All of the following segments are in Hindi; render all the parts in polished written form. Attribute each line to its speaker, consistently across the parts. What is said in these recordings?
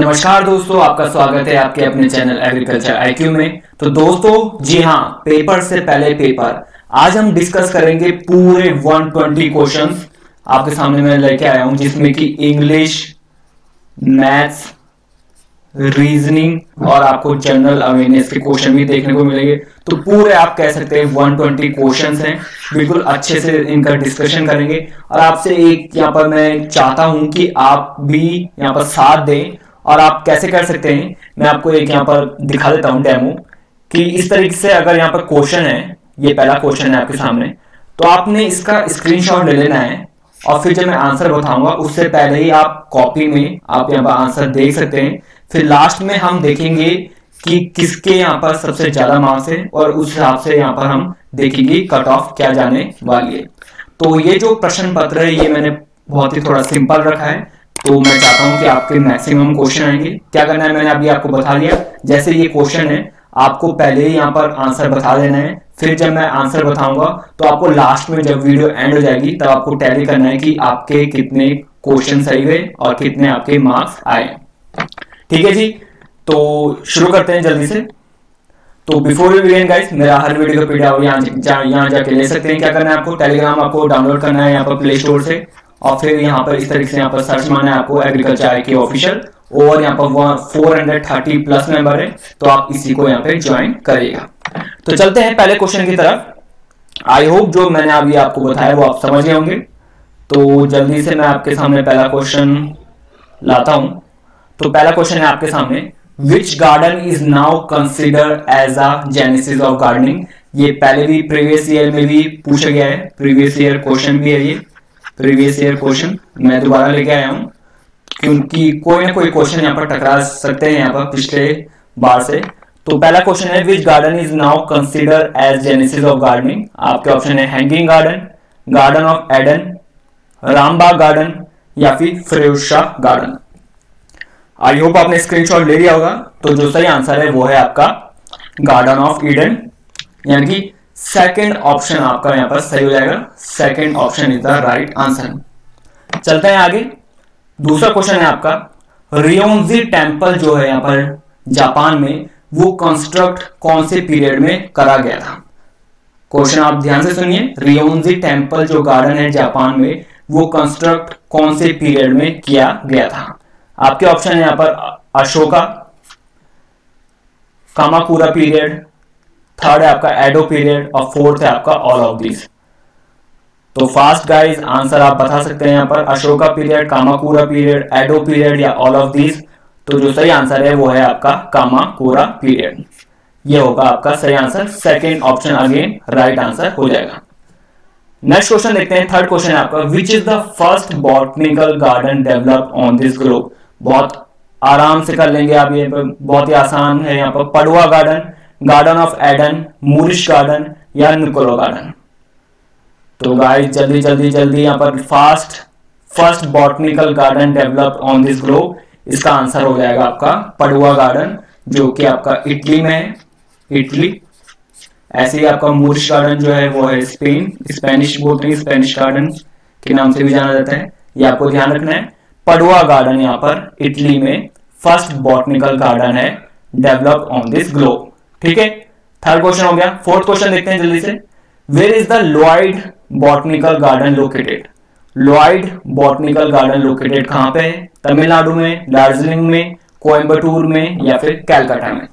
Speaker 1: नमस्कार दोस्तों, आपका स्वागत है आपके अपने चैनल एग्रीकल्चर आईक्यू में। तो दोस्तों जी हाँ, पेपर से पहले पेपर आज हम डिस्कस करेंगे पूरे 120 क्वेश्चंस आपके सामने मैं लेके आया हूं, जिसमें कि इंग्लिश, मैथ्स, रीजनिंग और आपको जनरल अवेयरनेस के क्वेश्चन भी देखने को मिलेंगे। तो पूरे आप कह सकते हैं 120 क्वेश्चंस हैं, बिल्कुल अच्छे से इनका डिस्कशन करेंगे। और आपसे एक यहाँ पर मैं चाहता हूं कि आप भी यहाँ पर साथ दें। और आप कैसे कर सकते हैं, मैं आपको एक यहाँ पर दिखा देता हूं डेमो कि इस तरीके से अगर यहाँ पर क्वेश्चन है, ये पहला क्वेश्चन है आपके सामने, तो आपने इसका स्क्रीनशॉट ले लेना है और फिर जब मैं आंसर बताऊंगा उससे पहले ही आप कॉपी में आप यहाँ पर आंसर देख सकते हैं। फिर लास्ट में हम देखेंगे कि किसके यहाँ पर सबसे ज्यादा मार्क्स है और उस हिसाब से यहाँ पर हम देखेंगे कट ऑफ क्या जाने वाली है। तो ये जो प्रश्न पत्र है ये मैंने बहुत ही थोड़ा सिंपल रखा है, तो मैं चाहता हूं कि आपके मैक्सिमम क्वेश्चन आएंगे। क्या करना है मैंने अभी आपको बता दिया। जैसे ये क्वेश्चन है आपको पहले ही यहाँ पर आंसर बता देना है, फिर जब मैं आंसर बताऊंगा तो आपको लास्ट में जब वीडियो एंड हो जाएगी तब आपको टैली करना है कि आपके कितने क्वेश्चन सही हुए और कितने आपके मार्क्स आए। ठीक है जी, तो शुरू करते हैं जल्दी से। तो बिफोर वी बिगिन गाइस, मेरा हर वीडियो का पीडीएफ यहाँ जाके ले सकते हैं। क्या करना है आपको, टेलीग्राम आपको डाउनलोड करना है यहाँ पर प्ले स्टोर से, और फिर यहाँ पर इस तरीके से यहाँ पर सर्च मारना है आपको एग्रीकल्चर आईक्यू ऑफिशियल, और यहाँ पर 430 प्लस मेंबर है, तो आप इसी को यहाँ पे ज्वाइन करिएगा। तो चलते हैं पहले क्वेश्चन की तरफ। आई होप जो मैंने अभी आपको बताया वो आप समझ गए होंगे। तो जल्दी से मैं आपके सामने पहला क्वेश्चन लाता हूं। तो पहला क्वेश्चन है आपके सामने, which garden is now considered as a genesis of gardening. ये पहले भी प्रीवियस ईयर में भी पूछा गया है, प्रीवियस ईयर क्वेश्चन भी है ये, प्रीवियस ईयर क्वेश्चन मैं दोबारा लेके आया हूं क्योंकि कोई ना कोई क्वेश्चन यहाँ पर टकरा सकते हैं यहाँ पर पिछले बार से। तो पहला क्वेश्चन है, which garden is now considered as genesis of gardening. आपके ऑप्शन है hanging garden, garden of Eden, Rambagh garden या फिर Firoz Shah garden. I hope आपने स्क्रीनशॉट ले लिया होगा। तो जो सही आंसर है वो है आपका गार्डन ऑफ ईडन, यानी कि सेकंड ऑप्शन आपका यहाँ पर सही हो जाएगा। Second option is the right answer. चलते हैं आगे। दूसरा क्वेश्चन है आपका, रियोन्जी टेम्पल जो है यहाँ पर जापान में, वो कंस्ट्रक्ट कौन से पीरियड में करा गया था। क्वेश्चन आप ध्यान से सुनिए, रियोन्जी टेम्पल जो गार्डन है जापान में, वो कंस्ट्रक्ट कौन से पीरियड में किया गया था। आपके ऑप्शन है यहाँ पर अशोका, कामाकुरा पीरियड, थर्ड है आपका एडो पीरियड और फोर्थ है आपका ऑल ऑफ दिस। तो फास्ट गाइस आंसर आप बता सकते हैं यहाँ पर अशोका पीरियड, कामाकुरा पीरियड, एडो पीरियड या ऑल ऑफ दिस। तो जो सही आंसर है वो है आपका कामाकुरा पीरियड। ये होगा आपका सही answer. Second option again right answer हो जाएगा। नेक्स्ट क्वेश्चन देखते हैं, थर्ड क्वेश्चन है आपका, which is the first botanical garden developed on this globe. बहुत आराम से कर लेंगे आप, ये बहुत ही आसान है यहाँ पर। पडुआ garden, garden of Aiden, Moorish garden या निकोलो गार्डन। तो गाइस जल्दी जल्दी जल्दी यहाँ पर first botanical garden developed on this globe, इसका आंसर हो जाएगा आपका पडुआ गार्डन, जो कि आपका इटली में है, इटली। ऐसे ही आपका मूरिश गार्डन जो है वो है स्पेन, स्पेनिश बोलते हैं, स्पेनिश गार्डन के नाम से भी जाना जाता है, ये आपको ध्यान रखना है। पडुआ गार्डन यहाँ पर इटली में फर्स्ट बॉटनिकल गार्डन है डेवलप्ड ऑन दिस ग्लोब। ठीक है, थर्ड क्वेश्चन हो गया। फोर्थ क्वेश्चन देखते हैं जल्दी से, where is the Lloyd botanical garden located. Lloyd botanical garden located कहां पे है, तमिलनाडु में, दार्जिलिंग में, कोयम्बटूर में या फिर कैलकाटा में।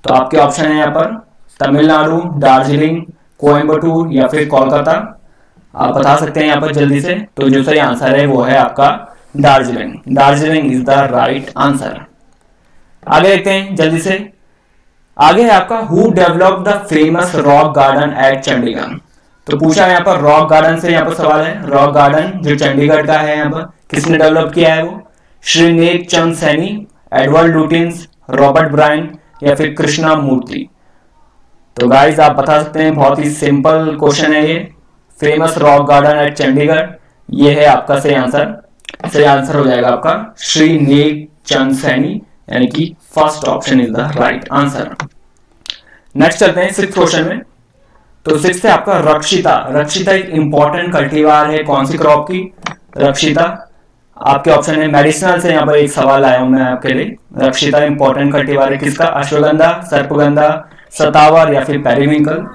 Speaker 1: तो आपके ऑप्शन है यहाँ पर तमिलनाडु, दार्जिलिंग, कोयम्बटूर या फिर कोलकाता। आप बता सकते हैं यहाँ पर जल्दी से। तो जो सही आंसर है वो है आपका Darjeeling. Darjeeling is the right answer. आगे देखते हैं जल्दी से। आगे है आपका, who developed the famous rock garden eight Chandigarh. तो पूछा है यहाँ पर रॉक गार्डन से, यहाँ पर सवाल है रॉक गार्डन जो चंडीगढ़ का है, यहाँ पर किसने डेवलप किया है वो, श्रीनेक Chand Saini, Edward लुटिन्स, Robert Brian या फिर कृष्णा मूर्ति। तो गाइज आप बता सकते हैं, बहुत ही सिंपल क्वेश्चन है ये। Famous rock garden eight Chandigarh, ये है आपका सही आंसर। सही आंसर हो जाएगा आपका श्रीनेक चंद सैनी, यानी कि first option is the right answer. Next चलते हैं सिक्स्थ क्वेश्चन में। तो सिक्स्थ है आपका रक्षिता। रक्षिता एक इंपॉर्टेंट कल्टीवार है कौन सी क्रॉप की, रक्षिता। आपके ऑप्शन है मेडिसिनल से यहाँ पर एक सवाल आया हूं मैं आपके लिए। रक्षिता इंपॉर्टेंट कल्टीवार है किसका? अश्वगंधा, सर्पगंधा, सतावर या फिर पेरिविंकल।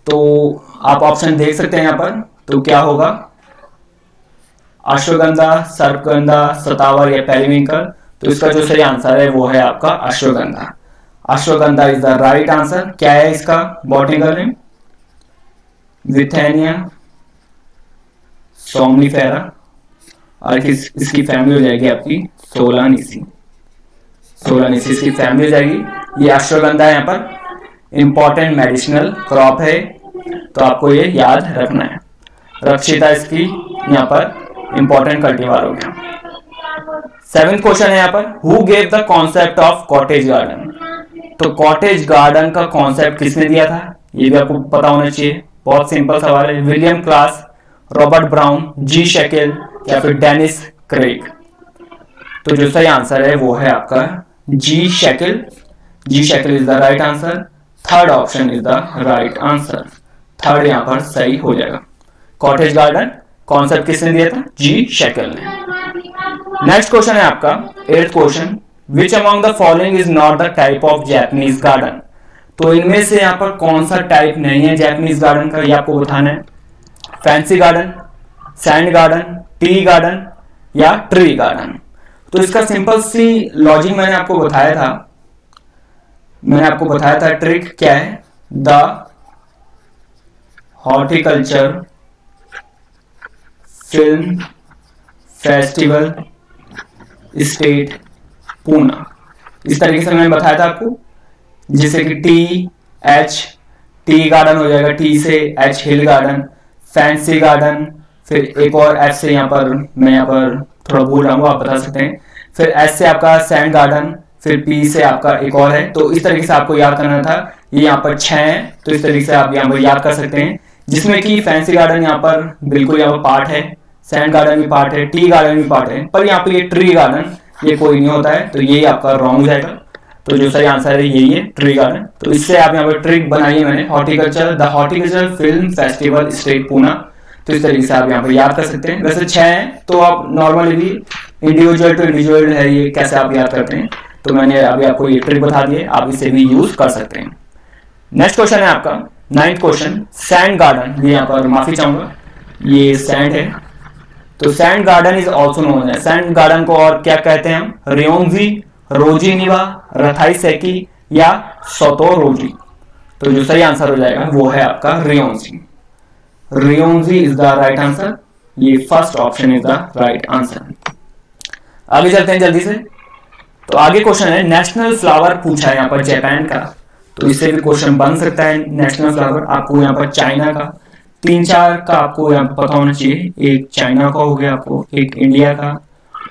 Speaker 1: तो आप ऑप्शन देख सकते हैं यहाँ पर, तो क्या होगा? अश्वगंधा, सर्पगंधा, सतावर या पेरिविंकल। तो इसका जो सही आंसर है वो है आपका ashwagandha. Ashwagandha is the right answer. क्या है इसका बॉटनिकल नेम? विथेनिया सोमनिफेरा, और इसकी फैमिली हो जाएगी आपकी सोलानिसी। सोलानिसी इसकी फैमिली हो जाएगी। ये अश्वगंधा यहाँ पर इंपॉर्टेंट मेडिसिनल क्रॉप है, तो आपको ये याद रखना है। रक्षिता इसकी यहाँ पर इंपॉर्टेंट कल्टीवार हो गया। 7th क्वेश्चन है यहाँ पर, who gave the concept of cottage garden? तो कॉटेज गार्डन का कॉन्सेप्ट किसने दिया था? ये भी आपको पता होना चाहिए, बहुत सिंपल सवाल है। विलियम क्लास, रॉबर्ट ब्राउन, जी शेकेल या फिर डेनिस क्रेग। तो जो सही आंसर है वो है आपका G shekel. G shekel is the right answer. Third option is the right answer. Third यहाँ पर सही हो जाएगा। कॉटेज गार्डन कॉन्सेप्ट किसने दिया था? जी शेकेल ने। नेक्स्ट क्वेश्चन है आपका 8th question, which among the following is not the type of Japanese garden? तो इनमें से यहाँ पर कौन सा टाइप नहीं है जैपनीज गार्डन का, ये आपको बताना है। Fancy garden, sand garden, tea garden या ट्री गार्डन। तो इसका सिंपल सी लॉजिक मैंने आपको बताया था। ट्रिक क्या है? The horticulture film festival state Poona. इस तरीके से मैंने बताया था आपको, जैसे कि टी गार्डन हो जाएगा, टी से एच हिल गार्डन, फैंसी गार्डन, फिर एक और एच से यहाँ पर मैं यहाँ पर थोड़ा भूल रहा हूँ, आप बता सकते हैं, फिर एच से आपका सैंड गार्डन, फिर पी से आपका एक और है। तो इस तरीके से आपको याद करना था। ये यहाँ पर 6 है, तो इस तरीके से आप यहाँ पर याद कर सकते हैं, जिसमें कि फैंसी गार्डन यहाँ पर बिल्कुल यहाँ पर पार्ट है, सैंड गार्डन भी पार्ट है, टी गार्डन भी पार्ट है, पर यहाँ पे ये ट्री गार्डन ये कोई नहीं होता है, तो ये आपका रॉन्ग हो जाएगा। तो जो सही आंसर है यही है, ट्री गार्डन। तो इससे आप यहाँ पर ट्रिक बनाइए मैंने, horticulture, the horticulture film festival state Poona. तो इस तरीके से आप यहाँ पर याद कर सकते हैं। वैसे 6 हैं, तो आप नॉर्मली भी इंडिविजुअल टू इंडिविजुअल है ये कैसे आप याद करते हैं, तो मैंने अभी आपको ये ट्रिक बता दी है, आप इसे भी यूज कर सकते हैं। नेक्स्ट क्वेश्चन है आपका 9th क्वेश्चन, सैंड गार्डन। ये यहाँ पर माफी चाहूंगा, ये सैंड है, तो sand garden is also known है। सैंड गार्डन को और क्या कहते हैं हम? रियोंजी, रोजी निवा, रथाई सेकी या सोतो रोजी। तो जो सही आंसर हो जाएगा वो है आपका रियोंजी। रियोंजी इज द राइट आंसर। ये first option is the right answer. आगे चलते हैं जल्दी से। तो आगे क्वेश्चन है, नेशनल फ्लावर पूछा है यहाँ पर जापान का, तो इससे भी क्वेश्चन बन सकता है। नेशनल फ्लावर आपको यहाँ पर चाइना का 3-4 का आपको यहाँ पता होना चाहिए। एक चाइना का हो गया आपको, एक इंडिया का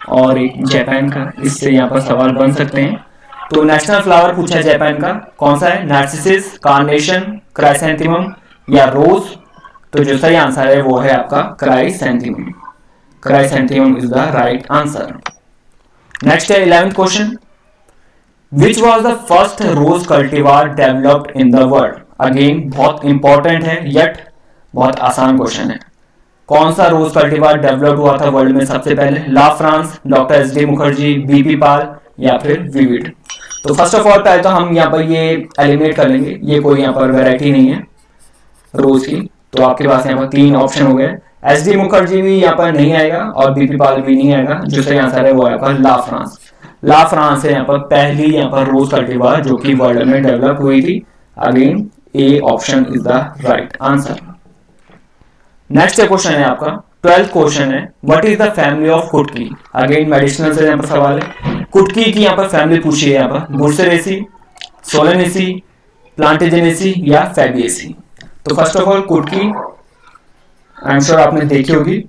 Speaker 1: और एक जापान का, इससे यहाँ पर सवाल बन सकते हैं। तो नेशनल फ्लावर पूछा है जापान का, कौन सा है? नार्सिसिस, कार्नेशन, क्राइसैंथेमम या रोज। तो जो सही आंसर है वो है आपका chrysanthemum. Chrysanthemum is the right answer. Next है 11th question, which was the first rose cultivar developed in the world? Again बहुत इंपॉर्टेंट है, यट बहुत आसान क्वेश्चन है। कौन सा रोज कल्टीवार डेवलप हुआ था वर्ल्ड में सबसे पहले? La France, doctor S D. Mukherjee, B P Pal या फिर विविड। तो फर्स्ट ऑफ ऑल पहले तो हम यहाँ पर ये एलिमिनेट कर लेंगे, ये कोई यहाँ पर वैरायटी नहीं है रोज की। तो आपके पास यहाँ पर 3 ऑप्शन हो गए। एस.डी. मुखर्जी भी यहाँ पर नहीं आएगा और बीपी पाल भी नहीं आएगा। जो सही आंसर है वो आएगा ला फ्रांस। ला फ्रांस है यहाँ पर पहली यहाँ पर रोज कल्टीवार जो कि वर्ल्ड में डेवलप हुई थी। Again A option is the right answer. Next question है आपका 12th क्वेश्चन है, what is the family of कुटकी? अगेन मेडिसिनल से यहाँ पर सवाल है। कुटकी की यहाँ पर फैमिली पूछी है यहाँ पर, बुर्सेरेसी, सोलेनेसी, प्लांटेजेनेसी या फैबिएसी। तो फर्स्ट ऑफ ऑल कुटकी आंसर आपने देखी होगी,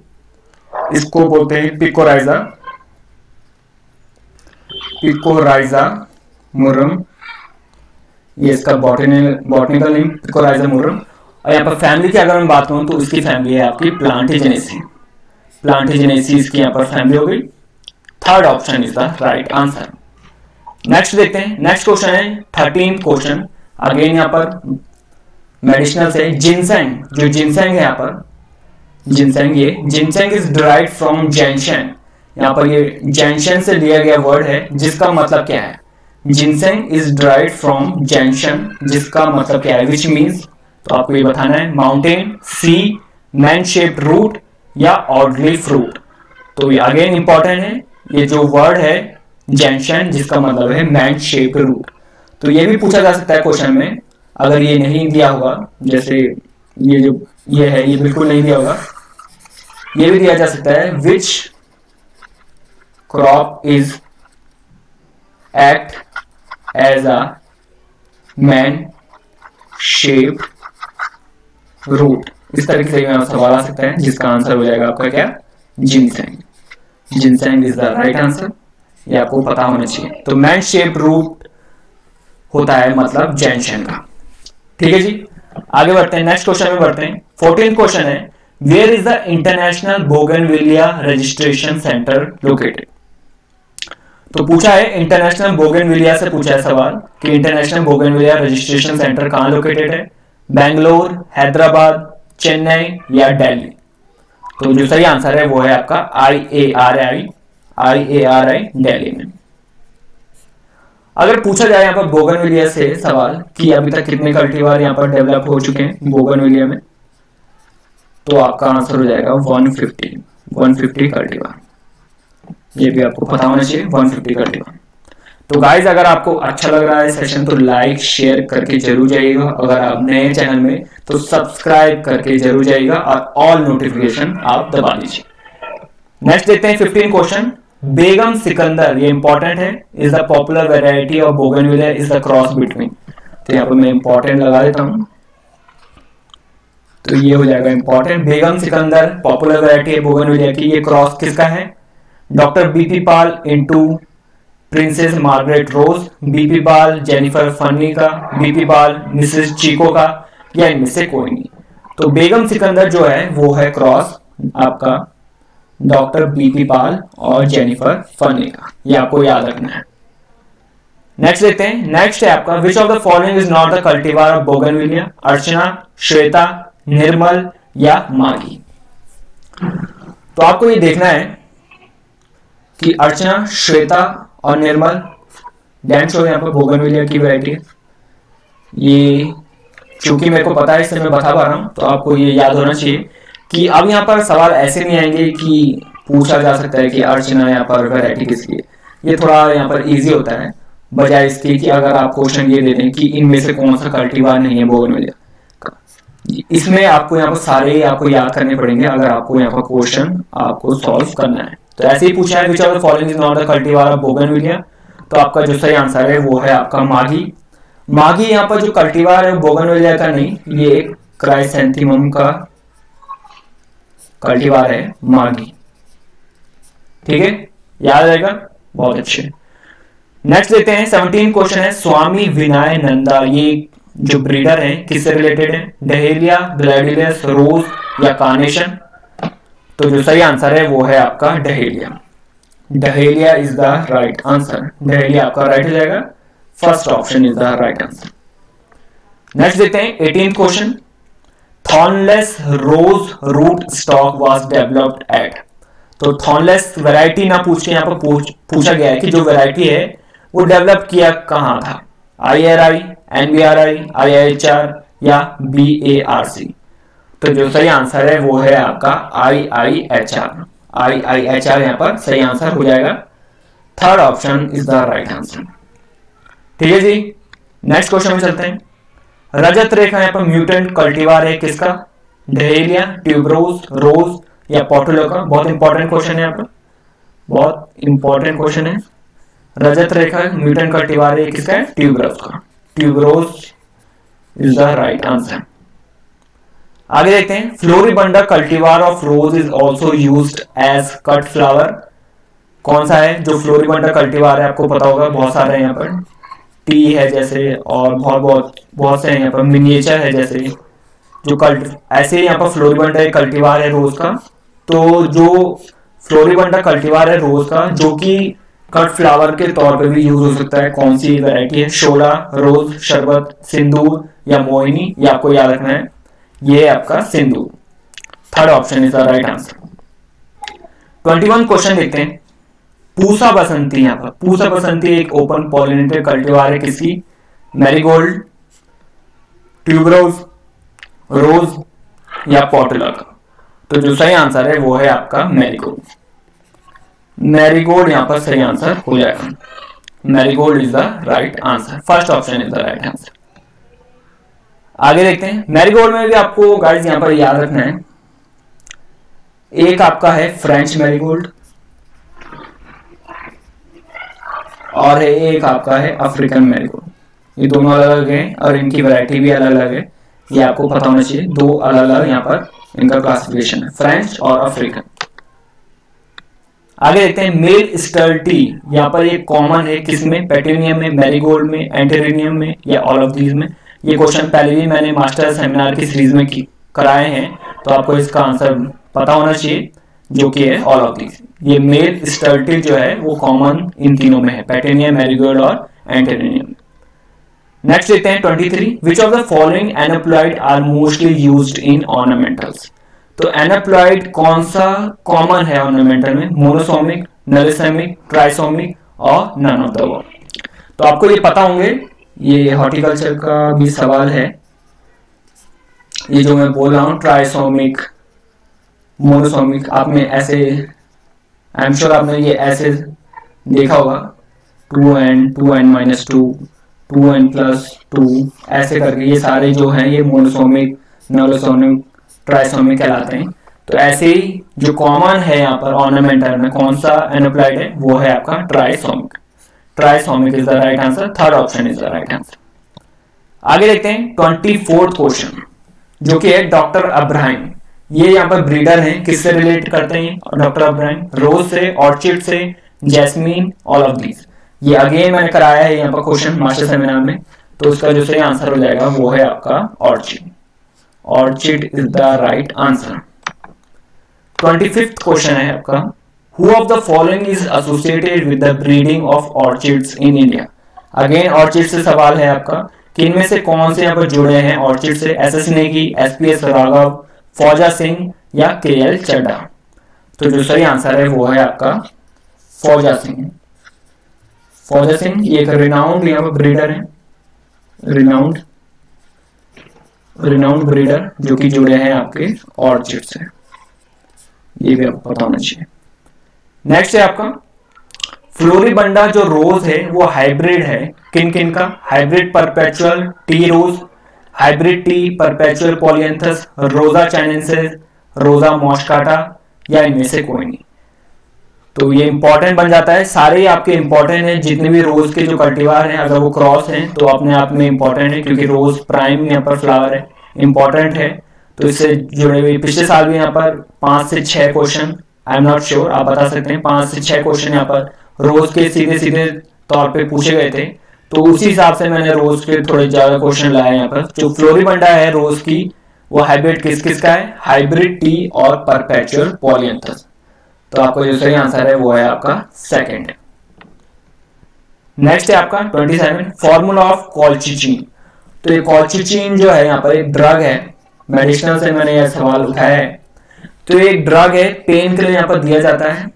Speaker 1: इसको बोलते हैं पिकोराइजा, पिकोराइजा मुरम, ये इसका बॉटनिकल नेम पिकोराइजा मुरम। और यहाँ पर फैमिली की अगर मैं बात करूं तो इसकी फैमिली है आपकी प्लांटेजेनेसी। प्लांटेजेनेसी इसकी यहाँ पर फैमिली हो गई। Third option is the right answer. Next देखते हैं। नेक्स्ट क्वेश्चन है 13th क्वेश्चन, अगेन यहाँ पर मेडिसिनल से। जिनसेंग, जो जिनसेंग है यहाँ पर जिनसेंग, ये जिनसेंग इज डिराइव्ड फ्रॉम जैनशेन। यहाँ पर ये जैनशन से लिया गया वर्ड है जिसका मतलब क्या है, जिनसेंग इज ड्राइव फ्रॉम जैनशन, जिसका मतलब क्या है, विच मीन्स, तो आपको ये बताना है माउंटेन, सी, मैन शेप्ड रूट या ऑडली फ्रूट। तो ये अगेन इंपॉर्टेंट है, ये जो वर्ड है जैनशन जिसका मतलब है मैन शेप्ड रूट। तो ये भी पूछा जा सकता है क्वेश्चन में, अगर ये नहीं दिया होगा, जैसे ये जो ये है ये बिल्कुल नहीं दिया होगा, ये भी दिया जा सकता है, which crop is act as a man shaped root. इस तरीके से सवाल आ सकता है जिसका आंसर हो जाएगा आपका क्या, ginseng. Ginseng is the right answer, ये आपको पता होना चाहिए। तो मैन शेप्ड रूट होता है मतलब जैनशन का। ठीक है जी, आगे बढ़ते हैं, नेक्स्ट क्वेश्चन में बढ़ते हैं। 14th क्वेश्चन है, where is the international bougainvillea registration centre located. तो पूछा है इंटरनेशनल बोगनविलिया से पूछा है सवाल कि इंटरनेशनल बोगनविलिया रजिस्ट्रेशन सेंटर कहां लोकेटेड है, बेंगलोर, हैदराबाद, चेन्नई या दिल्ली। तो जो सही आंसर है वो है आपका IARI दिल्ली में। अगर पूछा जाए यहाँ पर बोगनविलिया से सवाल कि अभी तक कितने कल्टीवार यहाँ पर डेवलप हो चुके हैं बोगनविलिया में, तो आपका आंसर हो जाएगा 150 कल्टीवार। ये भी आपको पता होना चाहिए, 150 कल्टीवार। तो गाइज अगर आपको अच्छा लग रहा है सेशन तो लाइक शेयर करके जरूर जाइएगा, अगर आप नए चैनल में तो सब्सक्राइब करके जरूर जाइएगा और ऑल नोटिफिकेशन आप दबा दीजिए। नेक्स्ट देखते हैं 15 क्वेश्चन, बेगम सिकंदर, ये इंपॉर्टेंट है, is the popular variety of bougainvillea is the cross between. तो यहाँ पर मैं इंपॉर्टेंट लगा देता हूं, तो ये हो जाएगा इंपॉर्टेंट, बेगम सिकंदर पॉपुलर वेराइटी है बोगनविलिया की, ये क्रॉस किसका है, डॉक्टर बीपी पाल इनटू प्रिंसेस मार्गरेट रोज, बीपी पाल जेनिफर फनी का, बीपी पाल मिसेस चीको का, या इनमें से कोई नहीं। तो बेगम सिकंदर जो है वो है क्रॉस आपका डॉक्टर बीपी पाल और जेनिफर फनी का, ये आपको याद रखना है। नेक्स्ट देखते हैं, नेक्स्ट है आपका which of the following is not the cultivar of bougainvillea, Archana, Shweta, Nirmal या मागी। तो आपको ये देखना है कि अर्चना, श्वेता और निर्मल ध्यान से यहाँ पर बोगनविलिया की वैरायटी है। ये चूंकि मेरे को पता है इससे मैं बता पा रहा हूं, तो आपको ये याद होना चाहिए कि अब यहाँ पर सवाल ऐसे नहीं आएंगे कि पूछा जा सकता है कि अर्चना यहाँ पर वैरायटी किसकी है। ये थोड़ा यहाँ पर इजी होता है बजाय इसके कि अगर आप क्वेश्चन ये दे दें कि इनमें से कौन सा कल्टीवार नहीं है बोगनविलिया का। इसमें आपको यहाँ पर सारे आपको याद करने पड़ेंगे अगर आपको यहाँ पर क्वेश्चन आपको सॉल्व करना है। तो ऐसे ही पूछा है विच of the following is not the cultivar of bougainvillea, तो आपका जो सही आंसर है वो है आपका मागी। मागी यहाँ पर जो कल्टीवार है बोगनविलिया का नहीं, ये एक क्राइसैंथेमम का कल्टीवार है मागी। ठीक है, याद रहेगा, बहुत अच्छे। नेक्स्ट देखते हैं 17 क्वेश्चन है, स्वामी विनय नंदा, ये जो ब्रीडर है किससे रिलेटेड है, डहेलिया, ग्लैडियस, रोज या कार्नेशन। तो जो सही आंसर है वो है आपका dahlia. Dahlia is the right answer, dahlia आपका राइट हो जाएगा, first option is the right answer. Next देखते हैं 18 question, thornless rose root stock was developed at. तो थॉर्नलेस वैरायटी ना पूछ के यहाँ पर पूछा गया है कि जो वैरायटी है वो डेवलप किया कहां था, IRI, NBRI, IIHR या BARC। तो जो सही आंसर है वो है आपका IIHR। IIHR यहाँ पर सही आंसर हो जाएगा, third option is the right answer. ठीक है जी, नेक्स्ट क्वेश्चन में चलते हैं। रजत रेखा यहाँ पर म्यूटेंट कल्टीवार है किसका, डहेलिया, ट्यूबरोज, रोज या पोर्टुलाका। बहुत इंपॉर्टेंट क्वेश्चन है यहाँ पर, बहुत इंपॉर्टेंट क्वेश्चन है। रजत रेखा म्यूटेंट कल्टीवार है किसका है, ट्यूबरोज का। Tuberose is the right answer. आगे देखते हैं, floribunda cultivar of rose is also used as cut flower. कौन सा है जो फ्लोरिबंडा कल्टीवार है, आपको पता होगा, बहुत सारे हैं यहाँ पर, टी है जैसे और बहुत से हैं यहाँ पर, मिनिएचर है जैसे, जो ऐसे यहाँ पर फ्लोरिबंडा एक कल्टीवार है रोज का। तो जो फ्लोरिबंडा कल्टीवार है रोज का जो कि कट फ्लावर के तौर पे भी यूज हो सकता है, कौन सी वैरायटी है, शोला, रोज, शरबत, सिंदूर या मोहिनी, ये आपको याद रखना है, ये है आपका Sindoor. Third option is the right answer. 21 question देखते हैं, पूसा बसंती, यहाँ पर पूसा बसंती एक ओपन पॉलिनेटेड कल्टीवार है किसकी? मैरीगोल्ड, ट्यूबरोज, रोज या पोर्टुला का। तो जो सही आंसर है वो है आपका मैरीगोल्ड। मैरीगोल्ड यहाँ पर सही आंसर हो जाएगा। Marigold is the right answer, first option is the right answer. आगे देखते हैं, मैरीगोल्ड में भी आपको गाइस यहाँ पर याद रखना है, एक आपका है फ्रेंच मैरीगोल्ड और एक आपका है अफ्रीकन मैरीगोल्ड। ये दोनों अलग अलग हैं और इनकी वैरायटी भी अलग अलग है, ये आपको पता होना चाहिए। दो अलग अलग यहाँ पर इनका क्लासिफिकेशन है, फ्रेंच और अफ्रीकन। आगे देखते हैं, मेल स्टर्टी यहाँ पर ये कॉमन है किसमें? पेटूनियम में, मैरीगोल्ड में, एंटेरियम में या ऑल ऑफ दीज में? ये क्वेश्चन पहले भी मैंने मास्टर सेमिनार की सीरीज में कराए हैं, तो आपको इसका आंसर पता होना चाहिए, जो कि है ऑल ऑफ दीज। ये मेल स्टर्टी जो है वो कॉमन इन तीनों में है, पेटूनियम, मैरीगोल्ड और एंटेरियम। नेक्स्ट देखते हैं 23, which of the following aneuploid are mostly used in ornamentals? तो एनाप्लॉइड कौन सा कॉमन है ऑर्नामेंटल में? मोनोसोमिक, नलिसेमिक, ट्राइसोमिक और नन ऑफ द अबव। तो आपको ये पता होंगे, ये हॉर्टिकल्चर का भी सवाल है, ये जो मैं बोल रहा हूँ ट्राइसोमिक, मोनोसोमिक, आपने ऐसे, आई एम श्योर आपने ये ऐसे देखा होगा, 2n, 2n-2, 2n+2 ऐसे करके, ये सारे जो हैं ये मोनोसोमिक, नलिसोमिक, ट्राइसोमिक कहलाते हैं। तो ऐसे ही जो कॉमन है यहाँ पर ऑर्नामेंटल में कौन सा एनाप्लॉइड है, वो है आपका trisomic. Trisomic is the right answer, third option is the right answer. आगे देखते हैं 24th क्वेश्चन, जो कि है डॉक्टर अब्राहम। ये यहाँ पर ब्रीडर हैं, किससे रिलेट करते हैं डॉक्टर अब्राहम? रोज से, ऑर्चिड से, जैस्मीन, ऑल ऑफ दीज। ये अगेन मैंने कराया है यहाँ पर क्वेश्चन मास्टर सेमिनार में, तो उसका जो सही आंसर हो जाएगा वो है आपका orchid. Orchid is the right answer. 25th question है आपका, who of the following is associated with the breeding of orchids in India? Again orchid से सवाल है आपका कि इनमें से कौन से यहाँ पर जुड़े हैं ऑर्चिड से? एसएस नेगी, एसपीएस राघव, फौजा सिंह या केएल चड्ढा? तो जो सही आंसर है वो है आपका फौजा सिंह। फौजा सिंह ये एक रिनाउंड यहाँ पर ब्रीडर है, रिनाउंड ब्रीडर जो कि जुड़े हैं आपके ऑर्चिड से, ये भी आपको पता होना चाहिए। नेक्स्ट है आपका फ्लोरिबंडा जो रोज है वो हाइब्रिड है किन किन का? हाइब्रिड परपेचुअल टी रोज, हाइब्रिड टी परपेचुअल पॉलिएंथस, रोजा चाइनेंसिस, रोजा मॉस्काटा या इनमें से कोई नहीं। तो ये इंपॉर्टेंट बन जाता है, सारे ही आपके इंपॉर्टेंट हैं, जितने भी रोज के जो कल्टीवार हैं अगर वो क्रॉस हैं तो अपने आप में इंपॉर्टेंट है, क्योंकि रोज प्राइम यहाँ पर फ्लावर है, इंपॉर्टेंट है। तो इससे जुड़े हुए पिछले साल भी यहाँ पर 5 से 6 question, I am not sure, आप बता सकते हैं, 5 से 6 क्वेश्चन यहाँ पर रोज के सीधे सीधे तौर पे पूछे गए थे। तो उसी हिसाब से मैंने रोज के थोड़े ज्यादा क्वेश्चन लाए यहाँ पर। जो फ्लोरिबंडा है रोज की, वो हाइब्रिड किस किस का है? हाइब्रिड टी और परपेचुअल पॉलिएंथस। तो आपका जो सही आंसर है वो है आपका सेकंड। नेक्स्ट है आपका 27, फॉर्मूला ऑफ कॉल्चिचिन। तो ये कॉल्चिचिन जो है यहाँ पर एक ड्रग है, मेडिसिनल से मैंने यह सवाल उठाया है। तो ये एक ड्रग है, पेन के लिए यहाँ पर दिया जाता है।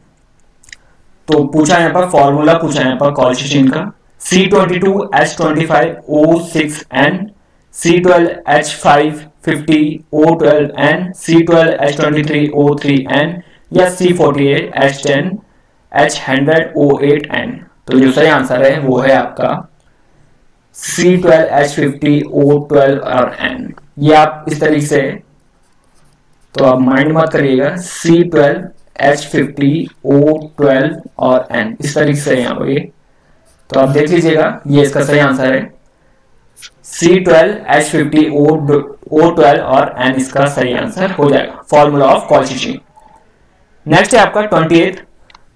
Speaker 1: तो पूछा यहाँ पर फॉर्मूला, पूछा यहाँ पर कॉल्चिचिन का, C22H25O6N, C12H550O12N, C12H23O3N या C48H10H100O8N। तो जो सही आंसर है वो है आपका C12H50O12 और N। ये आप इस तरीके से, तो आप माइंड मत करिएगा, C12H50O12 और N इस तरीके से यहाँ पर, तो आप देख लीजिएगा, ये इसका सही आंसर है C12H50O12 और N इसका सही आंसर हो जाएगा, फॉर्मूला ऑफ कॉल्चिचिन। नेक्स्ट है आपका 28,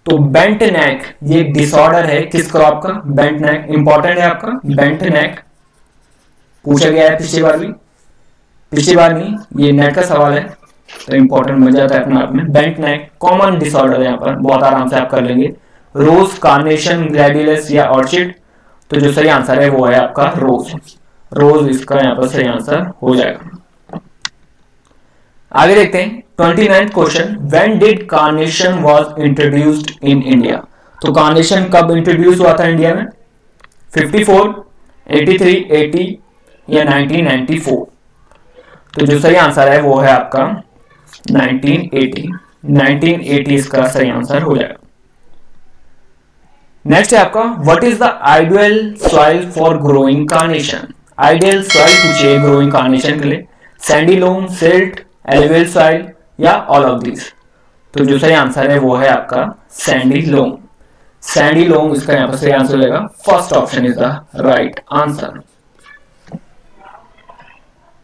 Speaker 1: तो बेंट नेक ये एक डिसऑर्डर है किस क्रॉप का? बेंट नेक इंपॉर्टेंट है आपका, बेंट नेक पूछा गया है पिछली बार नहीं, ये नेट का सवाल है तो इंपॉर्टेंट बन जाता है अपने आप में। बेंट नेक कॉमन डिसऑर्डर है यहाँ पर, बहुत आराम से आप कर लेंगे। रोज, कार्नेशन, ग्लैडियलस या ऑर्चिड? तो जो सही आंसर है वो है आपका रोज इसका यहाँ पर सही आंसर हो जाएगा। आगे देखते हैं 29th question, when did carnation was introduced in India? तो कार्नेशन कब इंट्रोड्यूस हुआ था इंडिया में? 54, 83, 80 या 1994? तो जो सही आंसर है वो है आपका 1980। 1980 इसका सही आंसर हो जाएगा। नेक्स्ट है आपका what is the ideal soil for growing carnation? Ideal soil पूछिए ग्रोइंग कार्नेशन के लिए, सैंडी लोम, सिल्ट, एलुवियल सॉइल या ऑल ऑफ दीज? तो जो सही आंसर है वो है आपका सैंडी लोम। सैंडी लोम इसका यहां पर सही आंसर हो जाएगा। First option is the right answer.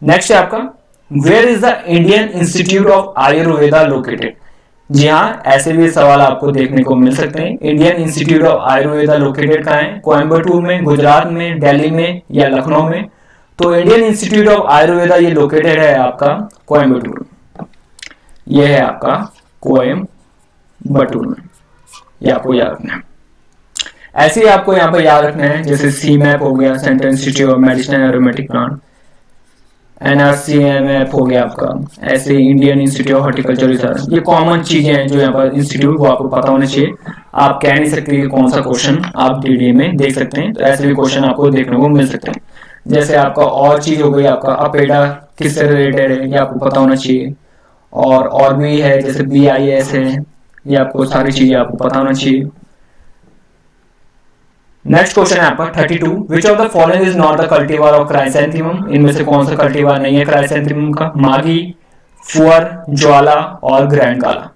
Speaker 1: Next है आपका where is the Indian institute of Ayurveda located? जी हाँ, ऐसे भी सवाल आपको देखने को मिल सकते हैं। Indian institute of Ayurveda located कहाँ है? कोयम्बटूर में, गुजरात में, दिल्ली में या लखनऊ में? तो इंडियन इंस्टीट्यूट ऑफ आयुर्वेदा ये लोकेटेड है आपका कोयम्बटूर। ये है आपका कोयम्बटूर में, ये आपको याद रखना है। ऐसे ही आपको यहाँ पर याद रखना है जैसे सीमैप हो गया, central institute of medicine and aromatic plant, NRCMF हो गया आपका, ऐसे Indian institute of horticulture research. ये कॉमन चीजें हैं जो यहाँ पर इंस्टीट्यूट वो आपको पता होना चाहिए। आप कह नहीं सकते कि कौन सा क्वेश्चन आप DDA में देख सकते हैं, तो ऐसे भी क्वेश्चन आपको देखने को मिल सकते हैं। जैसे आपका और चीज हो गई आपका अपेडा किससे रिलेटेड है, ये आपको पता होना चाहिए। और भी है जैसे BIS है, ये आपको सारी चीजें आपको पता होना चाहिए। नेक्स्ट क्वेश्चन है आपका 32 विच of the following is not the cultivar of chrysanthemum? इनमें से कौन सा कल्टीवार नहीं है क्राइसैंथेमम का? मागी, फुअर, ज्वाला और ग्रैंड काला?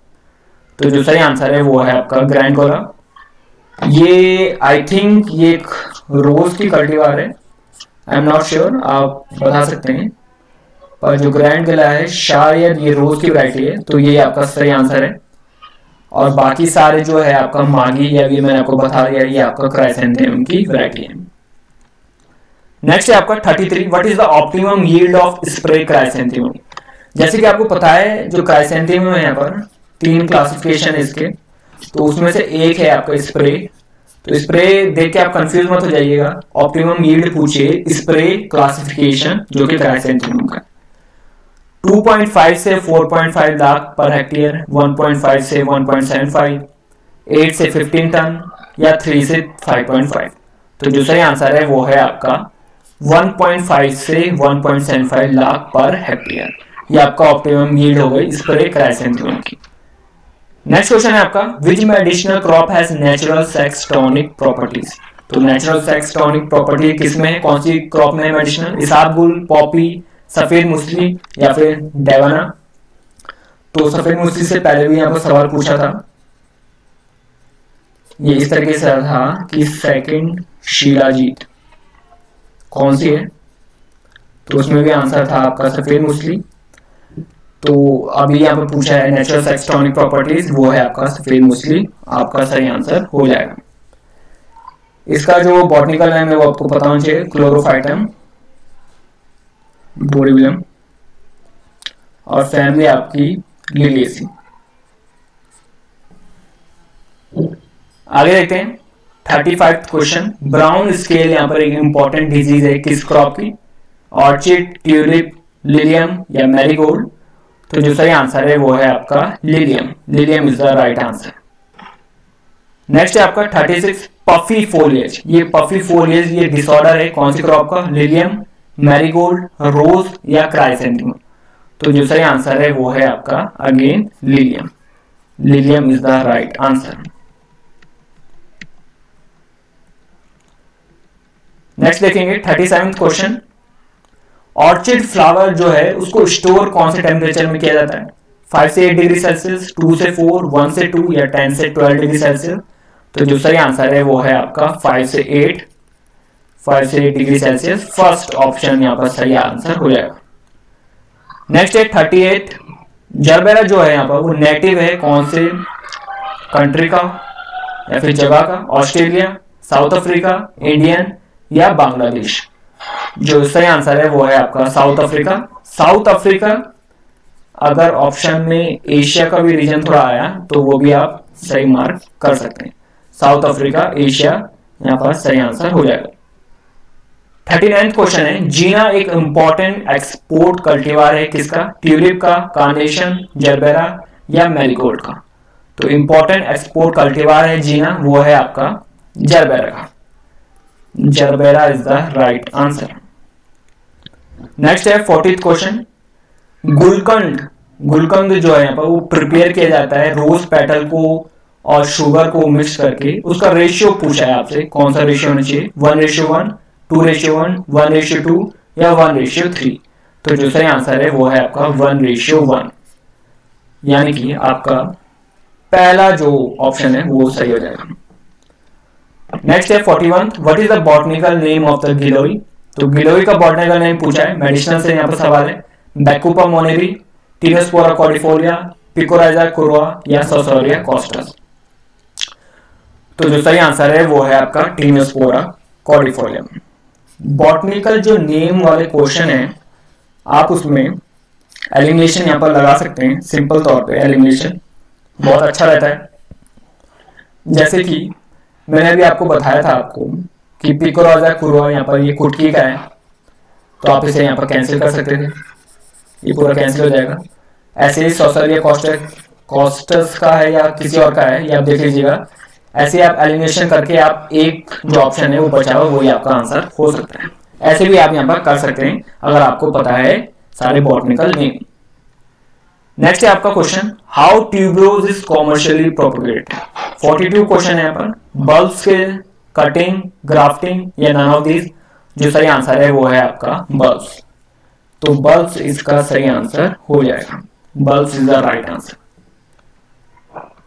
Speaker 1: तो जो सही आंसर है वो है आपका ग्रैंड काला। ये आई थिंक ये एक रोज की कल्टीवार है, आई एम नॉट श्योर, आप बता सकते हैं। पर जो ग्रैंड काला है शायद ये रोज की वैरायटी है, तो ये आपका सही आंसर है। और बाकी सारे जो है आपका मागी या भी मैंने आपको बता दिया, ये आपका क्राइसैंथेमम की वैरायटी है। नेक्स्ट है आपका 33 what is the optimum yield of spray chrysanthemum? जैसे कि आपको पता है जो क्राइसैंथेमम है यहाँ पर 3 क्लासिफिकेशन है इसके, तो उसमें से एक है आपका स्प्रे। तो स्प्रे देख के आप कंफ्यूज मत हो जाइएगा, ऑप्टिमम यील्ड पूछिए स्प्रे क्लासिफिकेशन जो कि क्राइसैंथेमम का। 2.5 से 4.5 लाख पर हेक्टेयर, 1.5 से 1.75, 8 से 15 टन या 3 से 5.5? तो जो सही आंसर है वो है आपका 1.5 से 1.75 लाख पर हेक्टेयर। ये आपका ऑप्टिमम यील्ड हो गई स्प्रे क्राइसैंथेमम की। नेक्स्ट क्वेश्चन है आपका which medicinal crop has natural sex tonic properties? तो नेचुरल सेक्स टॉनिक प्रॉपर्टी किसमें है, कौन सी क्रॉप में मेडिसिनल? इसबगोल, पॉपी, सफेद मूसली या फिर डेवाना? तो सफेद मूसली से पहले भी यहाँ पर सवाल पूछा था, ये इस तरीके से था कि सेकंड शिलाजीत कौन सी है, तो उसमें भी आंसर था आपका सफेद मूसली। तो अभी यहाँ पर पूछा है नेचुरल सेक्स टॉनिक प्रॉपर्टीज, वो है आपका सफेद मूसली, आपका सही आंसर हो जाएगा। इसका जो बॉटनिकल नेम है वो आपको पता होना चाहिए, क्लोरोफाइटम बोरिबिलम, और फैमिली आपकी लिलिएसी। आगे देखते हैं 35 क्वेश्चन। ब्राउन स्केल यहाँ पर एक इंपॉर्टेंट डिजीज है किस क्रॉप की? ऑर्चिड, ट्यूलिप, लिलियम या मैरीगोल्ड? तो जो सही आंसर है वो है आपका lilium. Lilium is the right answer. Next है आपका 36 पफी फोलिएज। ये पफी फोलिएज ये डिसऑर्डर है कौन सी क्रॉप का? लिलियम, मैरीगोल्ड, रोज या क्राइसैंथेमम? तो जो सही आंसर है वो है आपका again lilium. Lilium is the right answer. Next देखेंगे 37 क्वेश्चन। ऑर्चिड फ्लावर जो है उसको स्टोर कौन से टेम्परेचर में किया जाता है? 5 से 8 डिग्री सेल्सियस, 2 से 4, 1 से 2 या 10 से 12 डिग्री सेल्सियस? तो जो सही आंसर है वो है आपका 5 से 8 डिग्री सेल्सियस। फर्स्ट ऑप्शन यहाँ पर सही आंसर हो जाएगा। नेक्स्ट है 38 जरबेरा जो है यहाँ पर वो नेटिव है कौन से कंट्री का या फिर जगह का? ऑस्ट्रेलिया, साउथ अफ्रीका, इंडियन या बांग्लादेश? जो सही आंसर है वो है आपका साउथ अफ्रीका। साउथ अफ्रीका अगर ऑप्शन में एशिया का भी रीजन थोड़ा आया तो वो भी आप सही मार्क कर सकते हैं। साउथ अफ्रीका, एशिया यहाँ पर सही आंसर हो जाएगा। 39 क्वेश्चन है जीना एक इंपॉर्टेंट एक्सपोर्ट कल्टीवार है किसका? ट्यूलिप का, कार्नेशन, जरबेरा या मैरीगोल्ड का? तो इंपॉर्टेंट एक्सपोर्ट कल्टीवार है जीना, वो है आपका जरबेरा का। Gerbera is the right answer. Next है 40th क्वेश्चन। गुलकंद, गुलकंद जो है यहाँ पर वो प्रिपेयर किया जाता है रोज पेटल को और शुगर को मिक्स करके, उसका रेशियो पूछा है आपसे, कौन सा रेशियो होना चाहिए, 1:1, 2:1, 1:2 या 1:3। तो जो सही आंसर है वो है आपका 1:1, यानी कि आपका पहला जो ऑप्शन है वो सही हो जाएगा। नेक्स्ट है 41, what is the botanical name of the giloy. तो गिलोई का बॉटनिकल नेम पूछा है, मेडिसिनल से यहाँ पर सवाल है, बैकुपा मोनेरी, टीनोस्पोरा कॉर्डिफोलिया, पिकोराइजा कुरोआ या सोसोरिया कॉस्टस। तो जो सही आंसर है वो है आपका टीनोस्पोरा कॉर्डिफोलिया। बॉटनिकल जो नेम वाले क्वेश्चन है आप उसमें एलिमिनेशन यहाँ पर लगा सकते हैं, सिंपल तौर पे एलिमिनेशन बहुत अच्छा रहता है। जैसे कि मैंने अभी आपको बताया था आपको कि पिकोराइजा कुरोआ यहाँ पर ये कुटकी का है, तो आप इसे यहाँ पर कैंसिल कर सकते थे, ये पूरा कैंसिल हो जाएगा। ऐसे ही सोसोरिया कॉस्टस का है या किसी और का है, ये आप देख लीजिएगा। ऐसे आप एलिमिनेशन करके आप एक जो ऑप्शन है वो बचा हो वही आपका आंसर हो सकता है। ऐसे भी आप यहाँ पर कर सकते हैं अगर आपको पता है सारे बॉटनिकल नेम। नेक्स्ट है आपका question, how tuberose is commercially propagated. 42 question है यहाँ पर, बल्ब्स के कटिंग, ग्राफ्टिंग या नन ऑफ दीज। जो सही आंसर है वो है आपका बल्ब्स। तो बल्ब्स इसका सही आंसर हो जाएगा, bulbs is the right answer.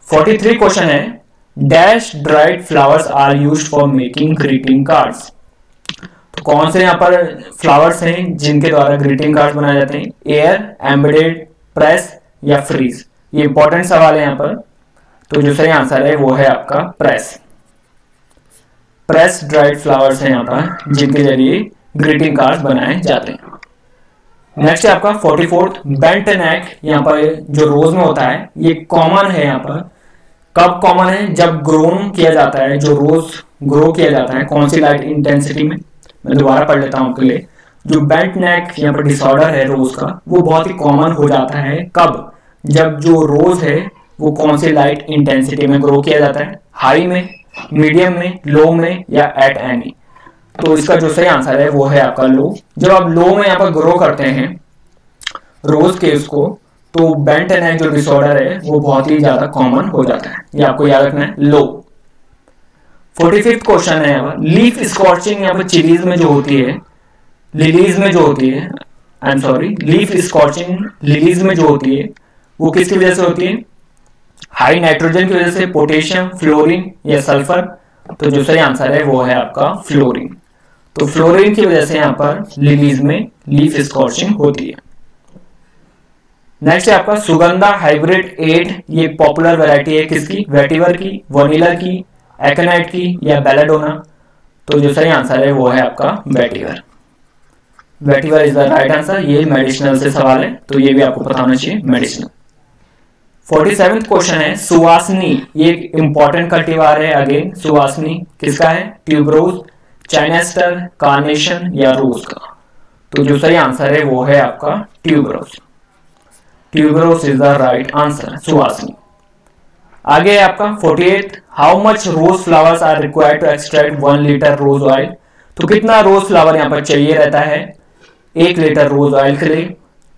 Speaker 1: 43 question है, dash dried flowers are used for making greeting cards. तो कौन से यहाँ पर फ्लावर्स हैं जिनके द्वारा ग्रीटिंग कार्ड्स बनाए जाते हैं, एयर, एम्बेडेड, प्रेस या फ्रीज। ये इंपॉर्टेंट सवाल है यहाँ पर। तो जो सही आंसर है वो है आपका प्रेस। प्रेस ड्राइड फ्लावर्स हैं यहाँ पर जिनके जरिए ग्रीटिंग कार्ड्स बनाए जाते हैं। नेक्स्ट है आपका 44th, बेंट नेक यहाँ पर जो रोज में होता है ये कॉमन है यहाँ पर। कब कॉमन है, जब ग्रोन किया जाता है, जो रोज ग्रो किया जाता है कौन सी लाइट इंटेंसिटी में। मैं दोबारा पढ़ लेता हूं आपके लिए। जो बेंट नेक यहाँ पर डिसऑर्डर है रोज का, वो बहुत ही कॉमन हो जाता है कब, जब जो रोज है वो कौन सी लाइट इंटेंसिटी में ग्रो किया जाता है, हाई में, मीडियम में, लो में या एट एनी। तो इसका जो सही आंसर है वो है आपका लो। जब आप लो में यहाँ पर ग्रो करते हैं रोज के उसको, तो बेंट नेक जो डिसऑर्डर है वो बहुत ही ज्यादा कॉमन हो जाता है, ये आपको याद रखना है, लो। 45th क्वेश्चन है यहाँ पर, लीफ स्कॉर्चिंग यहाँ पर चिलीज में जो होती है, लिलीज में जो होती है, I am sorry, leaf scorching lilies में जो होती है वो किसकी वजह से होती है, हाई नाइट्रोजन की वजह से, पोटेशियम, फ्लोरीन या सल्फर। तो जो सही आंसर है वो है आपका फ्लोरीन। तो फ्लोरीन की वजह से यहाँ पर लिलीज में लीफ स्कॉर्चिंग होती है। नेक्स्ट है आपका सुगंधा हाइब्रिड 8, ये पॉपुलर वैरायटी है किसकी, वेटिवर की, वनीला की, एकेनाइट की या बेलाडोना। तो जो सही आंसर है वो है आपका vetiver. Vetiver is the right answer. ये मेडिसिनल से सवाल है तो ये भी आपको पता होना चाहिए, मेडिसिनल। 47th क्वेश्चन है, सुवासनी, ये इंपॉर्टेंट कल्टीवार है अगेन। सुवासनी किसका है, ट्यूबरोज, चाइनेस्टर, कार्नेशन या रोज का। तो जो सही आंसर है वो है आपका tuberose. Tuberose is the right answer, Suvasini. आगे है आपका 48th, how much rose flowers are required to extract 1 litre rose oil. तो कितना रोज फ्लावर यहाँ पर चाहिए रहता है 1 लीटर रोज ऑयल के लिए,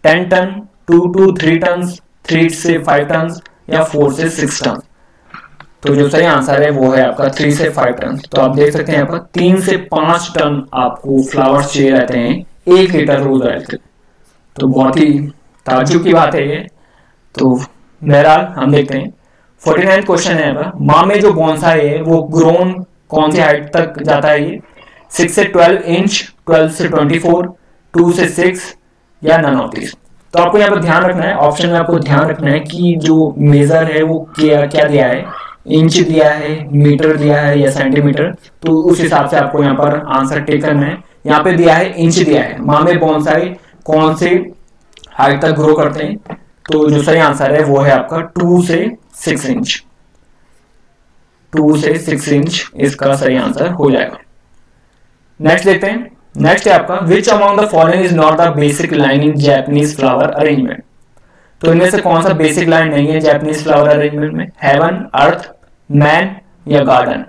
Speaker 1: 10 टन, 2 to 3 टन, 3 से 5 टन या 4 से 6 टन। तो जो सही आंसर है वो है आपका 3 से 5 टन। तो आप देख सकते हैं यहाँ पर 3 से 5 टन आपको फ्लावर्स चाहिए रहते हैं 1 लीटर रोज ऑयल के। तो बहुत ही ताज्जुब की बात है ये। तो बहरहाल हम देखते हैं 49th क्वेश्चन है यहाँ पर, मामे जो बोनसाई है वो ग्रोन कौन सी हाइट तक जाता है, ये 6 से 12 इंच, 12 से 24, 2 से 6 या नन ऑफ दिस। तो आपको यहाँ पर ध्यान रखना है, ऑप्शन में आपको ध्यान रखना है कि जो मेजर है वो क्या क्या दिया है, इंच दिया है, मीटर दिया है या सेंटीमीटर। तो उस हिसाब से आपको यहाँ पर आंसर टेक करना है। यहाँ पे दिया है इंच दिया है, मामे बोनसाई कौन से हाइट तक ग्रो करते हैं। तो जो सही आंसर है वो है आपका 2 से 6 इंच। 2 से 6 इंच इसका सही आंसर हो जाएगा। नेक्स्ट देखते हैं। नेक्स्ट है आपका, which among the following is not the basic line in Japanese flower arrangement. तो इनमें से कौन सा बेसिक लाइन नहीं है जैपनीज फ्लावर अरेंजमेंट में? हेवन, अर्थ, मैन या गार्डन?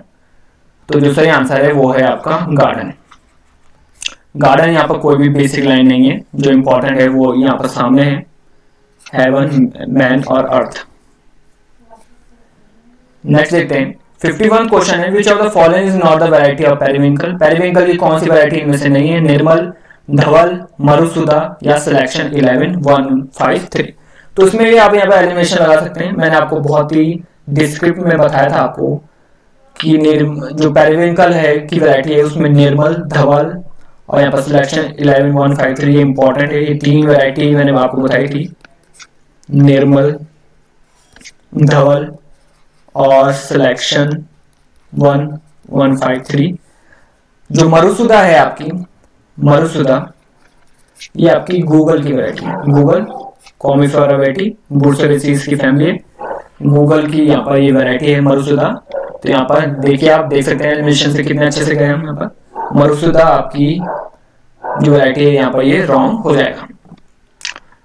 Speaker 1: तो जो सही आंसर है वो है आपका गार्डन। गार्डन यहाँ पर कोई भी बेसिक लाइन नहीं है, जो इंपॉर्टेंट है वो यहाँ पर सामने है, हेवन, मैन और अर्थ। नेक्स्ट देखते हैं 51 क्वेश्चन है, विच of the following is not the variety of periwinkle? Periwinkle की कौन सी वैरायटी इनमें से नहीं है? निर्मल, धवल, मरुसुधा या सिलेक्शन 11 1 5 3? तो उसमें भी आप यहाँ पर एलिमिनेशन लगा सकते हैं। मैंने आपको बहुत ही डिस्क्रिप्ट में बताया था आपको कि जो पेरिविंकल है की वैरायटी है उसमें निर्मल, धवल और यहाँ पर सिलेक्शन 11 1 5 3 ये इंपॉर्टेंट है। ये तीन वैरायटी मैंने आपको बताई थी, निर्मल, धवल और सिलेक्शन 1 1 5 3। जो मरुसुधा है आपकी, मरुसुधा ये आपकी गूगल की वैरायटी है, गूगल कॉमीफेरा वैरायटी, बुर्सोरेसीज की फैमिली है, गूगल की यहाँ पर ये वैरायटी है मरुसुधा। तो यहाँ पर देखिए, आप देख सकते हैं एलिमिनेशन से कितने अच्छे से गए हम। यहाँ पर मरुसुधा आपकी जो वैरायटी है यहाँ पर ये रॉन्ग हो जाएगा।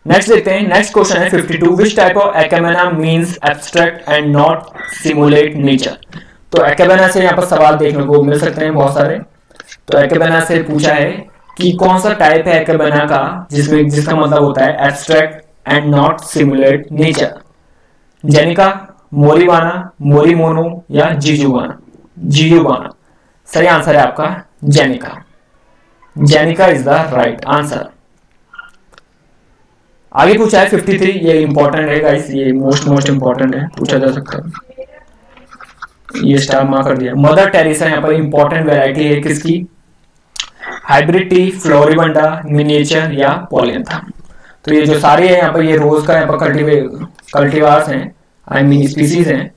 Speaker 1: नेक्स्ट देखते हैं, नेक्स्ट क्वेश्चन है 52, which type of ikebana means abstract and not simulate nature? तो एक्मेना से यहाँ पर सवाल देखने को मिल सकते हैं बहुत सारे। तो एक्मेना से पूछा है कि कौन सा टाइप है एक्मेना का जिसका मतलब होता है abstract and not simulate nature? Jiyuka, Moribana, Morimono या जिजुवाना? जिजुवाना। सही आंसर है आपका Jiyuka. Jiyuka is the right answer. आगे पूछा है 53, ये इंपॉर्टेंट है गाइस, ये मोस्ट इंपॉर्टेंट है, पूछा जा सकता है। ये स्टार मार्क कर दिया। मदर टेरेसा यहाँ पर इंपॉर्टेंट वैरायटी है किसकी? हाइब्रिड टी, फ्लोरिबंडा, मिनिएचर या पॉलियंथा? तो ये जो सारे हैं यहाँ पर ये रोज का यहाँ पर कल्टीवार्स हैं, आई मीन स्पीसीज हैं।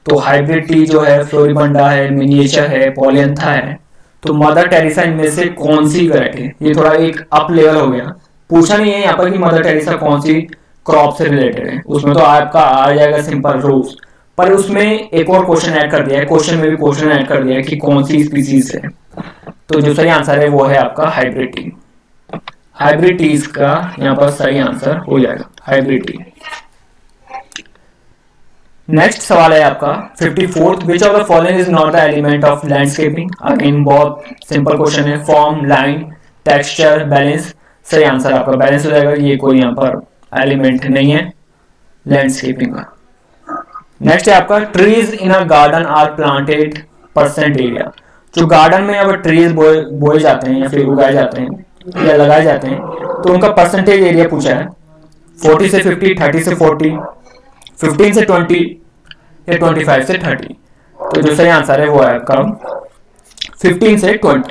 Speaker 1: तो हाइब्रिड टी जो है फ्लोरिबंडा है, मिनिएचर है, पॉलियंथा है। तो मदर टेरेसा इनमें से कौन सी वैरायटी है? ये थोड़ा एक अप लेवल हो गया, पूछा नहीं है यहाँ पर कि मदर टेरेसा कौन सी क्रॉप से रिलेटेड है। उसमें तो आपका आ जाएगा सिंपल रोज, पर उसमें एक और क्वेश्चन ऐड कर दिया है, क्वेश्चन में भी क्वेश्चन ऐड कर दिया है कि कौन सी स्पीसीज है। तो जो सही आंसर है वो है आपका हाइब्रिड टी। हाइब्रिड टी का यहाँ पर सही आंसर हो जाएगा, हाइब्रिड टी। नेक्स्ट सवाल है आपका 54, विच of the following is not the element of landscaping? Again बहुत सिंपल क्वेश्चन है, फॉर्म, लाइन, टेक्सचर, बैलेंस। सही आंसर आपका बैलेंस हो जाएगा, ये कोई यहाँ पर एलिमेंट नहीं है लैंडस्केपिंग का। नेक्स्ट है आपका trees in a garden are planted percent area. जो गार्डन में अब ट्रीज बोए जाते हैं या फिर उगाए जाते हैं या लगाए जाते हैं, तो उनका परसेंटेज एरिया पूछा है। 40 से 50, 30 से 40, 15 से 20 या 25 से 30। तो जो सही आंसर है वो है आपका 15 से 20।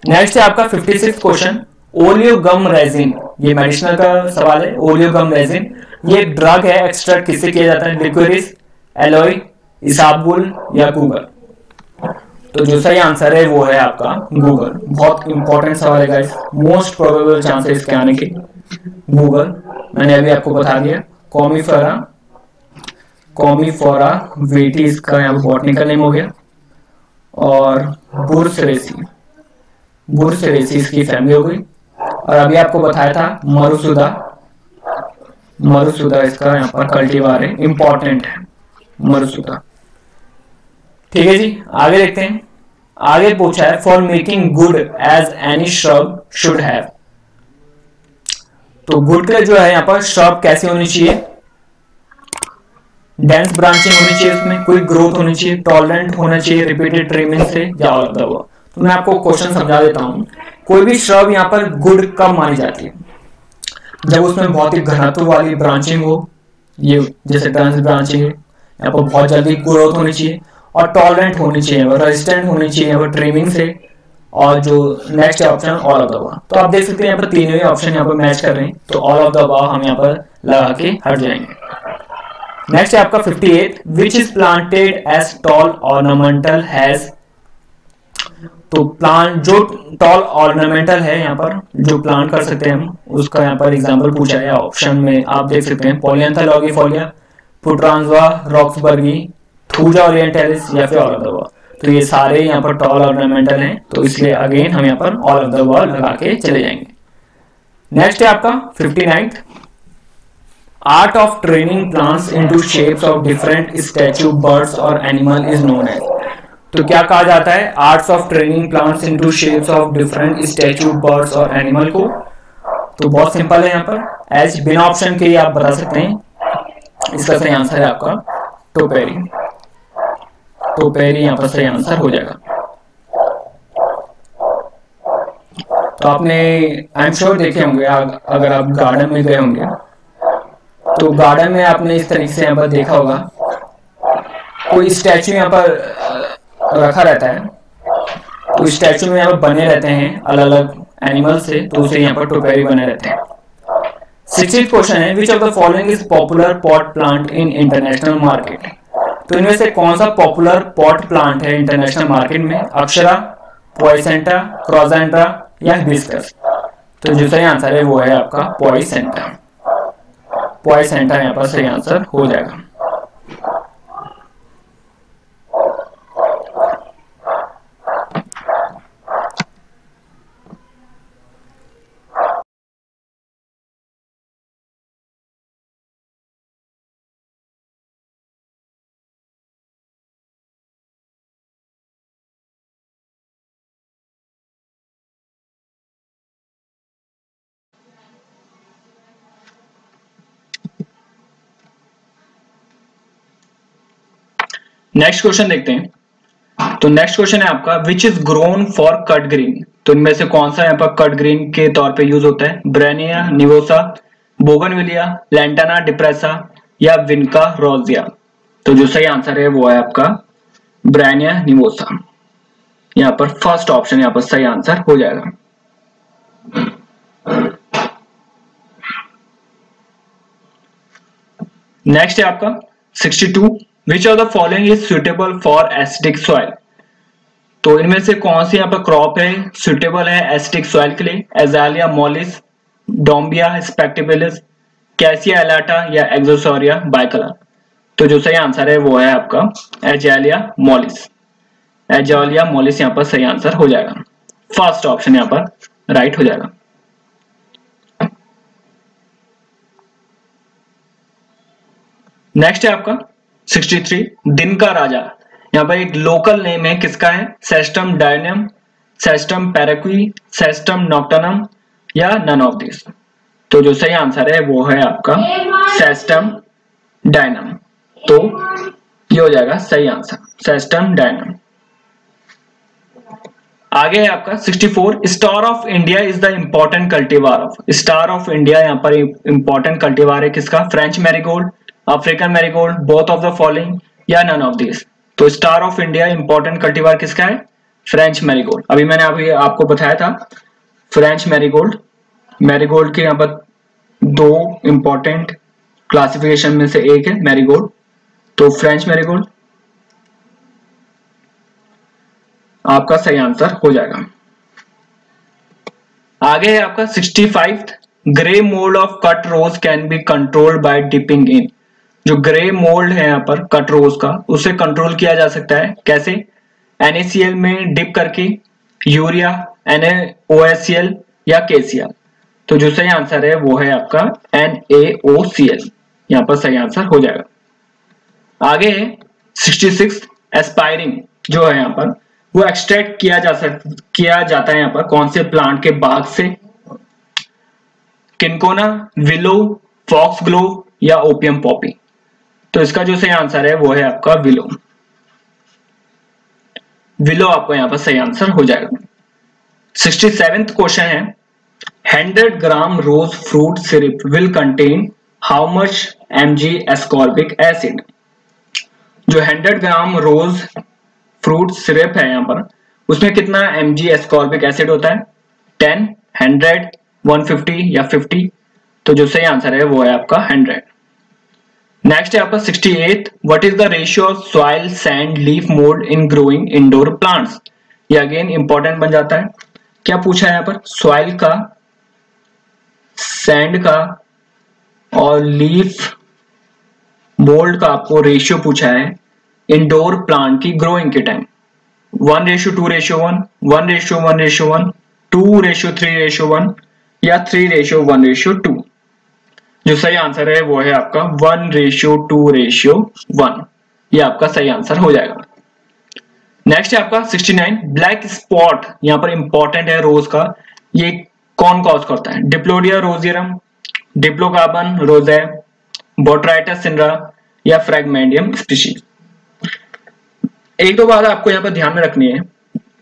Speaker 1: नेक्स्ट है आपका 56 क्वेश्चन, ओलियोगम रेजिन, ये मेडिसिनल का सवाल है। ओलियोगम रेजिन ये ड्रग है, एक्सट्रैक्ट किससे किया जाता है? लिक्विरिस, एलोई, इसाबगुल या गूगल? तो जो सही आंसर है वो है आपका गूगल। बहुत इंपॉर्टेंट सवाल है गाइस, मोस्ट प्रोबेबल चांसेस इसके आने के गूगल। मैंने अभी आपको बता दिया। कॉमीफोरा वेटी इसका यहाँ बॉटनिकल नेम हो गया, और बुर्सरेसी इसकी फैमिली हो गई। और अभी आपको बताया था मरुसुधा इसका यहाँ पर कल्टीवार है, इंपॉर्टेंट है मरुसुधा। ठीक है जी, आगे देखते हैं। आगे पूछा है for making good hedge any shrub should have. तो गुड के जो है यहाँ पर श्रब कैसी होनी चाहिए? डेंस ब्रांचिंग होनी चाहिए, उसमें कोई ग्रोथ होनी चाहिए, टॉलरेंट होना चाहिए रिपीटेड ट्रिमिंग से, या ऑल ऑफ द अबव। तो मैं आपको क्वेश्चन समझा देता हूं। कोई भी श्रब यहाँ पर गुड कब मानी जाती है? जब उसमें बहुत ही घनत्व वाली ब्रांचिंग हो, ये जैसे डेंस ब्रांचिंग है, यहाँ पर बहुत जल्दी ग्रोथ होनी चाहिए और टॉलरेंट होनी चाहिए और रेजिस्टेंट होनी चाहिए और ट्रिमिंग से। और जो next option all of the above. तो आप देख सकते हैं यहाँ पर तीनों ही ऑप्शन यहाँ पर मैच कर रहे हैं, तो ऑल ऑफ द अबव हम यहाँ पर लगा के हट जाएंगे। नेक्स्ट है आपका 58, which is planted as tall ornamental hedge. तो प्लांट जो टॉल ऑर्नामेंटल है यहाँ पर जो प्लांट कर सकते हैं हम, उसका यहाँ पर एग्जांपल पूछा है। ऑप्शन में आप देख सकते हैं पॉलियंथा लॉगिफोलिया, पुट्रांजवा, रॉक्सबर्गी, थूजा ओरिएंटलिस या फिर ऑल ऑफ द अबव। तो ये सारे यहाँ पर टॉल ऑर्नामेंटल हैं, तो इसलिए अगेन हम यहाँ पर ऑल ऑफ द अबव लगा के चले जाएंगे। नेक्स्ट है आपका 59, art of training plants into shapes of different statue birds और एनिमल इज नोन एज। तो क्या कहा जाता है arts of training plants into shapes of different statue birds और एनिमल को? तो बहुत सिंपल है, यहाँ पर एज बिना ऑप्शन के ही आप बता सकते हैं। इसका सही आंसर है आपका टोपेरी। टोपेरी यहाँ पर सही आंसर हो जाएगा। तो आपने आई एम श्योर देखे होंगे, अगर आप गार्डन में गए होंगे तो गार्डन में आपने इस तरीके से यहाँ पर देखा होगा कोई स्टैचू यहाँ पर रखा रहता है, तो स्टैचू में यहाँ पर बने रहते हैं अलग अलग एनिमल से, तो उसे यहाँ पर टोपेरी बने रहते हैं। 60th क्वेश्चन है विच of the following is popular pot plant in international market? तो इनमें से कौन सा पॉपुलर पॉट प्लांट है इंटरनेशनल मार्केट में? अप्सरा, पोएसेंटा, क्रोजेंड्रा या हिबिस्कस? तो जो सही आंसर है वो है आपका पोएसेंटा। पोएसेंटा यहाँ पर सही आंसर हो जाएगा। नेक्स्ट क्वेश्चन देखते हैं। तो नेक्स्ट क्वेश्चन है आपका which is grown for cut green? तो इनमें से कौन सा यहाँ पर कट ग्रीन के तौर पे यूज होता है? ब्रेनिया निवोसा, बोगनविलिया, लैंटाना डिप्रेसा या विनका रोजिया? तो जो सही आंसर है वो है आपका ब्रेनिया निवोसा। यहाँ पर फर्स्ट ऑप्शन यहाँ पर सही आंसर हो जाएगा। नेक्स्ट है आपका 62 विच of the following is suitable for acidic soil? तो इनमें से कौन सी यहाँ पर क्रॉप है सुटेबल है एसिडिक सॉइल के लिए? एजालिया मोलिस, डोम्बिया स्पेक्टिबिलिस, कैसिया एलाटा या एक्सोसोरिया बाइकलर? तो जो सही आंसर है वो है आपका एजालिया मोलिस। एजालिया मोलिस यहाँ पर सही आंसर हो जाएगा। फर्स्ट ऑप्शन यहाँ पर राइट हो जाएगा। नेक्स्ट है आपका 63 दिन का राजा। यहाँ पर एक लोकल नेम है, किसका है? सेस्टम डायनम, सेस्टम पैराक्वी, सेस्टम नॉक्टनम या नन ऑफ दिस? तो जो सही आंसर है वो है आपका सेस्टम डायनम। तो ये हो जाएगा सही आंसर सेस्टम डायनम। आगे है आपका 64 star of India is the important cultivar of? Star of India यहाँ पर इंपॉर्टेंट कल्टीवार है किसका? French marigold, African marigold, both of the following या नन ऑफ दिस? तो star of India important cultivar किसका है? French marigold. अभी मैंने अभी आपको बताया था फ्रेंच मैरीगोल्ड। मैरीगोल्ड के यहाँ पर दो इंपॉर्टेंट क्लासिफिकेशन में से एक है मैरीगोल्ड, तो फ्रेंच मैरीगोल्ड आपका सही आंसर हो जाएगा। आगे है आपका 65 grey mould of cut rose can be controlled by dipping in? जो ग्रे मोल्ड है यहाँ पर कट रोज का, उसे कंट्रोल किया जा सकता है कैसे? NaCl में डिप करके, यूरिया, NaOHCl या KCl? तो जो सही आंसर है वो है आपका NaOCl। यहाँ पर सही आंसर हो जाएगा। आगे 66 एस्पायरिंग जो है यहाँ पर वो एक्सट्रैक्ट किया जाता है यहाँ पर कौन से प्लांट के बाग से? किनकोना, विलो, फॉक्सग्लो या ओपियम पॉपी? तो इसका जो सही आंसर है वो है आपका विलो। विलो आपको यहाँ पर सही आंसर हो जाएगा। 67th क्वेश्चन है 100 gram rose fruit syrup will contain how much mg ascorbic acid? जो 100 ग्राम रोज फ्रूट सिरप है यहाँ पर उसमें कितना mg एस्कॉर्बिक एसिड होता है? 10, 100, 150 या 50? तो जो सही आंसर है वो है आपका 100। नेक्स्ट है आपका 68 what is the ratio of soil sand leaf mould in growing indoor plants? ये अगेन इंपॉर्टेंट बन जाता है। क्या पूछा है यहाँ पर? सॉइल का, सैंड का और लीफ मोल्ड का आपको रेशियो पूछा है इंडोर प्लांट की ग्रोइंग के टाइम। 1:2:1, 1:1:1, 2:3:1 या 3:1:2? जो सही आंसर है वो है आपका 1:2:1, ये आपका सही आंसर हो जाएगा। नेक्स्ट है आपका 69, ब्लैक स्पॉट यहाँ पर इंपॉर्टेंट है रोज का, ये कौन कॉज करता है? डिप्लोडिया रोजियरम, डिप्लोकार्बन रोजे, बोट्राइटस सिंड्रा या फ्रैगमेंडियम स्पीशीज। एक दो बात आपको यहाँ पर ध्यान में रखनी है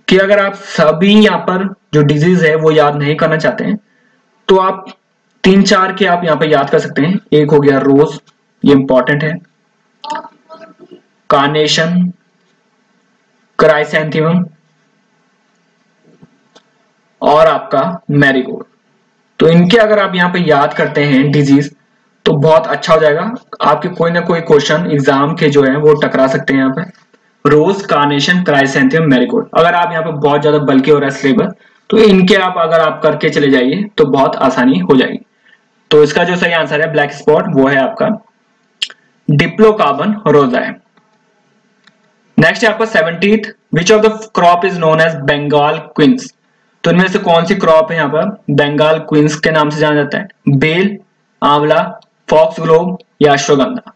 Speaker 1: कि अगर आप सभी यहाँ पर जो डिजीज है वो याद नहीं करना चाहते हैं तो आप 3-4 के आप यहाँ पर याद कर सकते हैं। एक हो गया रोज, ये इंपॉर्टेंट है, कार्नेशन, क्राइसैंथेमम और आपका मैरीगोल्ड। तो इनके अगर आप यहाँ पे याद करते हैं डिजीज तो बहुत अच्छा हो जाएगा। आपके कोई ना कोई क्वेश्चन एग्जाम के जो है वो टकरा सकते हैं यहाँ पे। रोज, कार्नेशन, क्राइसैंथेमम, मैरीगोल्ड। अगर आप यहाँ पे बहुत ज्यादा बल्कि हो रहा है सिलेबस तो इनके आप अगर आप करके चले जाइए तो बहुत आसानी हो जाएगी। तो इसका जो सही आंसर है ब्लैक स्पॉट वो है आपका डिप्लोकार्बन रोजाए। नेक्स्ट है आपका 70th, which of the crop is known as Bengal queens. तो इनमें से कौन सी क्रॉप है यहाँ पर बंगाल क्वींस के नाम से जाना जाता है? बेल, आंवला, फॉक्स ग्लोव या अश्वगंधा।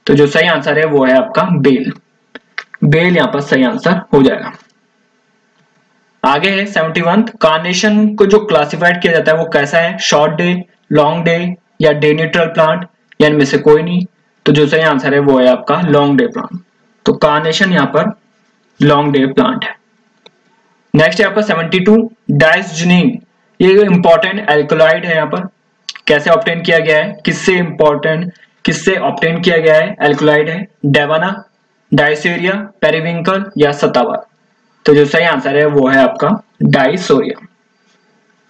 Speaker 1: तो जो सही आंसर है वो है आपका बेल। बेल यहाँ पर सही आंसर हो जाएगा। आगे है 71, कार्नेशन को जो क्लासिफाइड किया जाता है वो कैसा है? शॉर्ट डे, लॉन्ग डे या डे न्यूट्रल प्लांट या इनमें से कोई नहीं। तो जो सही आंसर है वो है आपका लॉन्ग डे प्लांट। तो कार्नेशन यहाँ पर लॉन्ग डे प्लांट है। नेक्स्ट है आपका 72, डायस्जीनिन, ये इंपॉर्टेंट एल्कोलाइड है। यहाँ पर कैसे ऑब्टेन किया गया है, किससे ऑब्टेन किया गया है? एल्कोलाइड है डेवाना, डायसोरिया, पेरिविंकल या सतावर। तो जो सही आंसर है वो है आपका डायसोरिया।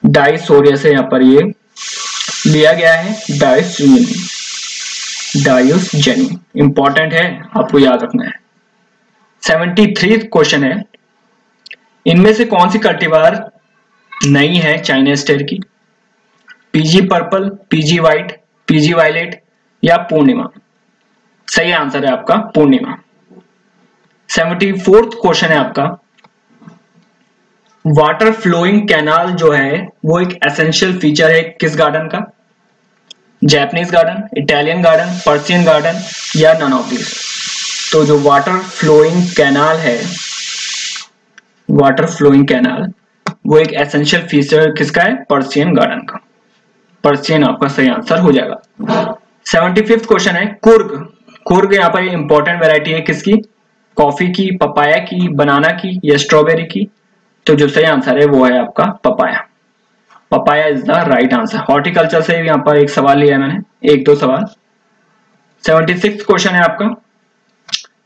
Speaker 1: डायसोरिया से यहाँ पर ये लिया गया है डायोस्जेनिन, इंपॉर्टेंट है, आपको याद रखना है। 73 क्वेश्चन है, इनमें से कौन सी कल्टीवार नई है चाइना स्टेट की? PG purple, PG white, PG violet या पूर्णिमा। सही आंसर है आपका पूर्णिमा। 74th क्वेश्चन है आपका, वाटर फ्लोइंग कैनाल जो है वो एक एसेंशियल फीचर है किस गार्डन का? Japanese garden, Italian garden, Persian garden या नन ऑफ दिस। तो जो वाटर फ्लोइंग कैनाल है, वाटर फ्लोइंग कैनाल वो एक एसेंशियल फीचर किसका है? पर्शियन गार्डन का। पर्शियन आपका सही आंसर हो जाएगा। 75th क्वेश्चन है, कुर्ग। कुर्ग यहाँ पर इंपॉर्टेंट वैरायटी है किसकी? कॉफी की, पपाया की, बनाना की या स्ट्रॉबेरी की। तो जो सही आंसर है वो है आपका papaya. Papaya is the right answer. Horticulture से यहाँ पर एक सवाल लिया है मैंने, एक दो सवाल। 76th क्वेश्चन है आपका,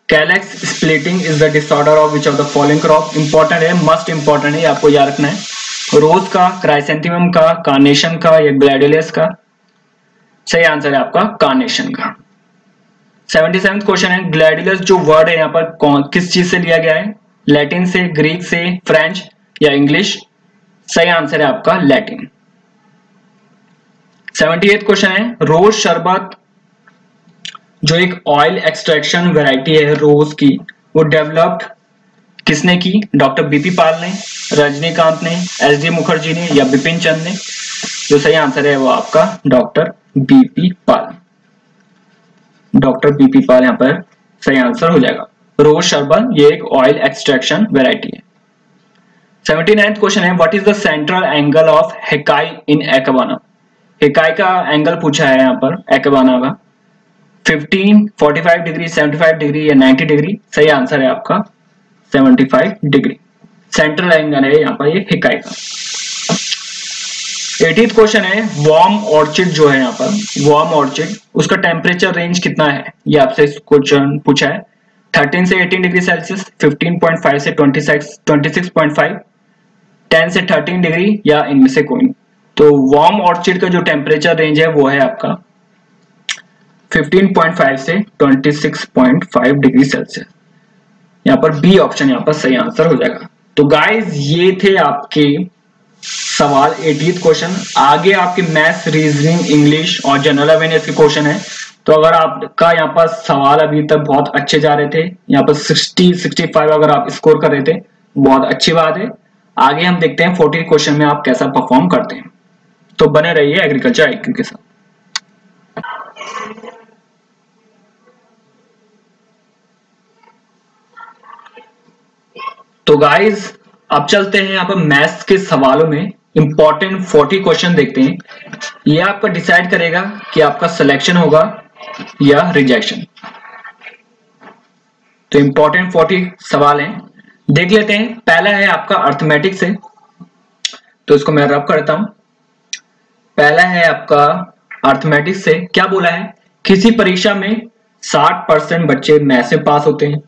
Speaker 1: calyx splitting is the disorder of which of the following crop. Important है, मस्ट इंपॉर्टेंट है, आपको याद रखना है। रोज का, क्राइसेंथेमम का, कार्नेशन का या ग्लैडियोलस का। सही आंसर है आपका कार्नेशन का। 77th क्वेश्चन है, ग्लैडियोलस जो वर्ड है यहाँ पर किस चीज से लिया गया है? लैटिन से, ग्रीक से, फ्रेंच या इंग्लिश। सही आंसर है आपका लैटिन। 78th क्वेश्चन है, रोज शरबत जो एक ऑयल एक्सट्रैक्शन वैरायटी है रोज की, वो डेवलप्ड किसने की? डॉक्टर बीपी पाल ने, रजनीकांत ने, एसडी मुखर्जी ने या बिपिन चंद ने। जो सही आंसर है वो आपका डॉक्टर बीपी पाल। डॉक्टर बीपी पाल यहाँ पर सही आंसर हो जाएगा। रोज शरबत ये एक ऑयल एक्सट्रैक्शन वैरायटी है। 79th क्वेश्चन है, what is the central angle of heika in ikebana. Heika का एंगल पूछा है यहाँ पर एक्वाना का। 15, 45 डिग्री, 75 डिग्री या 90 डिग्री। सही आंसर है आपका 75 डिग्री। सेंट्रल एंगल है यहाँ पर ये हेकाई का। 80th क्वेश्चन है, वार्म ऑर्चिड जो है यहाँ पर, वार्म ऑर्चिड उसका टेम्परेचर रेंज कितना है? ये आपसे क्वेश्चन पूछा है। 13 से 18 डिग्री सेल्सियस, 15.5 से 26.5, 10 से 13 डिग्री या इनमें से कोई। तो वार्म ऑर्चिड का जो टेम्परेचर रेंज है वो है आपका 15.5 से 26.5 डिग्री सेल्सियस। यहाँ पर बी ऑप्शन यहाँ पर सही आंसर हो जाएगा। तो गाइज ये थे आपके सवाल 80th क्वेश्चन। आगे आपके मैथ्स, रीजनिंग, इंग्लिश और जनरल अवेयरनेस के क्वेश्चन है। तो अगर आपका यहाँ पर सवाल अभी तक बहुत अच्छे जा रहे थे, यहाँ पर 60-65 अगर आप स्कोर कर रहे थे, बहुत अच्छी बात है। आगे हम देखते हैं 40 क्वेश्चन में आप कैसा परफॉर्म करते हैं। तो बने रहिए एग्रीकल्चर IQ के साथ। तो गाइस अब चलते हैं यहाँ पर मैथ्स के सवालों में इंपॉर्टेंट 40 क्वेश्चन देखते हैं। ये आपका डिसाइड करेगा कि आपका सिलेक्शन होगा या रिजेक्शन। तो इंपॉर्टेंट 40 सवाल हैं, देख लेते हैं। पहला है आपका अर्थमेटिक से, तो इसको मैं रब करता हूं। पहला है आपका अर्थमेटिक से, क्या बोला है, किसी परीक्षा में 60% बच्चे मैथ्स में पास होते हैं,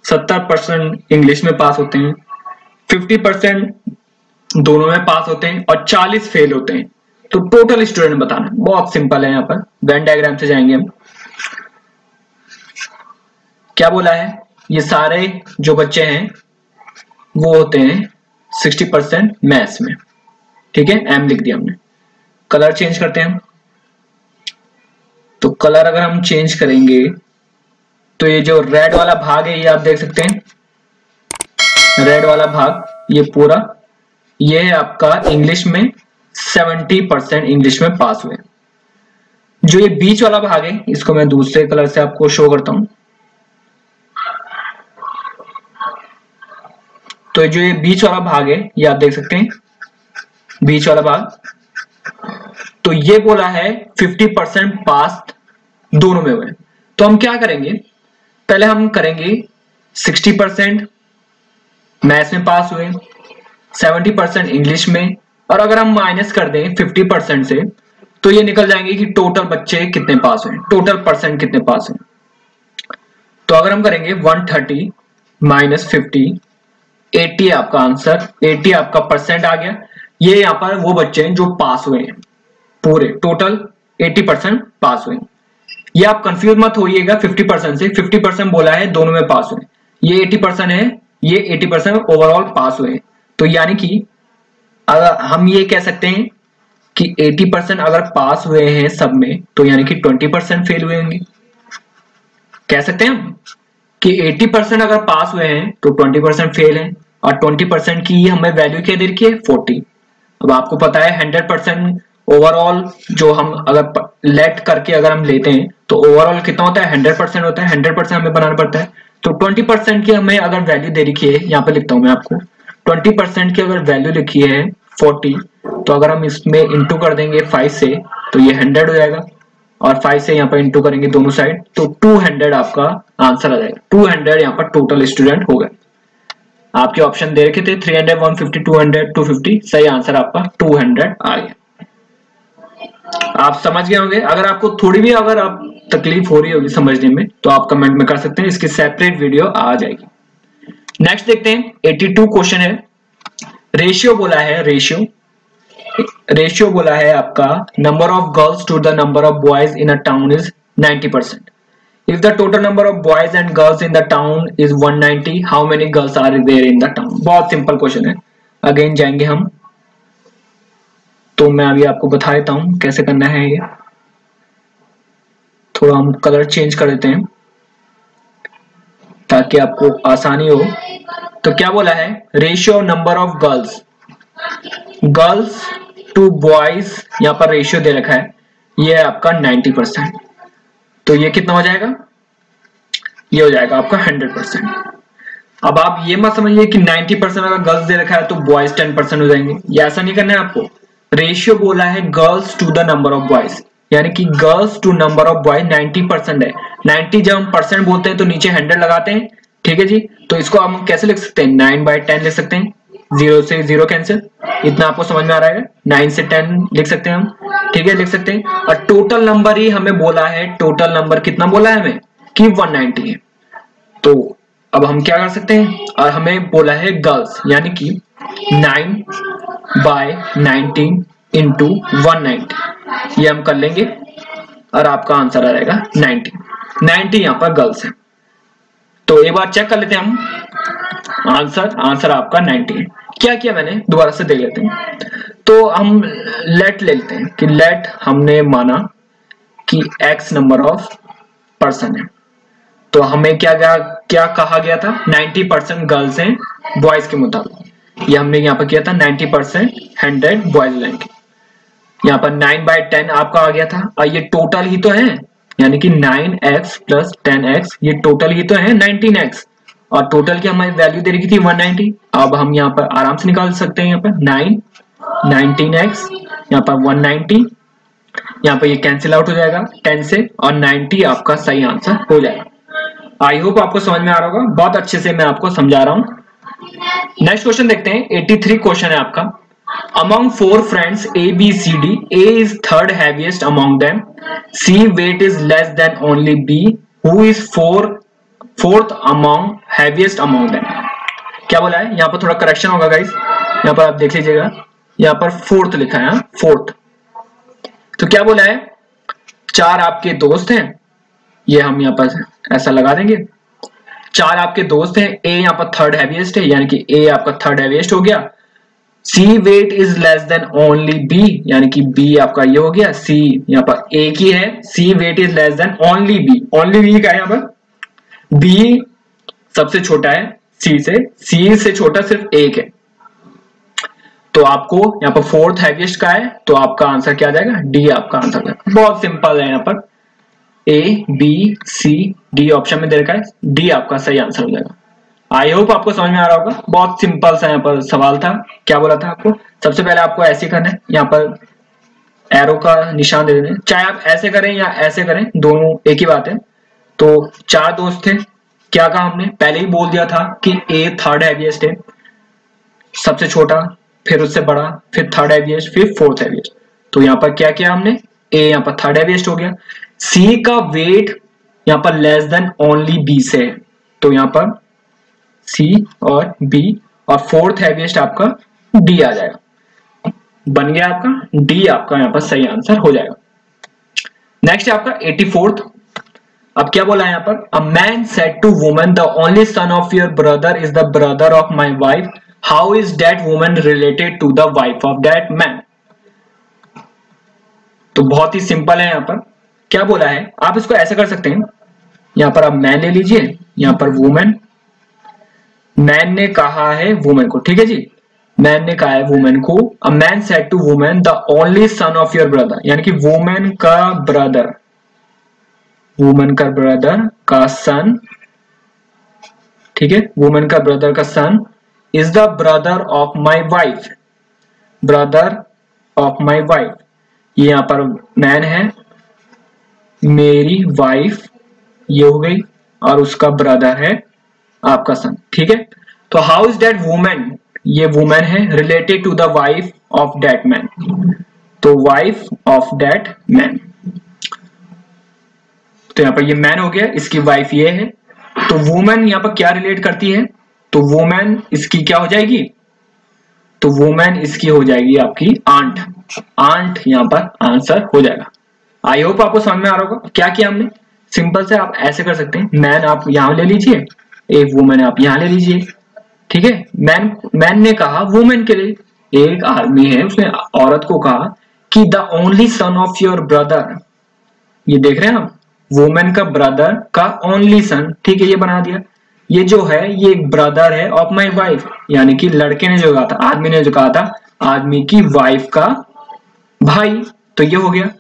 Speaker 1: 70% इंग्लिश में पास होते हैं, 50% दोनों में पास होते हैं और 40 फेल होते हैं। तो टोटल स्टूडेंट बताना है। बहुत सिंपल है, यहाँ पर वेन डायग्राम से जाएंगे हम। क्या बोला है, ये सारे जो बच्चे हैं वो होते हैं 60% मैथ्स में, ठीक है, एम लिख दिया हमने। कलर चेंज करते हैं हम। तो कलर अगर हम चेंज करेंगे तो ये जो रेड वाला भाग है ये आप देख सकते हैं, रेड वाला भाग ये पूरा, ये है आपका इंग्लिश में 70% इंग्लिश में पास हुए। जो ये बीच वाला भाग है इसको मैं दूसरे कलर से आपको शो करता हूं। तो जो ये बीच वाला भाग है ये आप देख सकते हैं, बीच वाला भाग। तो ये बोला है 50% पास दोनों में हुए। तो हम क्या करेंगे, पहले हम करेंगे 60% मैथ्स में पास हुए, 70% इंग्लिश में, और अगर हम माइनस कर दें 50% से तो ये निकल जाएंगे कि टोटल बच्चे कितने पास हुए, टोटल परसेंट कितने पास हुए। तो अगर हम करेंगे 130 माइनस 50, 80 आपका आंसर, 80 आपका परसेंट आ गया। ये यहाँ पर वो बच्चे हैं जो पास हुए हैं, पूरे टोटल 80% पास हुए। ये आप कंफ्यूज मत होइएगा 50% से, 50% बोला है दोनों में पास हुए, ये 80% है, ये 80% ओवरऑल पास हुए। तो यानी कि अगर हम ये कह सकते हैं कि 80% अगर पास हुए हैं सब में, तो यानी कि 20% फेल हुए होंगे। कह सकते हैं हम कि 80% अगर पास हुए हैं तो 20% फेल हैं, और 20% की हमें वैल्यू क्या दे रखी है, 40। अब आपको पता है 100% ओवरऑल जो हम अगर लेट करके अगर हम लेते हैं तो ओवरऑल कितना होता है, 100% होता है। 100% हमें बनाना पड़ता है। तो 20% की हमें अगर वैल्यू दे रखी है, यहाँ पे लिखता हूं मैं आपको, 20% की अगर वैल्यू लिखी है 40, तो अगर हम इसमें इंटू कर देंगे 5 से तो ये 100 हो जाएगा, और 5 से यहाँ पर इंटू करेंगे दोनों साइड तो 200 आपका आंसर आ जाएगा। 200 यहाँ पर टोटल स्टूडेंट हो गए। आपके ऑप्शन दे रखे थे 300, 150, 200, 250, सही आंसर आपका 200 आ गया। आप समझ गए होंगे। अगर आपको थोड़ी भी अगर आप तकलीफ हो रही होगी समझने में तो आप कमेंट में कर सकते हैं, इसकी सेपरेट वीडियो आ जाएगी। नेक्स्ट देखते हैं, 82 क्वेश्चन है। रेशियो बोला है, रेशियो बोला है आपका, number of girls to the number of boys in a town is 90%। If the total number of boys and girls in the town is 190, how many girls are there in the town? बहुत सिंपल क्वेश्चन है। अगेन जाएंगे हम, तो मैं अभी आपको बता देता हूं कैसे करना है। ये थोड़ा हम कलर चेंज कर देते हैं ताकि आपको आसानी हो। तो क्या बोला है, ratio number of girls to boys, यहाँ पर रेशियो दे रखा है, ये है आपका 90%। तो ये कितना हो जाएगा, ये हो जाएगा आपका 100%। अब आप ये मत समझिए कि 90% अगर गर्ल्स दे रखा है तो बॉयज 10% हो जाएंगे, ये ऐसा नहीं करना है आपको। रेशियो बोला है girls to the number of boys, यानी कि girls to number of boys 90% है। 90 जब हम परसेंट बोलते हैं तो नीचे 100 लगाते हैं, ठीक है जी। तो इसको हम कैसे लिख सकते हैं, 9/10 लिख सकते हैं, 0 से 0 कैंसिल। इतना आपको समझ में आ रहा है, 9 से 10 लिख सकते हैं हम, ठीक है, लिख सकते हैं। और टोटल नंबर ही हमें बोला है, टोटल नंबर कितना बोला है हमें कि 190 है। तो अब हम क्या कर सकते हैं, और हमें बोला है गर्ल्स, यानी कि 9/19 इंटू 190, ये हम कर लेंगे और आपका आंसर आ जाएगा 90 यहाँ पर गर्ल्स है। तो एक बार चेक कर लेते हैं हम, आंसर आपका 90 है। क्या किया मैंने, दोबारा से देख लेते हैं। तो हम लेट ले लेते हैं कि लेट हमने माना कि x नंबर ऑफ पर्सन है, तो हमें क्या कहा गया था, 90% गर्ल्स हैं बॉयज के मुताबिक। ये हमने यहाँ पर किया था 90% 100 बॉयज लेंगे। यहाँ पर 9/10 आपका आ गया था, और ये टोटल ही तो है, यानी कि 9x प्लस 10x, ये टोटल ही तो है 19x,
Speaker 2: और टोटल की हमारी वैल्यू दे रखी थी 190। अब हम यहाँ पर आराम से निकाल सकते हैं, यहाँ पर 9 19x, यहाँ पर 190, यहाँ पर ये कैंसिल आउट हो जाएगा 10 से, और 90 आपका सही आंसर हो जाएगा। आई होप आपको समझ में आ रहा होगा, बहुत अच्छे से मैं आपको समझा रहा हूँ। नेक्स्ट क्वेश्चन देखते हैं, 83 क्वेश्चन है आपका। Among 4 friends A, B, C, D, A is third heaviest among them. C weight is less than only B. Who is fourth among heaviest among them? क्या बोला है? यहाँ पर थोड़ा करेक्शन होगा गाइस, यहाँ पर आप देख लीजिएगा, यहाँ पर फोर्थ लिखा है, फोर्थ। तो क्या बोला है? 4 आपके दोस्त हैं, ये हम यहाँ पर ऐसा लगा देंगे, 4 आपके दोस्त हैं, ए यहाँ पर थर्ड हैवीएस्ट है, यानी कि ए आपका थर्ड हैवीएस्ट हो गया। C weight is less than only B, यानी कि बी आपका ये हो गया, सी यहाँ पर ए की है, C weight is less than only B, only B का है यहाँ पर, बी सबसे छोटा है सी से छोटा सिर्फ एक है। तो आपको यहाँ पर फोर्थ हैवीएस्ट का है, तो आपका आंसर क्या आ जाएगा? डी आपका आंसर है। बहुत सिंपल है, यहाँ पर A B C D option में दे रखा है, डी आपका सही आंसर हो जाएगा। आई होप आपको समझ में आ रहा होगा, बहुत सिंपल सा यहाँ पर सवाल था। क्या बोला था आपको? सबसे पहले आपको ऐसे करना है, यहाँ पर एरो का निशान दे देना है, चाहे आप ऐसे करें या ऐसे करें, दोनों एक ही बात है। तो 4 दोस्त थे, क्या कहा हमने? पहले ही बोल दिया था कि ए थर्ड हैवीएस्ट है, सबसे छोटा, फिर उससे बड़ा, फिर थर्ड हैवीएस्ट, फिर फोर्थ हैवीएस्ट। तो यहाँ पर क्या किया हमने? ए यहाँ पर थर्ड हैवीएस्ट हो गया। सी का वेट यहाँ पर लेस देन ओनली बी से है, तो यहाँ पर सी और बी, और फोर्थ हैवीएस्ट आपका डी आ जाएगा। बन गया आपका डी, आपका यहाँ पर सही आंसर हो जाएगा। नेक्स्ट है आपका 84th। अब क्या बोला है यहाँ पर? A man said to woman, the only son of your brother is the brother of my wife, how is that woman related to the wife of that man? तो बहुत ही सिंपल है, यहाँ पर क्या बोला है, आप इसको ऐसे कर सकते हैं, यहाँ पर आप मैन ले लीजिए, यहाँ पर वुमेन, मैन ने कहा है वुमेन को, ठीक है जी, मैन ने कहा है वुमेन को, a man said to women the only son of your brother, यानी कि वुमेन का ब्रदर, वुमेन का ब्रदर का सन, ठीक है, वुमेन का ब्रदर का son is the brother of my wife, brother of my wife, ये यहां पर मैन है, मेरी वाइफ ये हो गई, और उसका ब्रदर है आपका सन, ठीक है। तो हाउ इज दैट वुमेन, ये वुमेन है, related to the wife of that man, तो वाइफ ऑफ दैट मैन, तो यहां पर ये मैन हो गया, इसकी वाइफ ये है, तो वुमेन यहां पर क्या रिलेट करती है, तो वुमेन इसकी क्या हो जाएगी, तो वुमेन इसकी हो जाएगी आपकी आंट, आंट यहां पर आंसर हो जाएगा। आई होप आपको समझ में आ रहा होगा। क्या किया हमने, सिंपल से आप ऐसे कर सकते हैं, मैन आप यहां ले लीजिए, एक वुमेन आप यहां ले लीजिए, ठीक है। मैन ने कहा वुमेन के लिए, एक आदमी है उसने औरत को कहा कि the only son of your brother, ये देख रहे हैं आप, वुमेन का ब्रदर का ओनली सन, ठीक है, ये बना दिया, ये जो है ये ब्रदर है ऑफ माई वाइफ, यानी कि लड़के ने जो कहा था, आदमी ने जो कहा था, आदमी की वाइफ का भाई, तो ये हो गया।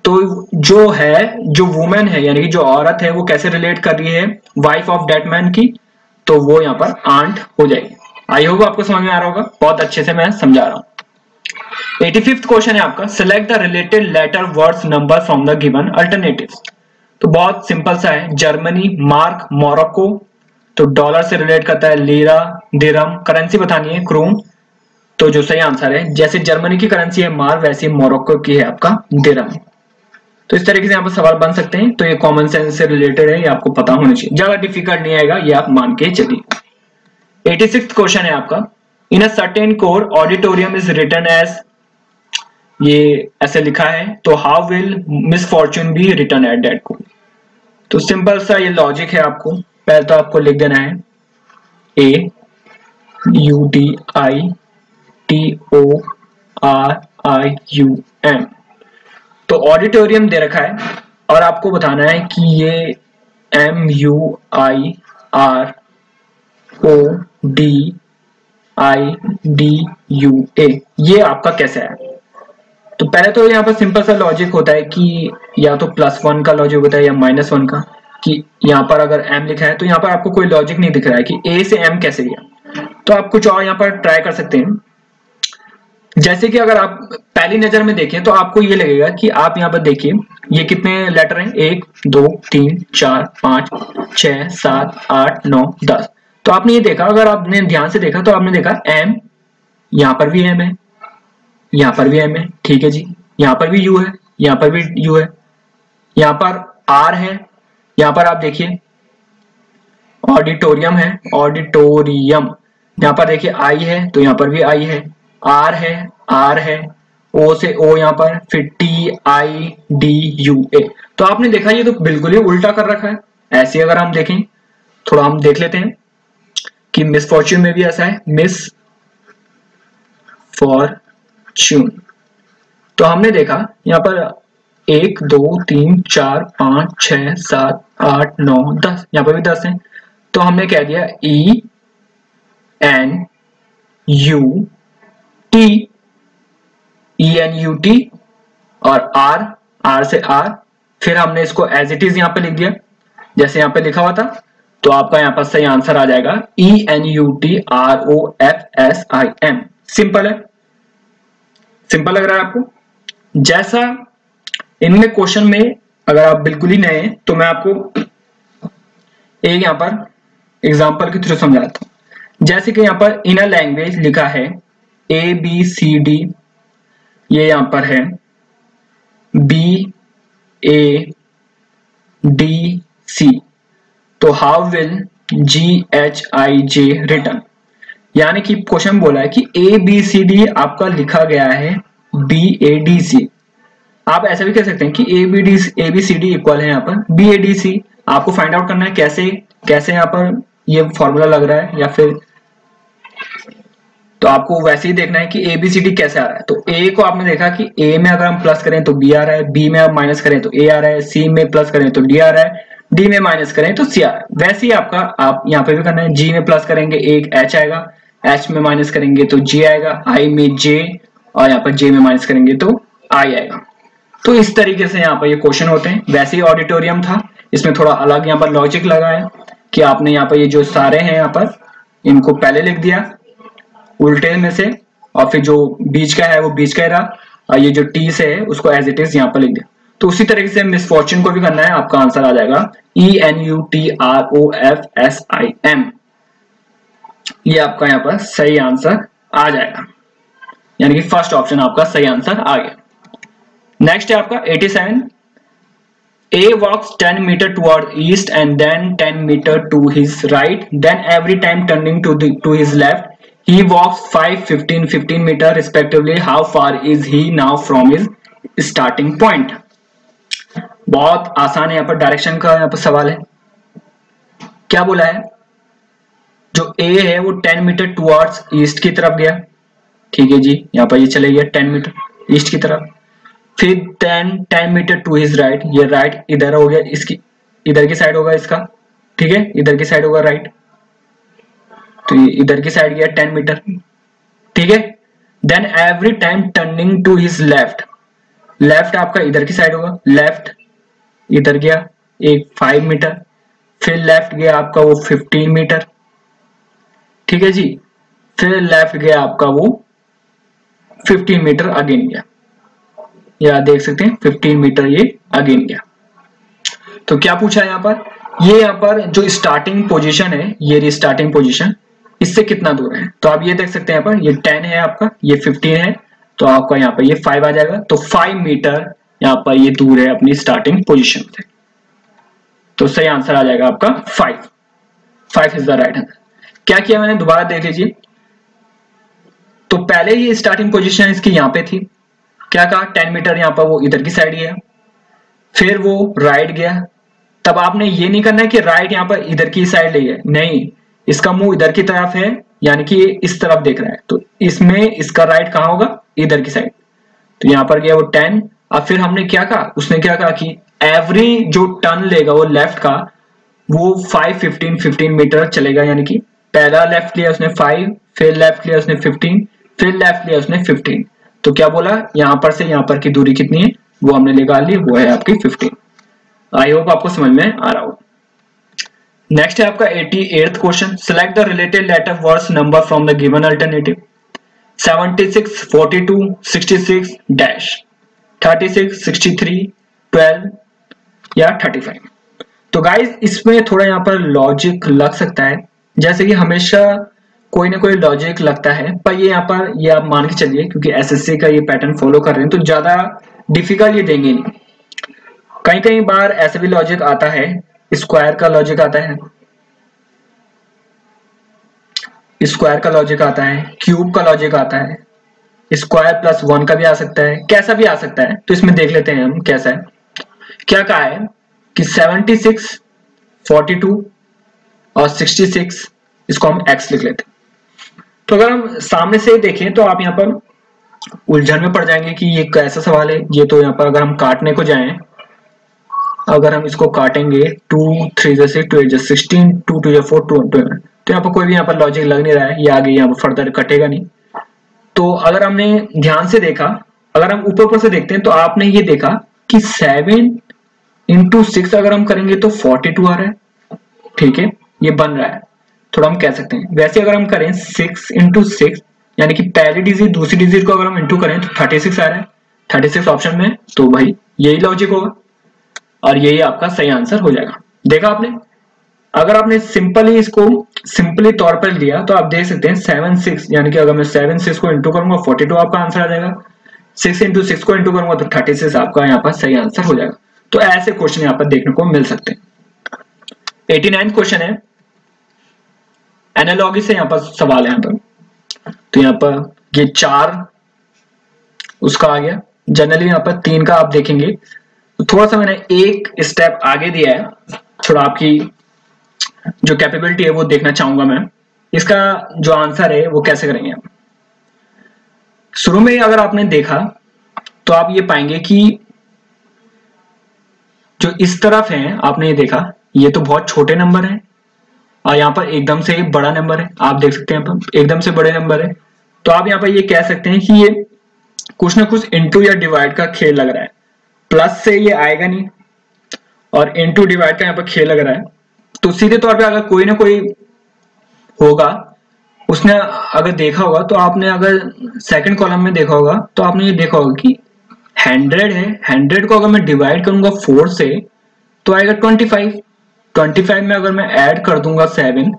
Speaker 2: तो जो है, जो वुमेन है यानी कि जो औरत है, वो कैसे रिलेट कर रही है वाइफ ऑफ दैट मैन की, तो वो यहाँ पर आंट हो जाएगी। आई होप आपको समझ में आ रहा होगा, बहुत अच्छे से मैं समझा रहा हूँ। 85th क्वेश्चन है आपका, select the related letter words number from the given alternatives. तो बहुत सिंपल सा है, जर्मनी, मार्क, मोरक्को, तो डॉलर से रिलेट करता है, लीरा, दिरहम, करेंसी बतानी है, क्रोन, तो जो सही आंसर है, जैसे जर्मनी की करेंसी है मार्क, वैसे मोरक्को की है आपका दिरहम। तो इस तरीके से यहाँ पर सवाल बन सकते हैं, तो ये कॉमन सेंस से रिलेटेड है, ये आपको पता होना चाहिए, ज्यादा डिफिकल्ट नहीं आएगा, ये आप मान के चलिए। 86th क्वेश्चन है आपका, in a certain code auditorium is written as, ये ऐसे लिखा है, तो how will misfortune be written at that code. तो सिंपल सा ये लॉजिक है, आपको पहले तो आपको लिख देना है AUDITORIUM, तो ऑडिटोरियम दे रखा है और आपको बताना है कि ये MUIRODIDUA ये आपका कैसे है। तो पहले तो यहाँ पर सिंपल सा लॉजिक होता है कि या तो +1 का लॉजिक होता है या -1 का। कि यहाँ पर अगर m लिखा है तो यहाँ पर आपको कोई लॉजिक नहीं दिख रहा है कि a से m कैसे गया, तो आप कुछ और यहाँ पर ट्राई कर सकते हैं। जैसे कि अगर आप पहली नजर में देखें तो आपको ये लगेगा कि आप यहाँ पर देखिए ये कितने लेटर हैं, 1 2 3 4 5 6 7 8 9 10। तो आपने ये देखा, अगर आपने ध्यान से देखा तो आपने देखा m, यहाँ पर भी m है, यहाँ पर भी m है, ठीक है जी, यहाँ पर भी u है, यहाँ पर भी u है, यहाँ पर r है, यहाँ पर आप देखिए ऑडिटोरियम है, ऑडिटोरियम, यहाँ पर देखिए I है तो यहाँ पर भी I है, R है, R है, O से O यहाँ पर, फिर TIDUA। तो आपने देखा ये तो बिल्कुल ही उल्टा कर रखा है। ऐसे अगर हम देखें, थोड़ा हम देख लेते हैं कि मिस फॉर्च्यून में भी ऐसा है, मिस फॉर्च्यून। तो हमने देखा यहाँ पर 1 2 3 4 5 6 7 8 9 10, यहाँ पर भी 10 है। तो हमने कह दिया ENUT और R से R, फिर हमने इसको एज इट इज यहाँ पे लिख दिया जैसे यहाँ पे लिखा हुआ था। तो आपका यहाँ पर सही आंसर आ जाएगा ENUTROFSIM। सिंपल है, सिंपल लग रहा है आपको। जैसा इनमें क्वेश्चन में अगर आप बिल्कुल ही नए हैं तो मैं आपको एक यहाँ पर एग्जांपल के थ्रू समझाता हूं। जैसे कि यहाँ पर इन अ लैंग्वेज लिखा है ABCD, ये यहाँ पर है BADC, तो हाउ विल GHIJ रिटर्न। यानी कि क्वेश्चन बोला है कि ABCD आपका लिखा गया है BADC। आप ऐसा भी कह सकते हैं कि ABCD इक्वल है यहाँ पर BADC। आपको फाइंड आउट करना है कैसे यहाँ पर ये फॉर्मूला लग रहा है, या फिर तो आपको वैसे ही देखना है कि ABCD कैसे आ रहा है। तो A को आपने देखा कि A में अगर हम प्लस करें तो B आ रहा है, B में आप माइनस करें तो A आ रहा है, C में प्लस करें तो D आ रहा है, D में माइनस करें तो C आ रहा है। वैसे ही आपका आप यहाँ पे भी करना है, G में प्लस करेंगे एक H आएगा, H में माइनस करेंगे तो G आएगा, I में J, और यहाँ पर J में माइनस करेंगे तो I आएगा। तो इस तरीके से यहाँ पर ये क्वेश्चन होते हैं। वैसे ही ऑडिटोरियम था, इसमें थोड़ा अलग यहाँ पर लॉजिक लगा है कि आपने यहाँ पर ये जो सारे हैं यहाँ पर इनको पहले लिख दिया उल्टे में से, और फिर जो बीच का है वो बीच का ही रहा, और ये जो टी से है उसको एज इट इज यहाँ पर लिख दिया। तो उसी तरीके से मिस फॉर्च्यून को भी करना है। आपका आंसर आ जाएगा ENUTROFSIM। ये आपका यहाँ पर सही आंसर आ जाएगा, यानी कि फर्स्ट ऑप्शन आपका सही आंसर आ गया। नेक्स्ट है आपका 87। A walks 10 meter toward east and then 10 meter to his right. Then every time turning to his left, he walks 5, 15, 15 meter respectively. How far is he now from his starting point? बहुत आसान है, यहाँ पर डायरेक्शन का यहाँ पर सवाल है। क्या बोला है, जो A है वो 10 मीटर टुवर्ड्स ईस्ट की तरफ गया, ठीक है जी, यहाँ पर ये चले गया 10 मीटर ईस्ट की तरफ। फिर 10 मीटर टू हिज राइट, ये राइट इधर हो गया, इसकी इधर की साइड होगा इसका, ठीक है, इधर की साइड होगा राइट, तो ये इधर की साइड गया 10 मीटर, ठीक है। Then every time turning to his left, left आपका इधर की साइड होगा, लेफ्ट इधर गया एक 5 मीटर, फिर लेफ्ट गया आपका वो 15 मीटर, ठीक है जी, फिर लेफ्ट गया आपका वो 15 मीटर अगेन गया, या देख सकते हैं 15 मीटर ये अगेन गया। तो क्या पूछा है यहाँ पर, ये यहाँ पर जो स्टार्टिंग पोजीशन है, ये स्टार्टिंग पोजीशन इससे कितना दूर है। तो आप ये देख सकते हैं यहाँ पर ये 10 है आपका, ये 15 है, तो आपका यहाँ पर ये 5 आ जाएगा। तो 5 मीटर यहाँ पर ये दूर है अपनी स्टार्टिंग पोजीशन से। तो सही आंसर आ जाएगा आपका 5 इज द राइट आंसर। क्या किया मैंने, दोबारा देख लीजिए। तो पहले ये स्टार्टिंग पोजीशन इसकी यहाँ पे थी, क्या कहा 10 मीटर यहाँ पर वो इधर की साइड गया, फिर वो राइट गया। तब आपने ये नहीं करना है कि राइट यहाँ पर इधर की साइड ले गया, नहीं, इसका मुंह इधर की तरफ है, यानी कि ये इस तरफ देख रहा है, तो इसमें इसका राइट कहाँ होगा, इधर की साइड। तो यहाँ पर गया वो 10। अब फिर हमने क्या कहा, उसने क्या कहा कि एवरी जो टर्न लेगा वो लेफ्ट का, वो 5, 15 मीटर चलेगा, यानी कि पहला लेफ्ट लिया उसने 5, फिर लेफ्ट लिया उसने 15, फिर लेफ्ट लिया उसने 15। तो क्या बोला, यहां पर से यहां पर की दूरी कितनी है वो हमने निकाल ली, वो है आपकी 15। आई होप आपको समझ में आ रहा हो। नेक्स्ट है आपका 88th question, select the related letter words number from the given alternative 76, 42, 66 dash 36, 63, 12 या 35। तो गाइज इसमें थोड़ा यहाँ पर लॉजिक लग सकता है, जैसे कि हमेशा कोई ना कोई लॉजिक लगता है, पर ये यहाँ पर ये आप मान के चलिए क्योंकि एसएससी का ये पैटर्न फॉलो कर रहे हैं तो ज्यादा डिफिकल्ट ये देंगे नहीं। कई कई बार ऐसे भी लॉजिक आता है, स्क्वायर का लॉजिक आता है, स्क्वायर का लॉजिक आता है, क्यूब का लॉजिक आता है, स्क्वायर प्लस 1 का भी आ सकता है, कैसा भी आ सकता है। तो इसमें देख लेते हैं हम कैसा है। क्या कहा है कि 76, 42 और 66 इसको हम x लिख लेते हैं। तो अगर हम सामने से देखें तो आप यहाँ पर उलझन में पड़ जाएंगे कि ये कैसा सवाल है। ये तो यहाँ पर अगर हम काटने को जाएं, अगर हम इसको काटेंगे 2 3 से 2 16 2 2 4 2 2, तो यहाँ पर कोई भी यहाँ पर लॉजिक लग नहीं रहा है, ये आगे यहाँ पर फर्दर कटेगा नहीं। तो अगर हमने ध्यान से देखा, अगर हम ऊपर ऊपर से देखते हैं तो आपने ये देखा कि 7 into 6 अगर हम करेंगे तो 42 आ रहा है, ठीक है, ये बन रहा है। थोड़ा हम कह सकते हैं वैसे अगर हम करें 6 into 6 यानी कि पहली डिजिट दूसरी डिजिट को अगर हम इंटू करें तो 36 आ रहा है, 36 ऑप्शन में, तो भाई यही लॉजिक होगा और यही आपका सही आंसर हो जाएगा। देखा आपने, अगर आपने सिंपली इसको सिंपली तौर पर लिया तो आप देख सकते हैं 7 6 यानी कि अगर मैं 7 6 को इंटू करूंगा 42 आपका आंसर आ जाएगा, 6 into 6 को इंटू करूंगा तो 36 आपका यहाँ पर सही आंसर हो जाएगा। तो ऐसे क्वेश्चन यहाँ पर देखने को मिल सकते हैं। 89th क्वेश्चन है, एनालॉगी से यहाँ पर सवाल है यहाँ पर। तो यहाँ पर ये 4 उसका आ गया, जनरली यहाँ पर 3 का आप देखेंगे तो थोड़ा सा मैंने एक स्टेप आगे दिया है, थोड़ा आपकी जो कैपेबिलिटी है वो देखना चाहूंगा मैं। इसका जो आंसर है वो कैसे करेंगे हम। शुरू में अगर आपने देखा तो आप ये पाएंगे कि जो इस तरफ है आपने ये देखा ये तो बहुत छोटे नंबर है और यहाँ पर एकदम से एक बड़ा नंबर है, आप देख सकते हैं यहाँ पर एकदम से बड़े नंबर है। तो आप यहाँ पर ये कह सकते हैं कि ये कुछ ना कुछ इंटू या डिवाइड का खेल लग रहा है, प्लस से ये आएगा नहीं और इंटू डिवाइड का यहाँ पर खेल लग रहा है। तो सीधे तौर पे अगर कोई ना कोई होगा उसने अगर देखा होगा तो आपने अगर सेकंड कॉलम में देखा होगा तो आपने ये देखा होगा कि 100 है, 100 को अगर मैं डिवाइड करूंगा 4 से तो आएगा 25, 25 में अगर मैं ऐड कर दूंगा 7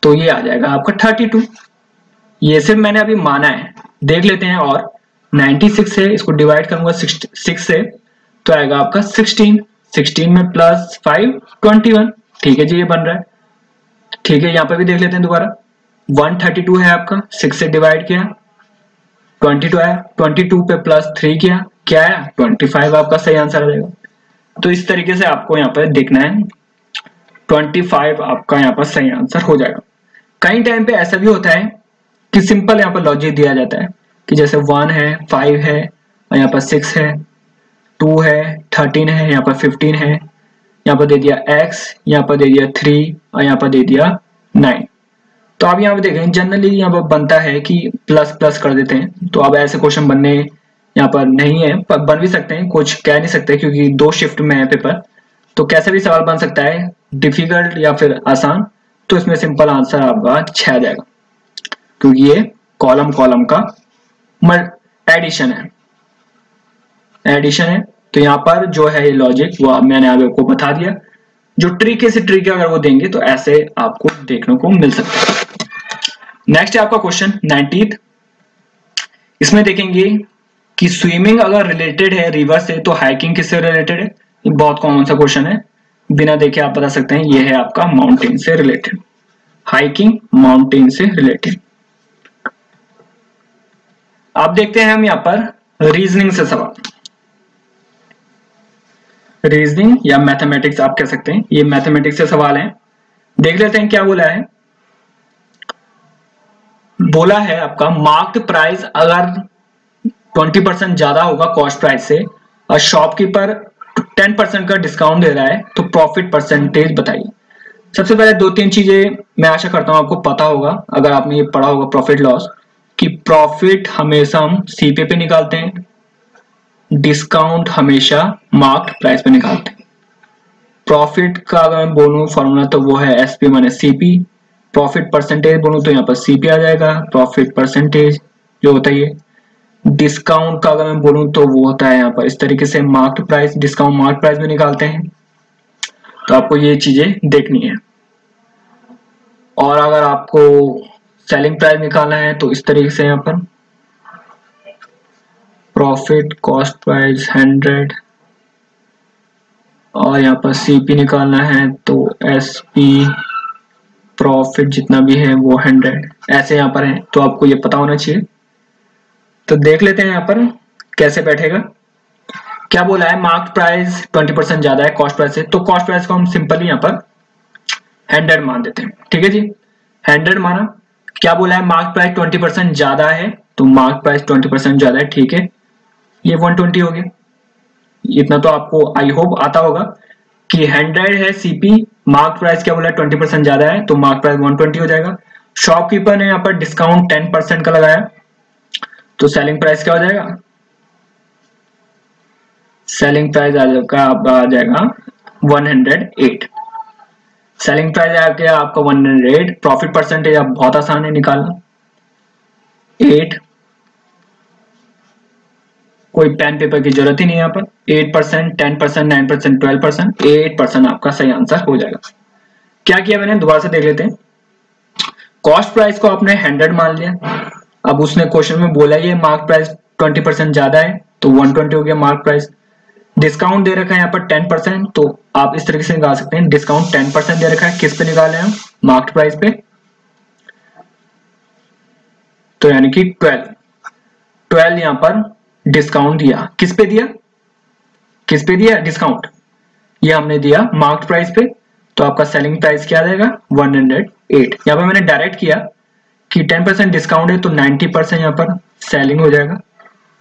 Speaker 2: तो ये आ जाएगा आपका 32। ये सिर्फ मैंने अभी माना है, देख लेते हैं। और 96 है, इसको डिवाइड करूंगा 6 से तो आएगा आपका 16, 16 में प्लस 5 21, ठीक है जी, ये बन रहा है। ठीक है, यहाँ पर भी देख लेते हैं दोबारा, 132 है आपका, 6 से डिवाइड किया 22 आया, 22 पे प्लस 3 किया, क्या आया 25, आपका सही आंसर आ जाएगा। तो इस तरीके से आपको यहाँ पर देखना है, 25 आपका यहाँ पर सही आंसर हो जाएगा। कई टाइम पे ऐसा भी होता है कि सिंपल यहाँ पर लॉजिक दिया जाता है कि जैसे 1 है, 5 है और यहाँ पर 6 है, 2 है, 13 है, यहाँ पर 15 है, यहाँ पर दे दिया x, यहाँ पर दे दिया 3 और यहाँ पर दे दिया 9। तो आप यहाँ पर देखें जनरली यहाँ पर बनता है कि प्लस प्लस कर देते हैं। तो अब ऐसे क्वेश्चन बनने यहाँ पर नहीं है, पर बन भी सकते हैं, कुछ कह नहीं सकते क्योंकि 2 शिफ्ट में है पेपर। तो कैसे भी सवाल बन सकता है, डिफिकल्ट या फिर आसान। तो इसमें सिंपल आंसर आपका 6 आ जाएगा क्योंकि ये कॉलम कॉलम का एडिशन है, एडिशन है। तो यहाँ पर जो है ये लॉजिक वो मैंने आपको बता दिया। जो ट्रिक से ट्रिक अगर वो देंगे तो ऐसे आपको देखने को मिल सकता है। नेक्स्ट है आपका क्वेश्चन 90th। इसमें देखेंगे कि स्विमिंग अगर रिलेटेड है रिवर से तो हाइकिंग किससे रिलेटेड है। ये बहुत कॉमन सा क्वेश्चन है, बिना देखे आप बता सकते हैं। ये है आपका माउंटेन से रिलेटेड, हाइकिंग माउंटेन से रिलेटेड। आप देखते हैं हम यहाँ पर रीजनिंग से सवाल, रीजनिंग या मैथमेटिक्स आप कह सकते हैं, ये मैथमेटिक्स से सवाल है। देख लेते हैं क्या बोला है। बोला है आपका मार्क्ड प्राइस अगर 20% ज्यादा होगा कॉस्ट प्राइस से और शॉपकीपर 10% का डिस्काउंट दे रहा है तो प्रॉफिट परसेंटेज बताइए। सबसे पहले 2-3 चीजें मैं आशा करता हूं आपको पता होगा अगर आपने ये पढ़ा होगा प्रॉफिट लॉस, कि प्रॉफिट हमेशा हम सीपी पे निकालते हैं, डिस्काउंट हमेशा मार्क्ड प्राइस पे निकालते हैं। प्रॉफिट का अगर मैं बोलूँ फॉर्मूला तो वो है SP minus CP. Profit percentage बोलूँ तो यहाँ पर सीपी आ जाएगा, प्रॉफिट परसेंटेज जो होता है ये। डिस्काउंट का अगर मैं बोलूँ तो वो होता है यहाँ पर इस तरीके से marked price, discount marked price में निकालते हैं। तो आपको ये चीजें देखनी है। और अगर आपको सेलिंग प्राइस निकालना है तो इस तरीके से यहाँ पर प्रॉफिट कॉस्ट प्राइस 100 और यहाँ पर सीपी निकालना है तो एसपी प्रॉफिट जितना भी है वो 100 ऐसे यहाँ पर है। तो आपको ये पता होना चाहिए। तो देख लेते हैं यहाँ पर कैसे बैठेगा। क्या बोला है, मार्क्ड प्राइस 20% ज्यादा है कॉस्ट प्राइस से, तो कॉस्ट प्राइस को हम सिंपली यहाँ पर 100 मान देते हैं। ठीक है जी, 100 माना। क्या बोला है, मार्क प्राइस 20% ज्यादा है, तो मार्क प्राइस 20% ज्यादा है, ठीक है, ये 120 हो गया। इतना तो आपको आई होप आता होगा कि 100 है सीपी, मार्क प्राइस क्या बोला है 20% ज्यादा है, तो मार्क प्राइस 120 हो जाएगा। शॉपकीपर ने यहाँ पर डिस्काउंट 10% का लगाया, तो सेलिंग प्राइस क्या हो जाएगा, सेलिंग प्राइस आ जाएगा 108। सेलिंग प्राइस आ गया आपका 108। प्रॉफिट परसेंटेज अब बहुत आसान है निकालना, 8, कोई पेन पेपर की जरूरत ही नहीं है यहाँ पर। 8%, 10%, 9%, 12%, 8% आपका सही आंसर हो जाएगा। क्या किया मैंने, दोबारा से देख लेते हैं। कॉस्ट प्राइस को आपने 100 मान लिया। अब उसने क्वेश्चन में बोला ये मार्क प्राइस 20% ज्यादा है, तो 120 हो गया मार्क प्राइस। डिस्काउंट दे रखा है यहाँ पर 10%, तो आप इस तरीके से निकाल सकते हैं। डिस्काउंट 10% दे रखा है, किस पे निकाले हम, मार्क्ड प्राइस पे, तो यानी कि 12 यहाँ पर डिस्काउंट दिया। किस पे दिया, किस पे दिया डिस्काउंट, ये हमने दिया मार्क्ड प्राइस पे, तो आपका सेलिंग प्राइस क्या आ जाएगा 108। यहाँ पर मैंने डायरेक्ट किया कि 10% डिस्काउंट है तो 90% यहाँ पर सेलिंग हो जाएगा,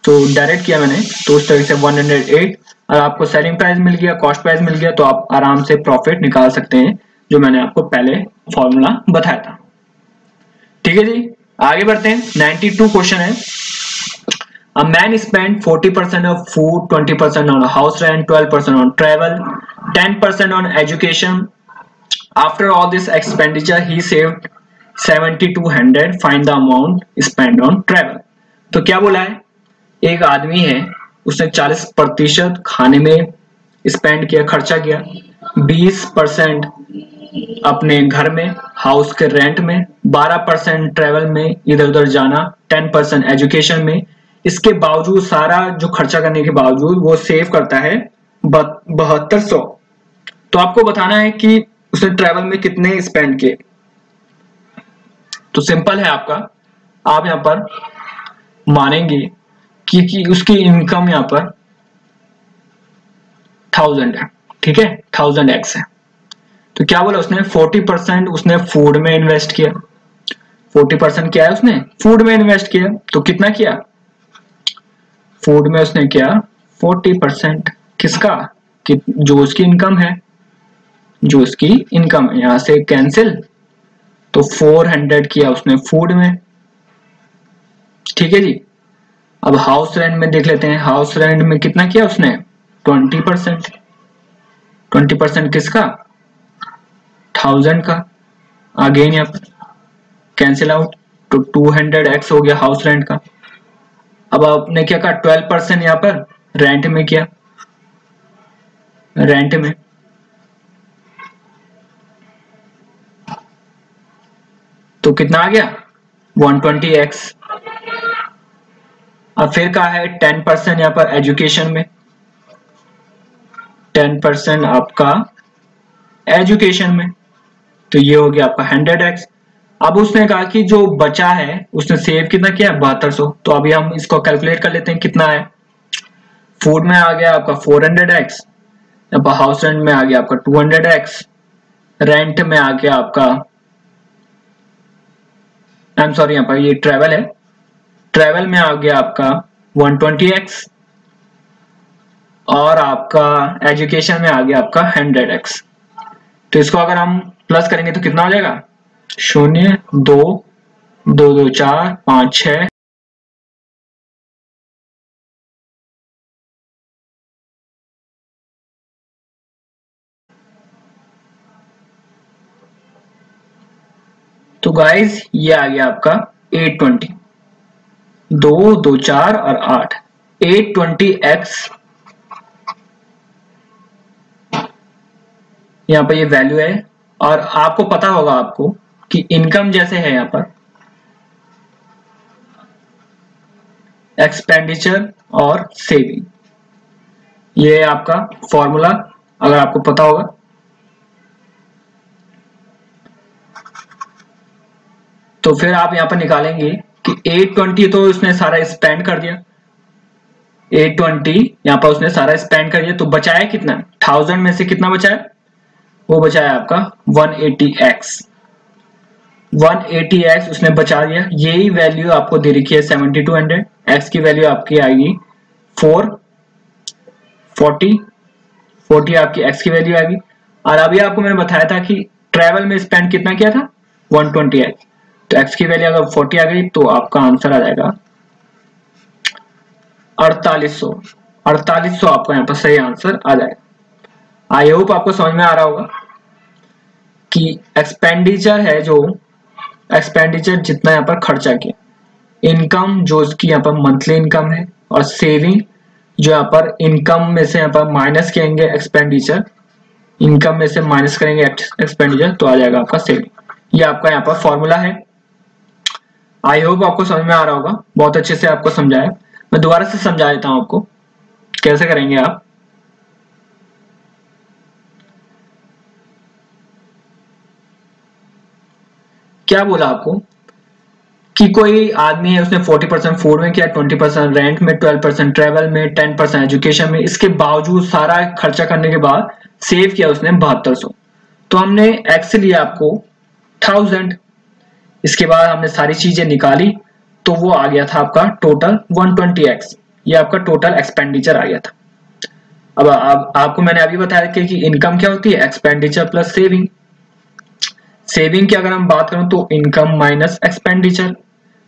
Speaker 2: तो डायरेक्ट किया मैंने, तो उस तरह से 108। और आपको सेलिंग प्राइस मिल गया, कॉस्ट प्राइस मिल गया, तो आप आराम से प्रॉफिट निकाल सकते हैं, जो मैंने आपको पहले फॉर्मूला बताया था। ठीक है जी, आगे बढ़ते हैं। 92 क्वेश्चन है। A man spent 40% of food, 20% on house rent, 12% on travel, 10% on education. After all this expenditure, he saved 7200. Find the amount spent on travel. तो क्या बोला है, एक आदमी है, उसने 40% खाने में स्पेंड किया, खर्चा किया, 20% अपने घर में हाउस के रेंट में, 12% ट्रेवल में इधर उधर जाना, 10% एजुकेशन में। इसके बावजूद सारा जो खर्चा करने के बावजूद वो सेव करता है 7200। तो आपको बताना है कि उसने ट्रेवल में कितने स्पेंड किए। तो सिंपल है आपका, आप यहाँ पर मानेंगे कि उसकी इनकम यहाँ पर 1000 है, ठीक है, 1000x है। तो क्या बोला उसने, 40% उसने फूड में इन्वेस्ट किया। 40% क्या है, उसने फूड में इन्वेस्ट किया, तो कितना किया, फूड में उसने किया 40%। किसका, कि जो उसकी इनकम है, जो उसकी इनकम है, यहां से कैंसिल, तो 400 किया उसने फूड में। ठीक है जी, अब हाउस रेंट में देख लेते हैं। हाउस रेंट में कितना किया उसने, 20%। 20% किसका, 1000 का। अगेन यहाँ पर कैंसिल आउट, तो 200x हो गया हाउस रेंट का। अब आपने क्या कहा, 12% यहाँ पर रेंट में किया, रेंट में, तो कितना आ गया 120x। अब फिर कहा है 10% यहाँ पर एजुकेशन में, 10% आपका एजुकेशन में, तो ये हो गया आपका 100x। अब उसने कहा कि जो बचा है उसने सेव कितना किया 7200। तो अभी हम इसको कैलकुलेट कर लेते हैं कितना है। फूड में आ गया आपका 400x, हाउस रेंट में आ गया आपका 200x, रेंट में आ गया आपका, आई एम सॉरी, यहाँ पर ये ट्रेवल है, ट्रेवल में आ गया आपका 120x, और आपका एजुकेशन में आ गया आपका 100x। तो इसको अगर हम प्लस करेंगे तो कितना हो जाएगा, 0, 2, 2, 2, 4, 5, 6, गाइस ये आ गया आपका 820, 2 2 4 और 8, 820x यहाँ पर ये वैल्यू है। और आपको पता होगा आपको कि इनकम जैसे है यहाँ पर एक्सपेंडिचर और सेविंग, ये आपका फॉर्मूला अगर आपको पता होगा। तो फिर आप यहां पर निकालेंगे कि 820 तो उसने सारा स्पेंड कर दिया, 820 यहां पर उसने सारा स्पेंड कर दिया, तो बचाया कितना, 1000 में से कितना बचाया, वो बचाया आपका 180x, 180x उसने बचा दिया। यही वैल्यू आपको दे रखी है 7200, x की वैल्यू आपकी आएगी 440 आपकी x की वैल्यू आएगी। और अभी आपको मैंने बताया था कि ट्रेवल में स्पेंड कितना किया था, 120x, तो x की वैल्यू अगर 40 आ गई तो आपका आंसर आ जाएगा 4800, 4800 आपका यहाँ पर सही आंसर आ जाएगा। आई होप आपको समझ में आ रहा होगा कि एक्सपेंडिचर है, जो एक्सपेंडिचर जितना यहाँ पर खर्चा किया, इनकम जो उसकी यहाँ पर मंथली इनकम है, और सेविंग जो यहाँ पर इनकम में से यहाँ पर माइनस करेंगे एक्सपेंडिचर, इनकम में से माइनस करेंगे एक्सपेंडिचर, तो आ जाएगा आपका सेविंग। ये आपका यहाँ पर फॉर्मूला है। आई होप आपको समझ में आ रहा होगा, बहुत अच्छे से आपको समझाया। मैं दोबारा से समझा देता हूं आपको कैसे करेंगे आप। क्या बोला आपको कि कोई आदमी है, उसने 40% फूड में किया, 20% रेंट में, 12% ट्रेवल में, 10% एजुकेशन में, इसके बावजूद सारा खर्चा करने के बाद सेव किया उसने 7200। तो हमने एक्स लिया आपको 1000, इसके बाद हमने सारी चीजें निकाली तो वो आ गया था आपका टोटल 120x, ये आपका टोटल एक्सपेंडिचर आ गया था। अब आपको मैंने अभी बताया कि इनकम क्या होती है, एक्सपेंडिचर प्लस सेविंग। सेविंग की अगर हम बात करें तो इनकम माइनस एक्सपेंडिचर,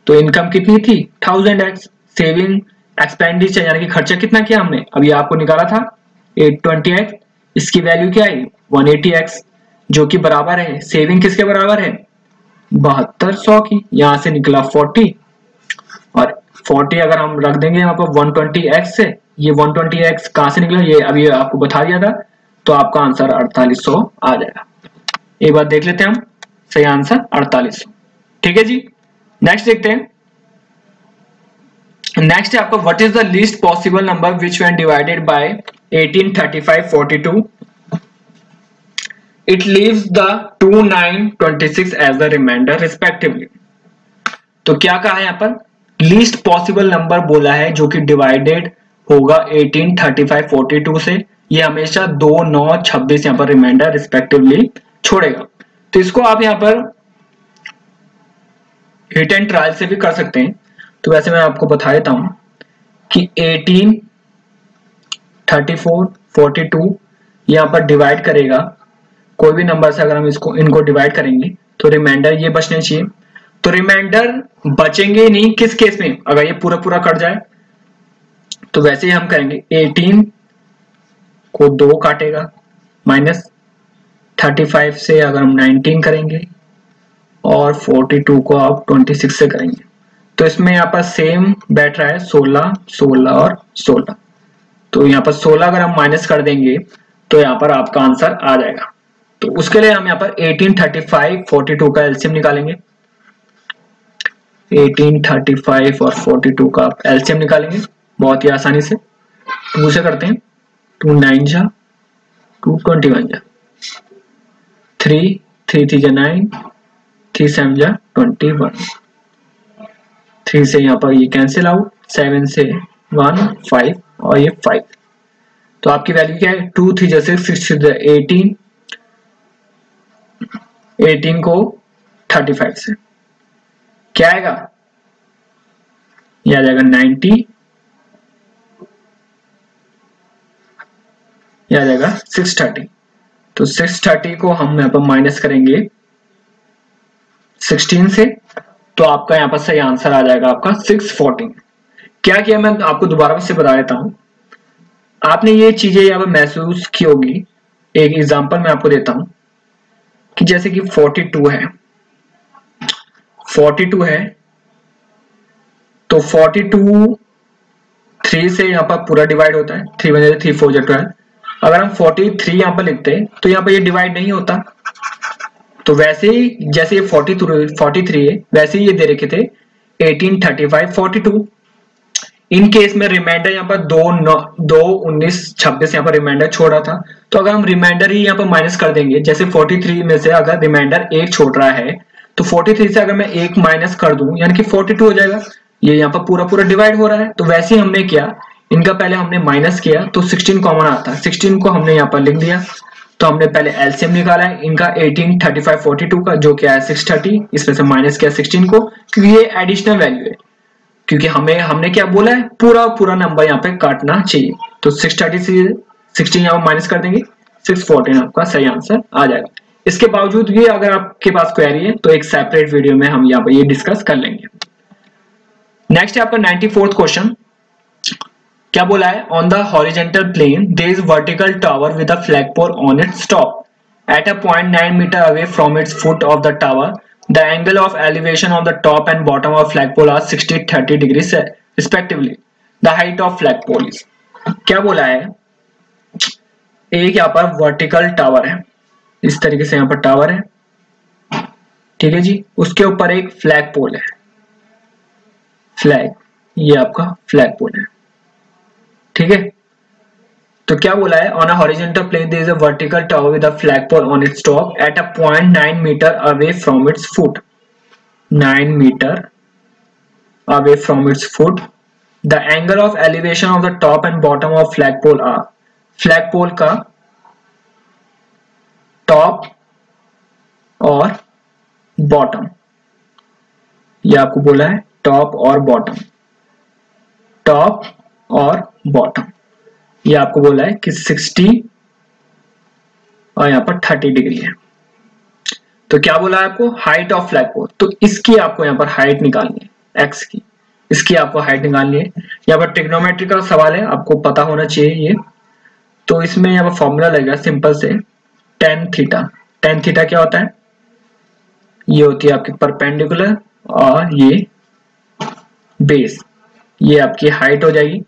Speaker 2: तो इनकम कितनी थी 1000x, सेविंग एक्सपेंडिचर यानी कि खर्चा कितना किया हमने, अभी आपको निकाला था 820x, इसकी वैल्यू क्या आई 180x, जो कि बराबर है, सेविंग किसके बराबर है 7200 की, यहां से निकला 40, और 40 अगर हम रख देंगे यहाँ पर 120x से, ये 120x कहां से निकला, ये अभी आपको बता दिया था, तो आपका आंसर 4800 आ जाएगा। एक बार देख लेते हैं हम, सही आंसर 4800। ठीक है जी, नेक्स्ट देखते हैं। नेक्स्ट है आपका what is the least possible number which when divided by 18, 35, 42 it leaves the 2, 9, 26 as the remainder respectively. तो क्या कहा है यहाँ पर, लीस्ट पॉसिबल नंबर बोला है जो कि डिवाइडेड होगा 18, 35, 42 से, ये हमेशा 2, 9, 26 यहाँ पर रिमाइंडर रिस्पेक्टिवली छोड़ेगा। तो इसको आप यहाँ पर हिट एंड ट्रायल से भी कर सकते हैं। तो वैसे मैं आपको बता देता हूं कि 18, 34, 42 यहाँ पर डिवाइड करेगा, कोई भी नंबर से अगर हम इनको डिवाइड करेंगे तो रिमाइंडर ये बचने चाहिए। तो रिमाइंडर बचेंगे नहीं किस केस में, अगर ये पूरा पूरा कट जाए, तो वैसे ही हम करेंगे 18 को 2 काटेगा, माइनस 35 से अगर हम 19 करेंगे, और 42 को आप 26 से करेंगे, तो इसमें यहाँ पर सेम बैठ रहा है 16, 16 और 16। तो यहाँ पर 16 अगर हम माइनस कर देंगे तो यहाँ पर आपका आंसर आ जाएगा। तो उसके लिए हम यहाँ पर 18, 35, 42 का एलसीएम निकालेंगे, 18, 35 और 42 का एलसीएम निकालेंगे बहुत ही आसानी से। 2 से करते हैं, 2 9 जा, 2 21 जा, 3 3 3 जा 9, 3 7 जा 21, 3 से यहाँ पर ये कैंसिल आउट, 7 से 1 5 और ये 5। तो आपकी वैल्यू क्या है, 2 3 जा 6, 6 जा 18, 18 को 35 से क्या आएगा, ये आ जाएगा 90, ये आ जाएगा 630। तो 630 को हम यहाँ पर माइनस करेंगे 16 से, तो आपका यहाँ पर सही आंसर आ जाएगा आपका 614। क्या किया मैं आपको दोबारा से बता देता हूं, आपने ये चीजें यहाँ पर महसूस की होगी। एक एग्जांपल मैं आपको देता हूं कि जैसे कि 42 है, 42 है, तो 42 3 से यहाँ पर पूरा डिवाइड होता है, 3 1 3 4 12। अगर हम 43 यहाँ पर लिखते हैं तो यहाँ पर ये डिवाइड नहीं होता। तो वैसे ही जैसे ये 43 है, वैसे ही ये दे रखे थे 18 35 42। इन केस में रिमाइंडर यहाँ पर 2 19 26 यहाँ पर रिमाइंडर छोड़ा था। तो अगर हम रिमाइंडर ही यहाँ पर माइनस कर देंगे, जैसे 43 में से अगर रिमाइंडर 1 छोड़ रहा है तो 43 से अगर मैं 1 माइनस कर दूं यानी कि 42 हो जाएगा। ये यहाँ पर पूरा पूरा डिवाइड हो रहा है। तो वैसे ही हमने किया, इनका पहले हमने माइनस किया तो 16 कॉमन आता है, 16 को हमने यहाँ पर लिख दिया। तो हमने पहले एलसीएम निकाला है इनका 18 35 42 का, जो क्या है 630। इसमें से माइनस किया 16 को, क्योंकि ये एडिशनल वैल्यू है, क्योंकि हमने क्या बोला है, पूरा पूरा नंबर यहाँ पे काटना चाहिए। तो 630 से 16 यहाँ माइनस कर देंगे, 614 आपका सही आंसर आ जाएगा। इसके बावजूद भी अगर आपके पास क्वेरी है तो एक सेपरेट वीडियो में हम यहाँ पे ये डिस्कस कर लेंगे। नेक्स्ट है आपका 94th क्वेश्चन। क्या बोला है, on the horizontal plane there is vertical tower with a flagpole on its top at a point 9 metre away from its foot of the tower. The angle of elevation of the top and bottom of flagpole are 60-30 degrees respectively. The height of flagpole is। क्या बोला है, एक यहाँ पर वर्टिकल टावर है, इस तरीके से यहाँ पर टावर है, ठीक है जी। उसके ऊपर एक फ्लैग पोल है, फ्लैग, ये आपका फ्लैग पोल है, ठीक है। तो क्या बोला है, on a horizontal plane there is a vertical tower with a flagpole on its top at a point 9 metre away from its foot, 9 metre away from its foot. The angle of elevation of the top and bottom of flagpole are, flagpole का टॉप और बॉटम, ये आपको बोला है टॉप और बॉटम, टॉप और बॉटम, ये आपको बोला है कि 60 और यहाँ पर 30 डिग्री है। तो क्या बोला है आपको, हाइट ऑफ फ्लैगपोल। तो इसकी आपको यहाँ पर हाइट निकालनी है, एक्स की, इसकी आपको हाइट निकालनी है। यहाँ पर ट्रिग्नोमेट्री का सवाल है, आपको पता होना चाहिए ये। तो इसमें यहाँ पर फॉर्मूला लगेगा सिंपल से, टेन थीटा। टेन थीटा क्या होता है, ये होती है आपकी परपेंडिकुलर और ये बेस, ये आपकी हाइट हो जाएगी।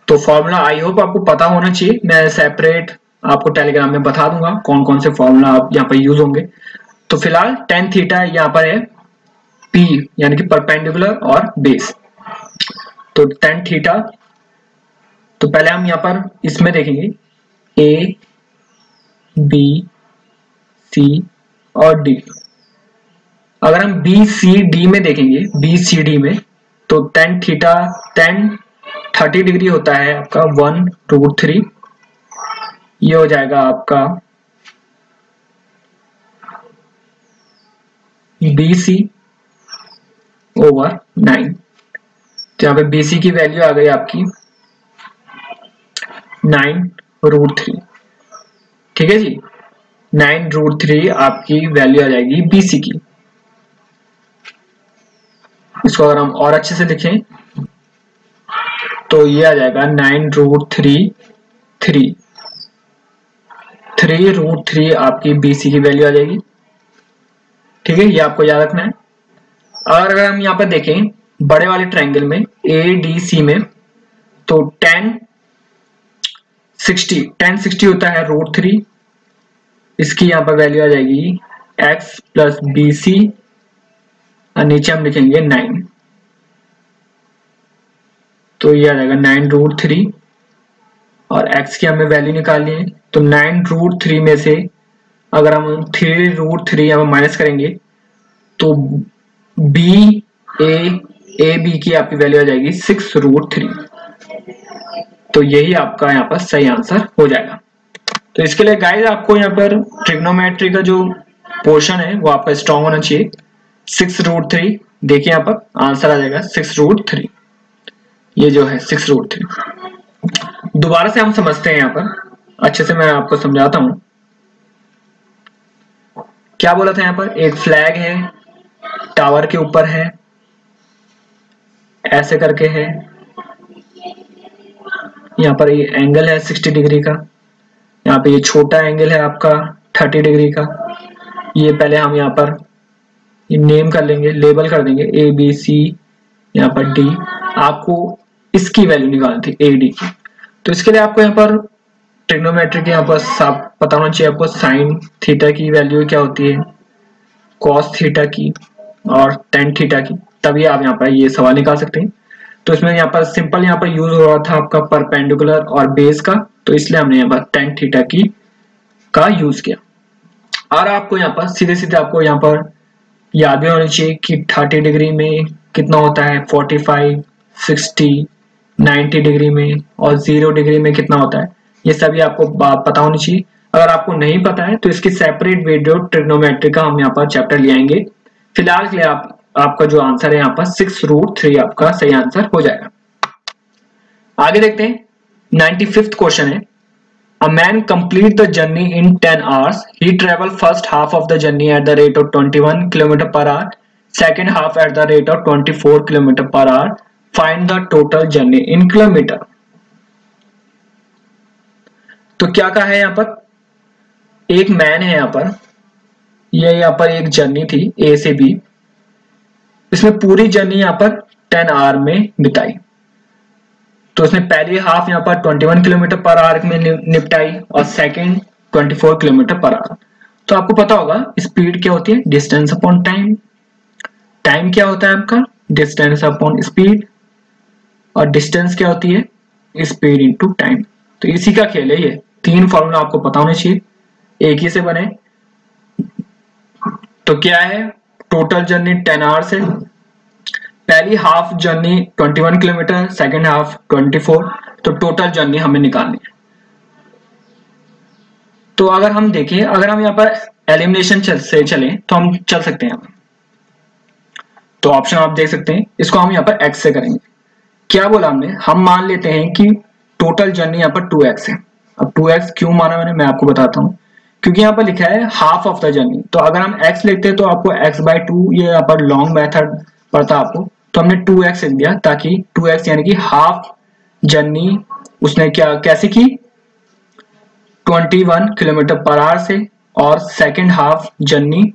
Speaker 2: तो फॉर्मूला आई होप आपको पता होना चाहिए, मैं सेपरेट आपको टेलीग्राम में बता दूंगा कौन कौन से फॉर्मूला आप यहाँ पर यूज होंगे। तो फिलहाल टेन थीटा यहाँ पर है पी, यानी कि परपेंडिकुलर और बेस। तो टेन थीटा, तो पहले हम यहाँ पर इसमें देखेंगे ए बी सी और डी। अगर हम बी सी डी में देखेंगे, बी सी डी में, तो टेन थीटा 30 डिग्री होता है आपका 1√3, ये हो जाएगा आपका BC ओवर 9। तो यहाँ पे BC की वैल्यू आ गई आपकी 9√3, ठीक है जी। 9√3 आपकी वैल्यू आ जाएगी BC की। इसको अगर हम और अच्छे से लिखें तो ये आ जाएगा 9√3 3√3 आपकी BC की वैल्यू आ जाएगी, ठीक है। ये आपको याद रखना है। और अगर हम यहाँ पर देखें बड़े वाले ट्रायंगल में ADC में, तो 1060 होता है √3, इसकी यहाँ पर वैल्यू आ जाएगी x प्लस BC और नीचे हम लिखेंगे 9, तो ये आ जाएगा 9√3 और x की हमें वैल्यू निकालनी है। तो 9√3 में से अगर हम 3√3 यहाँ पर माइनस करेंगे तो AB की आपकी वैल्यू आ जाएगी 6√3। तो यही आपका यहाँ पर सही आंसर हो जाएगा। तो इसके लिए गाइस आपको यहाँ पर ट्रिग्नोमेट्री का जो पोर्शन है वो आपका स्ट्रॉन्ग होना चाहिए। 6√3 देखिए यहाँ पर आंसर आ जाएगा 6√3, ये जो है 6√3। दोबारा से हम समझते हैं, यहाँ पर अच्छे से मैं आपको समझाता हूं। क्या बोला था, यहाँ पर एक फ्लैग है, टावर के ऊपर है, ऐसे करके है, यहाँ पर ये एंगल है 60 डिग्री का, यहाँ पे ये छोटा एंगल है आपका 30 डिग्री का। ये पहले हम यहाँ पर नेम कर लेंगे, लेबल कर देंगे ए बी सी, यहाँ पर डी। आपको इसकी वैल्यू निकालनी थी ए डी की, तो इसके लिए आपको यहाँ पर ट्रिग्नोमेट्री के यहाँ पर सब पता होना चाहिए आपको। साइन थीटा की वैल्यू क्या होती है, कॉस थीटा की और टेन थीटा की, तभी आप यहाँ पर ये सवाल निकाल सकते हैं। तो इसमें यहाँ पर सिंपल यहाँ पर यूज हो रहा था आपका परपेंडिकुलर और बेस का, तो इसलिए हमने यहाँ पर टेन थीटा की का यूज किया। और आपको यहाँ पर सीधे सीधे आपको यहाँ पर याद भी होनी चाहिए कि 30 डिग्री में कितना होता है 45, 60, 90 डिग्री में और 0 डिग्री में कितना होता है, ये सभी आपको पता होनी चाहिए। अगर आपको नहीं पता है तो इसकी सेपरेट वीडियो ट्रिग्नोमेट्री का हम यहाँ पर चैप्टर ले आएंगे। फिलहाल के लिए आपका जो आंसर है यहाँ पर 6√3 आपका सही आंसर हो जाएगा। आगे देखते हैं 95th क्वेश्चन है, A man complete the journey in 10 hours. He traveled first half of the journey at the rate of 21 km per hour, second half at the rate of 24 km per hour. Find the total journey in kilometer. तो क्या कहा है यहाँ पर, एक मैन है यहाँ पर, ये यहाँ पर एक जर्नी थी ए से बी, इसमें पूरी जर्नी यहाँ पर 10 आवर में बिताई। तो उसने पहली हाफ यहाँ पर 21 किलोमीटर पर आवर में निपटाई और सेकंड 24 किलोमीटर पर आवर। तो आपको पता होगा स्पीड क्या होती है, डिस्टेंस अपॉन टाइम। टाइम क्या होता है आपका, डिस्टेंस अपॉन स्पीड, और डिस्टेंस क्या होती है, स्पीड इनटू टाइम। तो इसी का खेल है ये, तीन फॉर्मूला आपको पता होने चाहिए, एक ही से बने। तो क्या है, टोटल जर्नी 10 आवर्स है, पहली half journey 21 kilometre, second half 24, तो टोटल जर्नी हमें निकालनी है। तो अगर हम देखें, अगर हम यहाँ पर एलिमिनेशन से चलें तो हम चल सकते हैं। तो ऑप्शन आप देख सकते हैं, इसको हम यहाँ पर x से करेंगे। क्या बोला हमने, हम मान लेते हैं कि टोटल जर्नी यहाँ पर 2x है। अब 2x क्यों माना मैंने, मैं आपको बताता हूँ। क्योंकि यहाँ पर लिखा है हाफ ऑफ द जर्नी, तो अगर हम x लिखते हैं तो आपको x/2, ये यहाँ पर लॉन्ग मेथड पड़ता आपको, तो हमने 2x लिख दिया, ताकि 2x यानी कि हाफ जर्नी उसने कैसे की, 21 किलोमीटर पर आवर से, और सेकंड हाफ जर्नी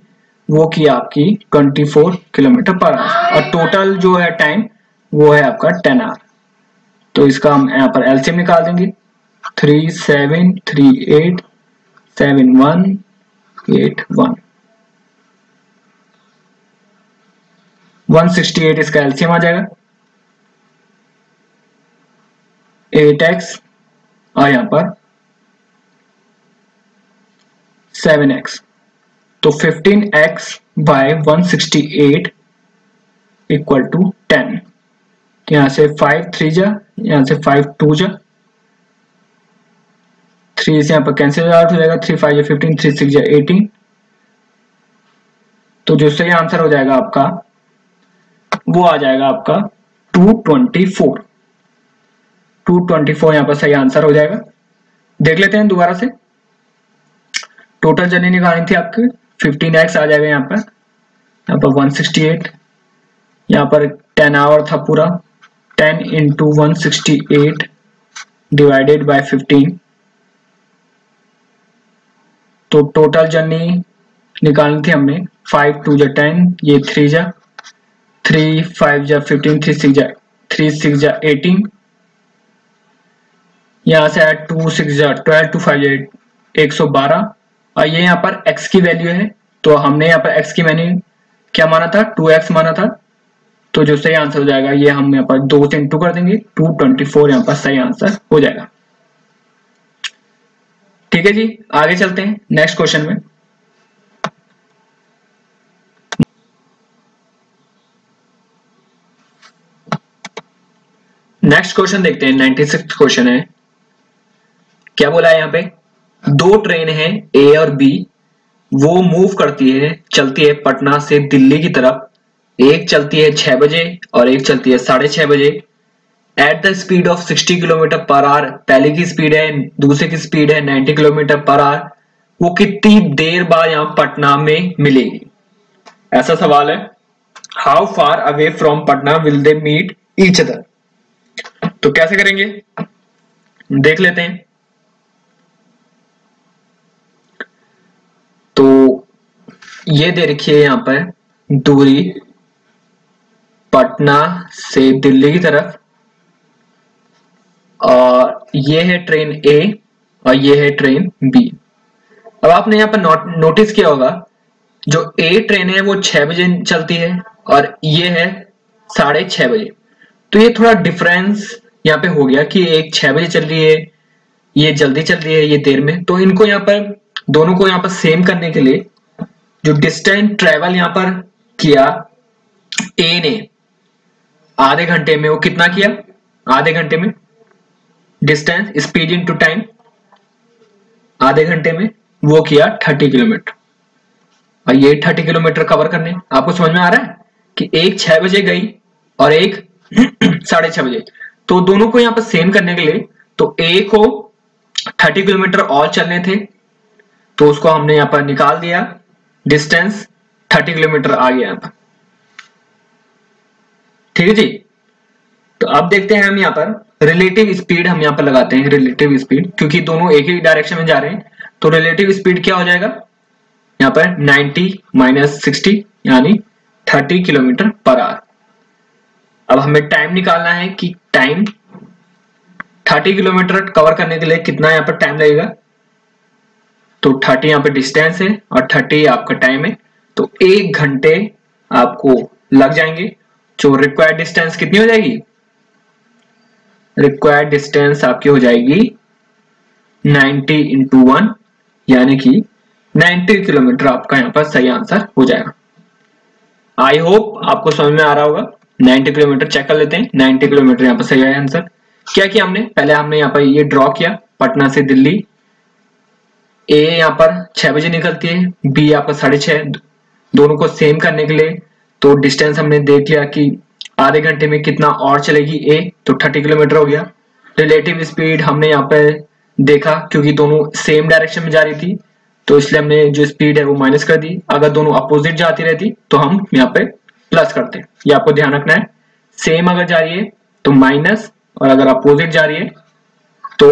Speaker 2: वो की आपकी 24 किलोमीटर पर आवर, और टोटल जो है टाइम वो है आपका 10 आवर। तो इसका हम यहाँ पर एलसीएम निकाल देंगे, 3738 7181, 168 इसका एलसीएम आ जाएगा, 8x और यहाँ पर 7x, तो 15x बाय 168 इक्वल टू 10। यहाँ से 5 3 जा, यहाँ से 5 2 जा, 3 से यहाँ पर कैंसिल आउट हो जाएगा, 3 5 जा 15, 3 6 जा 18। तो जो सही आंसर हो जाएगा आपका वो आ जाएगा आपका 224। 224 यहाँ पर सही आंसर हो जाएगा। देख लेते हैं दोबारा से, टोटल जर्नी निकालनी थी आपकी, 15x आ जाएगा यहाँ पर 168, यहाँ पर 10 आवर था पूरा, 10 इंटू 168 डिवाइडेड बाय 15, तो टोटल जर्नी निकालनी थी हमने, 5 2 जा 10, ये 3 जा, 3 5 जा 15, 3 6 जा 18, यहाँ से 2 6 जा 12, 2 5 जा 112, और ये यहाँ पर x की वैल्यू है, तो हमने यहाँ पर x की वैल्यू क्या माना था, 2x माना था। तो जो सही आंसर हो जाएगा ये हम यहाँ पर 2 से इंटू कर देंगे, 224 यहाँ पर सही आंसर हो जाएगा। ठीक है जी, आगे चलते हैं नेक्स्ट क्वेश्चन में। नेक्स्ट क्वेश्चन देखते हैं, 96th क्वेश्चन है। क्या बोला है यहाँ पे, दो ट्रेन है ए और बी, वो मूव करती है, चलती है पटना से दिल्ली की तरफ। एक चलती है 6 बजे और एक चलती है 6:30 बजे, at the speed of 60 kilometre per hour. पहले की स्पीड है, दूसरे की स्पीड है 90 किलोमीटर पर आवर। वो कितनी देर बाद यहाँ पटना में मिलेगी, ऐसा सवाल है। How far away from Patna will they meet each other. तो कैसे करेंगे देख लेते हैं। तो ये दे रखी है यहाँ पर दूरी पटना से दिल्ली की तरफ, और ये है ट्रेन ए और ये है ट्रेन बी। अब आपने यहाँ पर नोटिस किया होगा, जो ए ट्रेन है वो 6 बजे चलती है और ये है 6:30 बजे। तो ये थोड़ा डिफरेंस यहाँ पे हो गया कि एक 6 बजे चल रही है, ये जल्दी चल रही है, ये देर में। तो इनको यहाँ पर दोनों को यहाँ पर सेम करने के लिए जो डिस्टेंस ट्रेवल यहाँ पर किया ए ने आधे घंटे में, वो कितना किया आधे घंटे में? डिस्टेंस स्पीड इनटू टाइम आधे घंटे में वो किया 30 किलोमीटर। और ये 30 किलोमीटर कवर करने, आपको समझ में आ रहा है कि एक 6 बजे गई और एक 6:30 बजे। तो दोनों को यहाँ पर सेम करने के लिए तो ए को 30 किलोमीटर और चलने थे, तो उसको हमने यहाँ पर निकाल दिया, डिस्टेंस 30 किलोमीटर आ गया यहाँ पर। ठीक है जी। तो अब देखते हैं हम यहाँ पर रिलेटिव स्पीड, हम यहाँ पर लगाते हैं रिलेटिव स्पीड, क्योंकि दोनों एक ही डायरेक्शन में जा रहे हैं। तो रिलेटिव स्पीड क्या हो जाएगा यहाँ पर 90 - 60 यानी 30 किलोमीटर पर आवर। अब हमें टाइम निकालना है कि टाइम 30 किलोमीटर कवर करने के लिए कितना यहाँ पर टाइम लगेगा। तो 30 यहाँ पे डिस्टेंस है और 30 आपका टाइम है, तो 1 घंटे आपको लग जाएंगे। जो रिक्वायर्ड डिस्टेंस कितनी हो जाएगी? रिक्वायर्ड डिस्टेंस आपकी हो जाएगी 90 × 1 यानी कि 90 किलोमीटर आपका यहाँ पर सही आंसर हो जाएगा। आई होप आपको समझ में आ रहा होगा। 90 किलोमीटर चेक कर लेते हैं। 90 किलोमीटर यहाँ पर सही है आंसर। क्या किया हमने? पहले हमने यहाँ पर ये ड्रॉ किया, पटना से दिल्ली। ए यहाँ पर 6 बजे निकलती है, बी आपका 6:30। दोनों को सेम करने के लिए तो डिस्टेंस हमने देख लिया कि आधे घंटे में कितना और चलेगी ए, तो 30 किलोमीटर हो गया। रिलेटिव स्पीड हमने यहाँ पे देखा, क्योंकि दोनों सेम डायरेक्शन में जा रही थी तो इसलिए हमने जो स्पीड है वो माइनस कर दी। अगर दोनों अपोजिट जाती रहती तो हम यहाँ पे प्लस करते। ये आपको ध्यान रखना है। सेम अगर जा रही है तो माइनस, और अगर अपोजिट जा रही है तो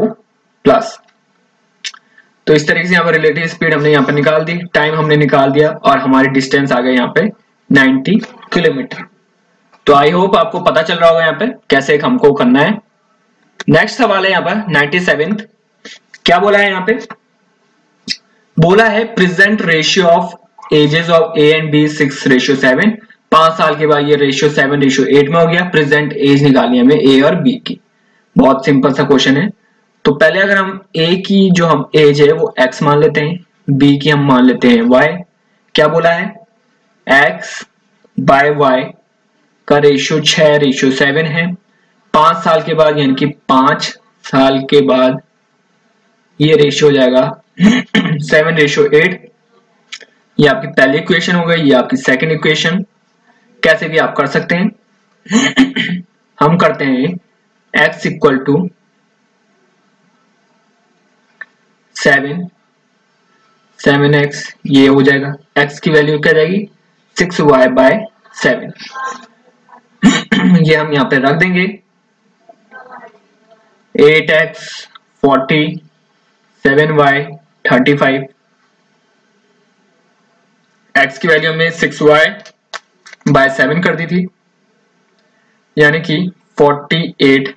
Speaker 2: प्लस। तो इस तरीके से यहाँ पर रिलेटिव स्पीड हमने यहाँ पर निकाल दी, टाइम हमने निकाल दिया और हमारी डिस्टेंस आ गई यहाँ पे 90 किलोमीटर। तो आई होप आपको पता चल रहा होगा यहाँ पे कैसे हमको करना है। नेक्स्ट सवाल है यहाँ पर 97th। क्या बोला है यहाँ पे? बोला है present ratio of ages of A and B 6:7। 5 साल के बाद ये रेशियो 7:8 में हो गया। प्रेजेंट एज निकालनी है हमें ए और बी की। बहुत सिंपल सा क्वेश्चन है। तो पहले अगर हम ए की जो हम एज है वो x मान लेते हैं, बी की हम मान लेते हैं y। क्या बोला है? x/y का रेशियो 6:7 है। 5 साल के बाद यानी कि 5 साल के बाद ये रेशियो हो जाएगा 7:8। ये आपकी पहली इक्वेशन हो गई, ये आपकी सेकंड इक्वेशन। कैसे भी आप कर सकते हैं। हम करते हैं x = 7x, ये हो जाएगा। x की वैल्यू क्या जाएगी? 6y/7। ये हम यहाँ पे रख देंगे। 8x 40, 7y 35। x की वैल्यू हमने 6y/7 कर दी थी, यानी कि 48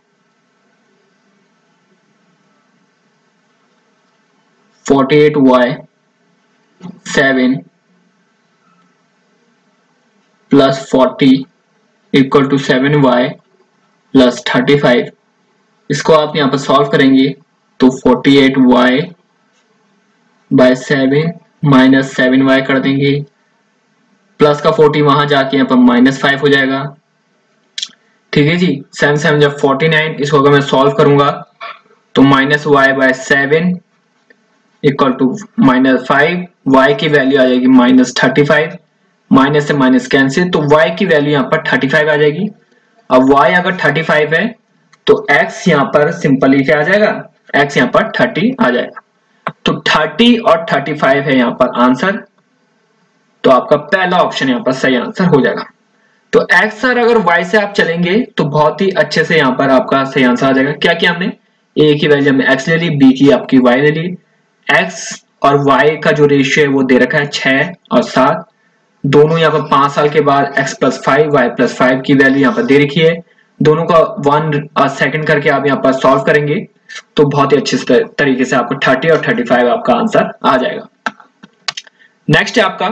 Speaker 2: y/7 + 40 = 7y + 35। इसको आप यहाँ पर सॉल्व करेंगे तो 48y/7 - 7y कर देंगे, प्लस का 40 वहां जाके यहाँ पर -5 हो जाएगा। ठीक है जी। 7 7 जब 49, इसको अगर मैं सॉल्व करूंगा तो -y/7 = -5, y की वैल्यू आ जाएगी -35, माइनस से माइनस कैंसिल, तो y की वैल्यू यहाँ पर 35 आ जाएगी। अब y अगर 35 है तो x यहाँ पर सिंपली क्या आ जाएगा? x यहाँ पर 30 आ जाएगा। तो 30 और 35 है यहाँ पर आंसर। तो आपका पहला ऑप्शन यहाँ पर सही आंसर हो जाएगा। तो x सर अगर y से आप चलेंगे तो बहुत ही अच्छे से यहाँ पर आपका सही आंसर आ जाएगा। क्या किया हमने? a की वैल्यू हमने x ले ली, b की आपकी y ले ली। x और y का जो रेशियो है वो दे रखा है 6 और 7। दोनों यहाँ पर 5 साल के बाद x+5 y+5 की वैल्यू यहाँ पर दे रखी है। दोनों का 1 सेकंड करके आप यहाँ पर सॉल्व करेंगे तो बहुत ही अच्छे तरीके से आपको 30 और 35 आपका आंसर आ जाएगा। नेक्स्ट है आपका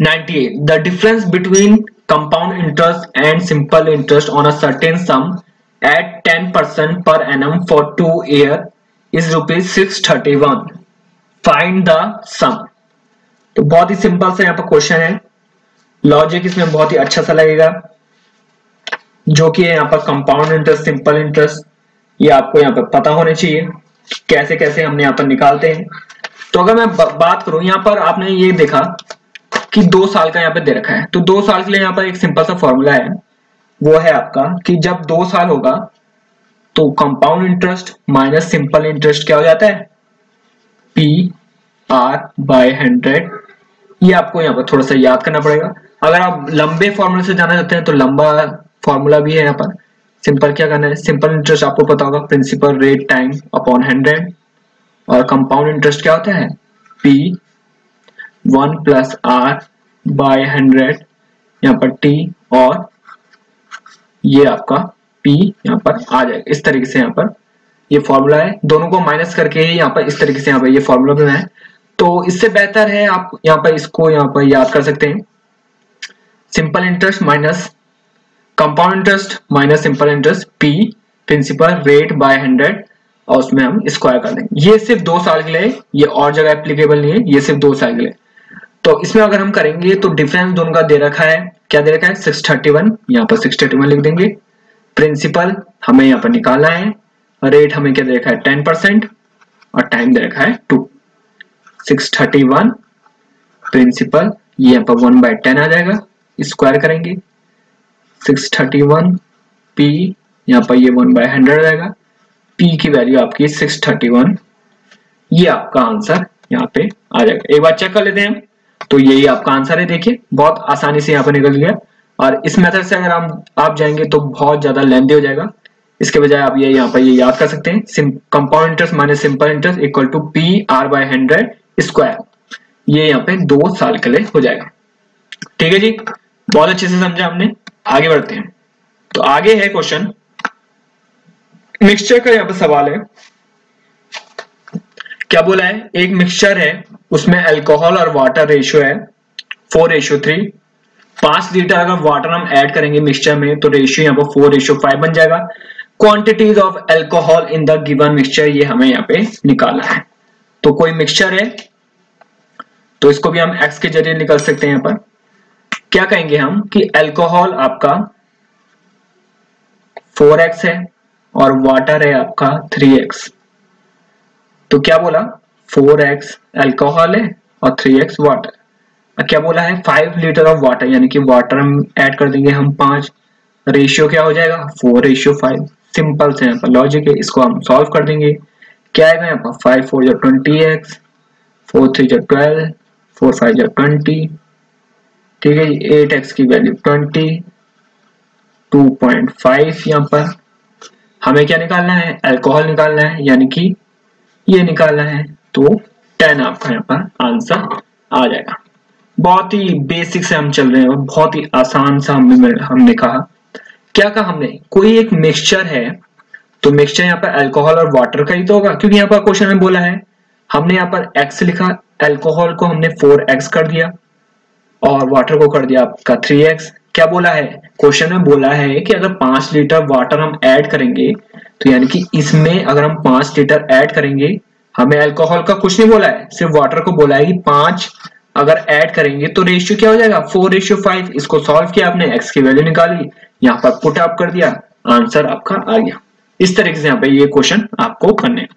Speaker 2: 98, the difference between compound interest and simple interest on a certain sum at 10% per annum for 2 year is ₹631, find the sum. तो बहुत ही सिंपल सा यहाँ पर क्वेश्चन है, लॉजिक इसमें बहुत ही अच्छा सा लगेगा, जो कि यहाँ पर कंपाउंड इंटरेस्ट, सिंपल इंटरेस्ट, ये आपको यहाँ पर पता होने चाहिए कैसे कैसे हमने यहाँ पर निकालते हैं। तो अगर मैं बात करूं, यहाँ पर आपने ये देखा कि 2 साल का यहाँ पे दे रखा है, तो 2 साल के लिए यहाँ पर एक सिंपल सा फॉर्मूला है, वो है आपका कि जब 2 साल होगा तो compound interest minus simple interest क्या हो जाता है, PR/100। ये आपको यहाँ पर थोड़ा सा याद करना पड़ेगा। अगर आप लंबे फॉर्मूले से जाना चाहते हैं तो लंबा फॉर्मूला भी है यहाँ पर। सिंपल क्या करना है, सिंपल इंटरेस्ट आपको पता होगा प्रिंसिपल रेट टाइम अपॉन 100, और कंपाउंड इंटरेस्ट क्या होता है P1 + R/100 यहाँ पर T, और ये आपका P यहाँ पर आ जाएगा। इस तरीके से यहाँ पर ये फॉर्मूला है, दोनों को माइनस करके ही यहाँ पर इस तरीके से यहाँ पर ये फॉर्मूला बना है। तो इससे बेहतर है आप यहाँ पर इसको यहाँ पर याद कर सकते हैं, simple interest minus compound interest minus simple interest, P principal rate by 100, और उसमें हम स्क्वायर कर देंगे। ये सिर्फ 2 साल के लिए, ये और जगह एप्लीकेबल नहीं है, ये सिर्फ 2 साल के लिए। तो इसमें अगर हम करेंगे तो डिफरेंस दोनों का दे रखा है, क्या दे रखा है 631, यहाँ पर 631 लिख देंगे। प्रिंसिपल हमें यहाँ पर निकालना है, रेट हमें क्या दे रखा है 10%, और टाइम दे रखा है 2। 631 प्रिंसिपल, ये यहाँ पर 1/10 आ जाएगा, स्क्वायर करेंगे 631 P, यहाँ पर ये 1/100 आ जाएगा, P की वैल्यू आपकी 631, ये आपका आंसर यहाँ पे आ जाएगा। एक बार चेक कर लेते हैं, तो यही आपका आंसर है। देखिए बहुत आसानी से यहाँ पर निकल गया, और इस मेथड से अगर आप जाएंगे तो बहुत ज्यादा लेंथी हो जाएगा। इसके बजाय आप ये यहाँ पर ये याद कर सकते हैं, compound interest minus simple interest equal to PR/100 square, ये यहाँ पे 2 साल के लिए हो जाएगा। ठीक है जी, बहुत अच्छे से समझा हमने। आगे बढ़ते हैं, तो आगे है क्वेश्चन मिक्सचर का। यहाँ पर सवाल है, क्या बोला है, एक मिक्सचर है, उसमें अल्कोहल और वाटर रेशियो है 4:3। 5 लीटर अगर वाटर हम ऐड करेंगे मिक्सचर में तो रेशियो यहाँ पर 4:5 बन जाएगा। Quantities of alcohol in the given mixture, ये हमें यहाँ पे निकालना है। तो कोई मिक्सचर है, तो इसको भी हम x के जरिए निकाल सकते हैं। यहाँ पर क्या कहेंगे हम कि अल्कोहल आपका 4x है और वाटर है आपका 3x। तो क्या बोला, 4x अल्कोहल है और 3x वाटर। क्या बोला है 5 लीटर ऑफ वाटर, यानी कि वाटर हम ऐड कर देंगे हम 5, रेशियो क्या हो जाएगा 4:5। सिंपल से यहाँ पर लॉजिक है, इसको हम सॉल्व कर देंगे। क्या आएगा यहाँ पर 5 4 = 20x, 4 3 = 12, 4 5 = 20। ठीक है, 8x की वैल्यू 20, 2.5। यहाँ पर हमें क्या निकालना है, अल्कोहल निकालना है, यानी कि ये निकालना है। तो 10 आपका यहाँ पर आंसर आ जाएगा। बहुत ही बेसिक से हम चल रहे हैं, बहुत ही आसान सा हमने कहा। क्या कहा हमने, कोई एक मिक्सचर है, तो मिक्सचर यहाँ पर अल्कोहल और वाटर का ही तो होगा, क्योंकि यहाँ पर क्वेश्चन में बोला है, हमने यहाँ पर x लिखा, अल्कोहल को हमने 4x कर दिया और वाटर को कर दिया आपका 3x। क्या बोला है, क्वेश्चन में बोला है कि अगर 5 लीटर वाटर हम ऐड करेंगे, तो यानी कि इसमें अगर हम 5 लीटर ऐड करेंगे, हमें अल्कोहल का कुछ नहीं बोला है, सिर्फ वाटर को बोला है कि 5 अगर ऐड करेंगे तो रेशियो क्या हो जाएगा 4:5। इसको सॉल्व किया आपने, x की वैल्यू निकाली, यहाँ पर पुट अप कर दिया, आंसर आपका आ गया। इस तरीके से यहाँ पे ये क्वेश्चन आपको करने हैं।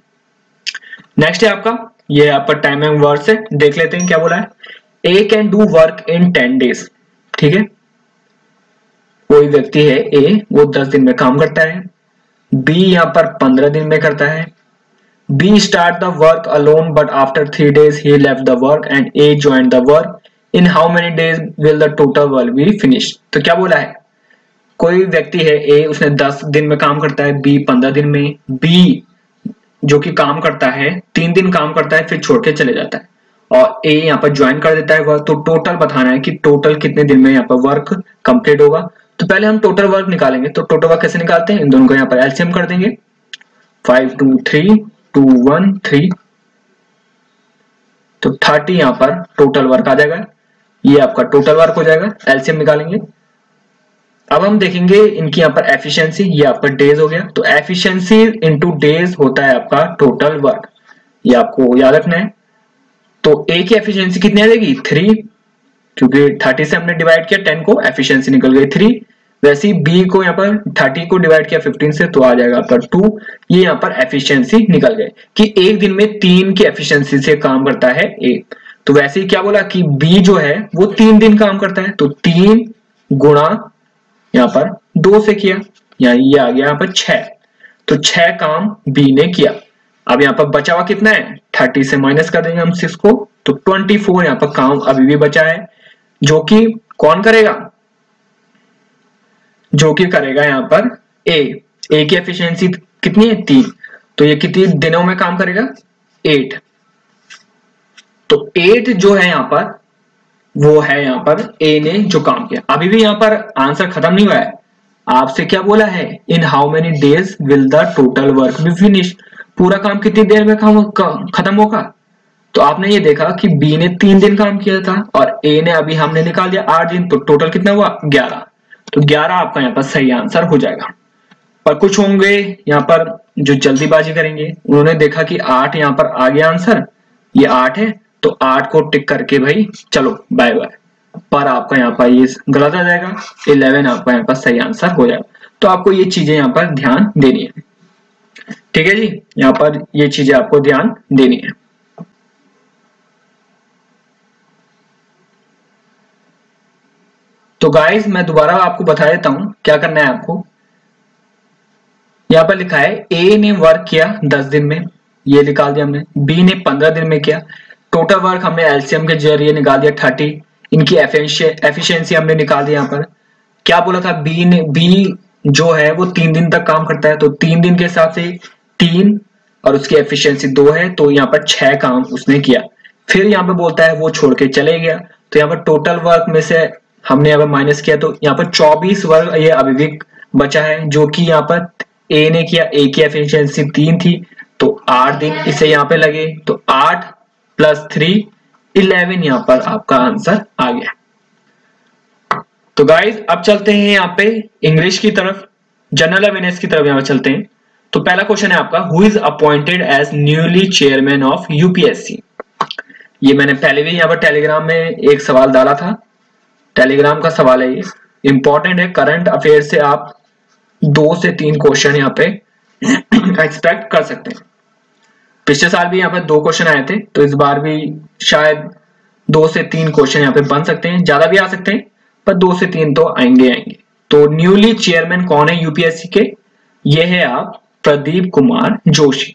Speaker 2: नेक्स्ट है आपका, ये यहाँ पर टाइम एंड वर्क से देख लेते हैं क्या बोला है। A can do work in 10 days. ठीक है, कोई व्यक्ति है A, वो 10 दिन में काम करता है। B यहाँ पर 15 दिन में करता है। B start the work alone but after 3 days he left the work and A joined the work. In how many days will the total work be finished? तो क्या बोला है, कोई व्यक्ति है A, उसने 10 दिन में काम करता है, B 15 दिन में। B जो कि काम करता है 3 दिन काम करता है, फिर छोड़ के चले जाता है, और ए यहाँ पर ज्वाइन कर देता है वर्क, तो टोटल बताना है कि टोटल कितने दिन में यहाँ पर वर्क कंप्लीट होगा। तो पहले हम टोटल वर्क निकालेंगे। तो टोटल वर्क कैसे निकालते हैं, इन दोनों को यहाँ पर एलसीएम कर देंगे, 5 2 3 2 1 3, तो 30 यहाँ पर टोटल वर्क आ जाएगा। ये आपका टोटल वर्क हो जाएगा, एलसीएम निकालेंगे। अब हम देखेंगे इनकी यहाँ पर एफिशिएंसी, ये आपका डेज हो गया। तो एफिशिएंसी इनटू डेज होता है आपका टोटल वर्क, ये आपको याद रखना है। तो ए की एफिशिएंसी कितनी आ जाएगी 3, क्योंकि 30 से हमने डिवाइड किया 10 को, एफिशिएंसी निकल गई 3। वैसे ही बी को यहाँ पर 30 को डिवाइड किया 15 से, तो आ जाएगा आपका 2। ये यहाँ पर एफिशिएंसी निकल गए कि एक दिन में 3 की एफिशिएंसी से काम करता है ए। तो वैसे ही क्या बोला कि बी जो है वो 3 दिन काम करता है, तो 3 गुणा यहाँ पर 2 से किया, यानी ये आ गया यहाँ पर 6। तो 6 काम बी ने किया। अब यहाँ पर बचा हुआ कितना है, 30 से माइनस कर देंगे हम 6 को, तो 24 यहाँ पर काम अभी भी बचा है, जो कि कौन करेगा, जो कि करेगा यहाँ पर ए की एफिशिएंसी कितनी है 3, तो ये कितनी दिनों में काम करेगा 8। तो 8 जो है यहाँ पर वो है यहाँ पर ए ने जो काम किया। अभी भी यहाँ पर आंसर खत्म नहीं हुआ है, आपसे क्या बोला है, in how many days will the total work be finish, पूरा काम कितनी देर में खत्म होगा। तो आपने ये देखा कि बी ने 3 दिन काम किया था और ए ने अभी हमने निकाल दिया 8 दिन, तो टोटल कितना हुआ 11। तो 11 आपका यहाँ पर सही आंसर हो जाएगा। पर कुछ होंगे यहाँ पर जो जल्दीबाजी करेंगे, उन्होंने देखा कि 8 यहाँ पर आ गया आंसर, ये 8 है, तो 8 को टिक करके भाई चलो बाय बाय, पर आपका यहाँ पर ये गलत आ जाएगा, 11 आपका यहाँ पर सही आंसर हो जाएगा। तो आपको ये चीजें यहाँ पर ध्यान देनी है, ठीक है जी, यहाँ पर ये चीजें आपको ध्यान देनी है। तो गाइस मैं दोबारा आपको बता देता हूं क्या करना है आपको। यहाँ पर लिखा है ए ने वर्क किया 10 दिन में, ये निकाल दिया हमने, बी ने 15 दिन में किया, टोटल वर्क हमने एलसीएम के जरिए निकाल दिया 30, इनकी एफिशिएंसी हमने निकाल दी। यहाँ पर क्या बोला था, बी जो है वो 3 दिन तक काम करता है, तो 3 दिन के हिसाब से 3 और उसकी एफिशिएंसी 2 है, तो यहाँ पर 6 काम उसने किया। फिर यहाँ पे बोलता है वो छोड़ के चले गया, तो यहाँ पर टोटल वर्क में से हमने यहाँ पर माइनस किया, तो यहाँ पर 24 वर्क ये अभी भी बचा है, जो कि यहाँ पर ए ने किया, ए की एफिशिएंसी 3 थी, तो 8 दिन इसे यहाँ पे लगे, तो 8 + 3 11 यहाँ पर आपका आंसर आ गया। तो गाइज अब चलते हैं यहाँ पे इंग्लिश की तरफ, जनरल अवेयरनेस की तरफ यहाँ पे चलते हैं। तो पहला क्वेश्चन है आपका, who is appointed as newly chairman of UPSC. ये मैंने पहले भी यहाँ पर टेलीग्राम में एक सवाल डाला था, टेलीग्राम का सवाल है, ये इंपॉर्टेंट है, करंट अफेयर से आप 2 से 3 क्वेश्चन यहाँ पे एक्सपेक्ट कर सकते हैं। पिछले साल भी यहाँ पे 2 क्वेश्चन आए थे, तो इस बार भी शायद 2 से 3 क्वेश्चन यहाँ पे बन सकते हैं, ज्यादा भी आ सकते हैं, पर 2 से 3 तो आएंगे। तो न्यूली चेयरमैन कौन है यूपीएससी के, ये है आप प्रदीप कुमार जोशी,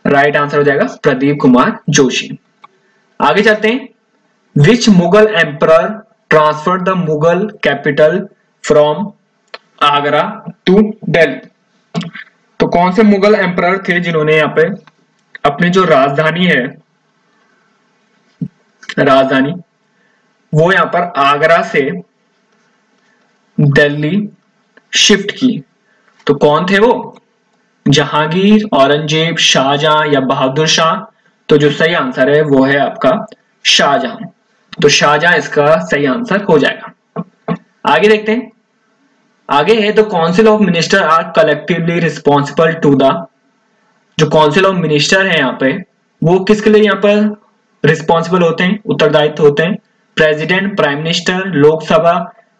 Speaker 2: राइट आंसर हो जाएगा प्रदीप कुमार जोशी। आगे चलते हैं, which Mughal emperor transferred the Mughal capital from Agra to Delhi. तो कौन से मुगल एम्परर थे जिन्होंने यहाँ पे अपनी जो राजधानी है, राजधानी वो यहाँ पर आगरा से दिल्ली शिफ्ट की। तो कौन थे वो, जहांगीर, औरंगजेब, शाहजहां या बहादुर शाह। तो जो सही आंसर है वो है आपका शाहजहां, तो शाहजहां इसका सही आंसर हो जाएगा। आगे देखते हैं, आगे है the council of minister are collectively responsible to the, जो काउंसिल ऑफ मिनिस्टर है यहाँ पे वो किसके लिए यहाँ पर रिस्पॉन्सिबल होते हैं, उत्तरदायित्व होते हैं, प्रेसिडेंट, प्राइम मिनिस्टर, लोकसभा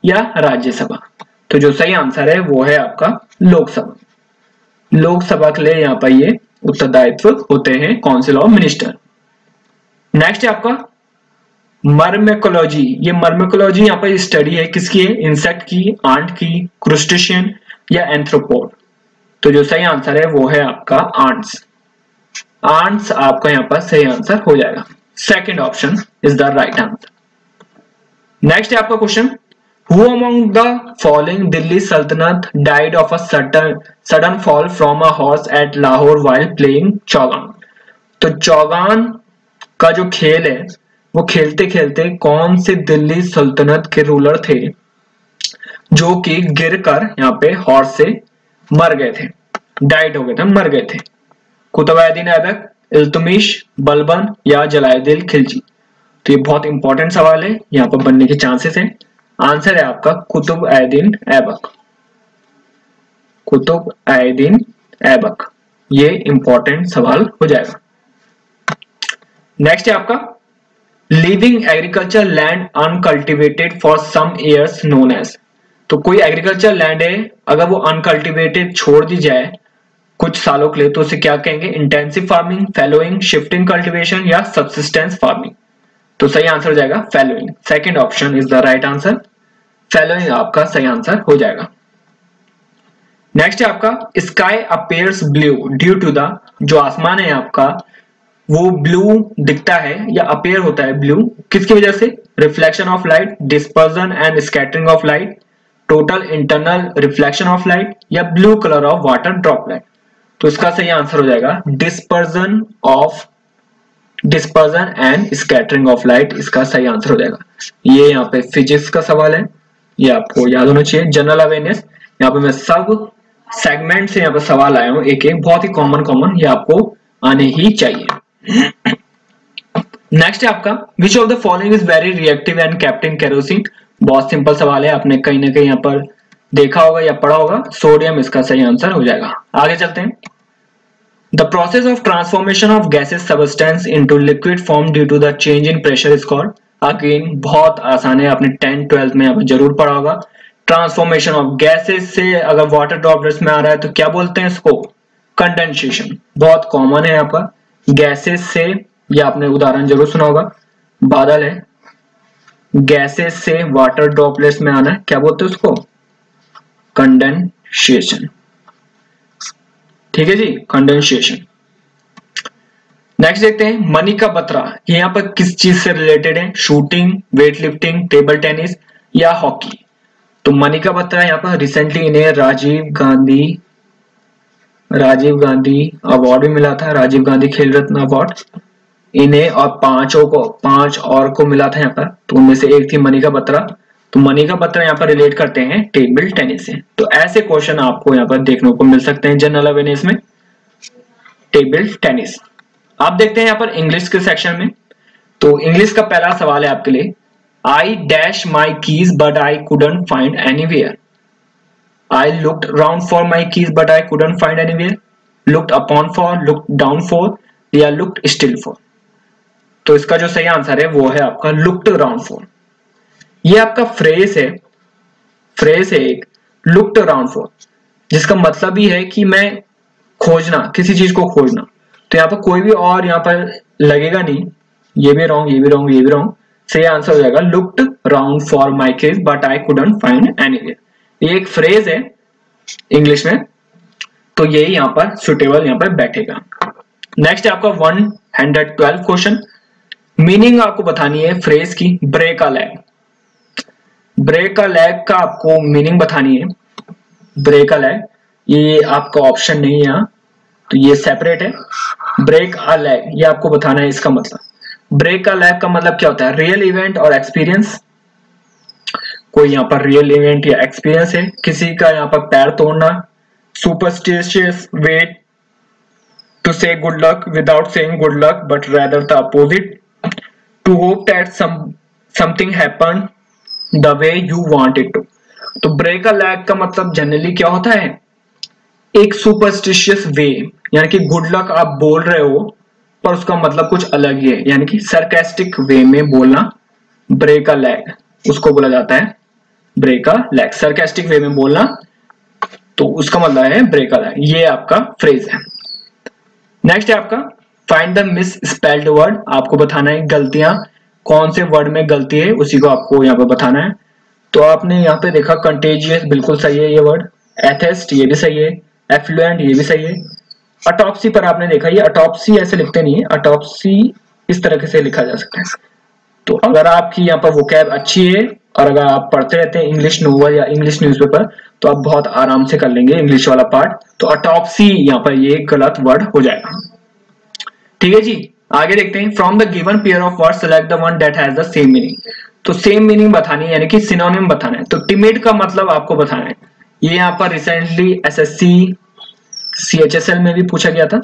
Speaker 2: या राज्यसभा। तो जो सही आंसर है वो है आपका लोकसभा, लोकसभा के लिए यहाँ पर ये उत्तरदायित्व होते हैं काउंसिल ऑफ मिनिस्टर। नेक्स्ट है आपका मर्मेकोलॉजी। ये मर्मेकोलॉजी यहाँ पर स्टडी है किसकी है, इंसेक्ट की, आंट की, क्रूस्टेशियन या एंथ्रोपोड। तो जो सही आंसर है वो है आपका आंट्स, आंट्स आपका यहाँ पर सही आंसर हो जाएगा, second option is the right answer. Next है आपका question, who among the following Delhi Sultanat died of a sudden fall from a horse at Lahore while playing chaugan. तो चौगान का जो खेल है वो खेलते खेलते कौन से दिल्ली सल्तनत के रूलर थे जो कि गिरकर यहाँ पे हॉर्स से मर गए थे, डाइड हो गए थे, मर गए थे? कुतुबुद्दीन ऐबक, इल्तुतमिश, बलबन या जलालुद्दीन खिलजी? तो ये बहुत इंपॉर्टेंट सवाल है, यहाँ पर बनने के चांसेस है। आंसर है आपका कुतुबुद्दीन ऐबक, कुतुबुद्दीन ऐबक। ये इंपॉर्टेंट सवाल हो जाएगा। नेक्स्ट है आपका leaving agriculture land uncultivated for some years known as. तो कोई एग्रीकल्चर लैंड है, अगर वो अनकल्टिवेटेड छोड़ दी जाए कुछ सालों के लिए तो उसे क्या कहेंगे? Intensive farming, fallowing, shifting cultivation या सबसिस्टेंस फार्मिंग? तो सही आंसर हो जाएगा fallowing. Second option is the right answer, fallowing आपका सही आंसर हो जाएगा। नेक्स्ट है आपका sky appears blue due to the, जो आसमान है आपका वो ब्लू दिखता है या अपीयर होता है ब्लू किसकी वजह से? Reflection of light, dispersion and scattering of light, total internal reflection of light या blue colour of water droplet? तो इसका सही आंसर हो जाएगा dispersion and scattering of light, इसका सही आंसर हो जाएगा। ये यहाँ पे फिजिक्स का सवाल है, ये आपको याद होना चाहिए। जनरल अवेयरनेस, यहाँ पे मैं सब सेगमेंट से यहाँ पे सवाल आया हूँ, एक एक बहुत ही कॉमन, ये आपको आने ही चाहिए। नेक्स्ट है आपका which of the following is very reactive and kept in kerosene? बहुत सिंपल सवाल है, आपने कहीं ना कहीं यहाँ पर देखा होगा या पढ़ा होगा। सोडियम इसका सही आंसर हो जाएगा। आगे चलते हैं। The process of transformation of gases substance into liquid form due to the change in pressure is called. Again बहुत आसान है, आपने 10th 12th में यहाँ जरूर पढ़ा होगा। ट्रांसफॉर्मेशन ऑफ गैसेस से अगर वाटर ड्रॉपलेट्स में आ रहा है तो क्या बोलते हैं इसको? कंडेंसेशन। बहुत कॉमन है आपका गैसेस से, ये आपने उदाहरण जरूर सुना होगा। बादल है, गैसेस से वाटर ड्रॉपलेट्स में आना है, क्या बोलते हैं उसको? कंडेंसेशन। ठीक है जी, कंडेंसेशन। नेक्स्ट देखते हैं मनी का बतरा, ये यहाँ पर किस चीज से रिलेटेड है? Shooting, weight lifting, table tennis या हॉकी? तो मनी का बतरा यहाँ पर रिसेंटली इन्हें राजीव गांधी अवार्ड भी मिला था, राजीव गांधी खेल रत्न अवार्ड इन्हें, और 5 और को मिला था यहाँ पर, तो उनमें से एक थी मनी का बतरा। तो मनी का बतरा यहाँ पर रिलेट करते हैं टेबल टेनिस से। तो ऐसे क्वेश्चन आपको यहाँ पर देखने को मिल सकते हैं जनरल अवेयरनेस में, टेबल टेनिस। आप देखते हैं यहाँ पर इंग्लिश के सेक्शन में। तो इंग्लिश का पहला सवाल है आपके लिए, I dash my keys but I couldn't find anywhere. I looked round for my keys but I couldn't find anywhere. Looked upon for, looked down for या looked still for? तो इसका जो सही आंसर है वो है आपका looked round for। ये आपका फ्रेज है एक looked round for, जिसका मतलब ही है कि मैं खोजना, किसी चीज को खोजना। तो यहाँ पर कोई भी और यहाँ पर लगेगा नहीं, ये भी रॉन्ग, ये भी रॉन्ग, ये भी रॉन्ग। सही आंसर हो जाएगा looked round for my keys but I couldn't find anywhere। ये एक फ्रेज है इंग्लिश में, तो यही यहाँ पर सुटेबल यहाँ पर बैठेगा। नेक्स्ट है आपका 112 क्वेश्चन, मीनिंग आपको बतानी है फ्रेज की break a leg. Break a leg का आपको मीनिंग बतानी है। ब्रेक अ लैग ये आपका ऑप्शन नहीं है यहाँ, तो ये सेपरेट है। ब्रेक अ लैग ये आपको बताना है इसका मतलब। ब्रेक अ लैग का मतलब क्या होता है? रियल इवेंट और एक्सपीरियंस। कोई यहाँ पर रियल इवेंट या एक्सपीरियंस है, किसी का यहाँ पर पैर तोड़ना। Superstitious way to say good luck without saying good luck but rather the opposite. To hope that something happen the way you want it to. तो ब्रेक अ लैग का मतलब जनरली क्या होता है? एक सुपरस्टिशियस वे, यानी कि गुड लक आप बोल रहे हो पर उसका मतलब कुछ अलग ही है, यानी कि सरकास्टिक वे में बोलना ब्रेक अ लैग, उसको बोला जाता है ब्रेक अ लैग। सरकास्टिक वे में बोलना, तो उसका मतलब है ब्रेक अ लैग। ये आपका फ्रेज है। नेक्स्ट है आपका find the miss spelled word. आपको बताना है गलतियां, कौन से वर्ड में गलती है उसी को आपको यहाँ पे बताना है। तो आपने यहाँ पे देखा कंटेजियस बिल्कुल सही है ये वर्ड, एथेस्ट ये भी सही है, एफ्लुएंट ये भी सही है। अटॉप्सी पर आपने देखा, ये अटॉप्सी ऐसे लिखते नहीं है, अटॉप्सी इस तरह से लिखा जा सकता है। तो अगर आपकी यहाँ पर वोकैब अच्छी है और अगर आप पढ़ते रहते हैं इंग्लिश नोवेल या इंग्लिश न्यूज़पेपर, तो आप बहुत आराम से कर लेंगे इंग्लिश वाला पार्ट। तो अटॉप्सी यहाँ पर ये गलत वर्ड हो जाएगा। ठीक है जी, आगे देखते हैं, from the given pair of word select the one that has the same meaning. तो सेम मीनिंग बतानी है, यानी कि सिनोनिम बताना है। तो टिमिड का मतलब आपको बताना है। ये यहाँ पर रिसेंटली एसएससी सीएचएसएल में भी पूछा गया था,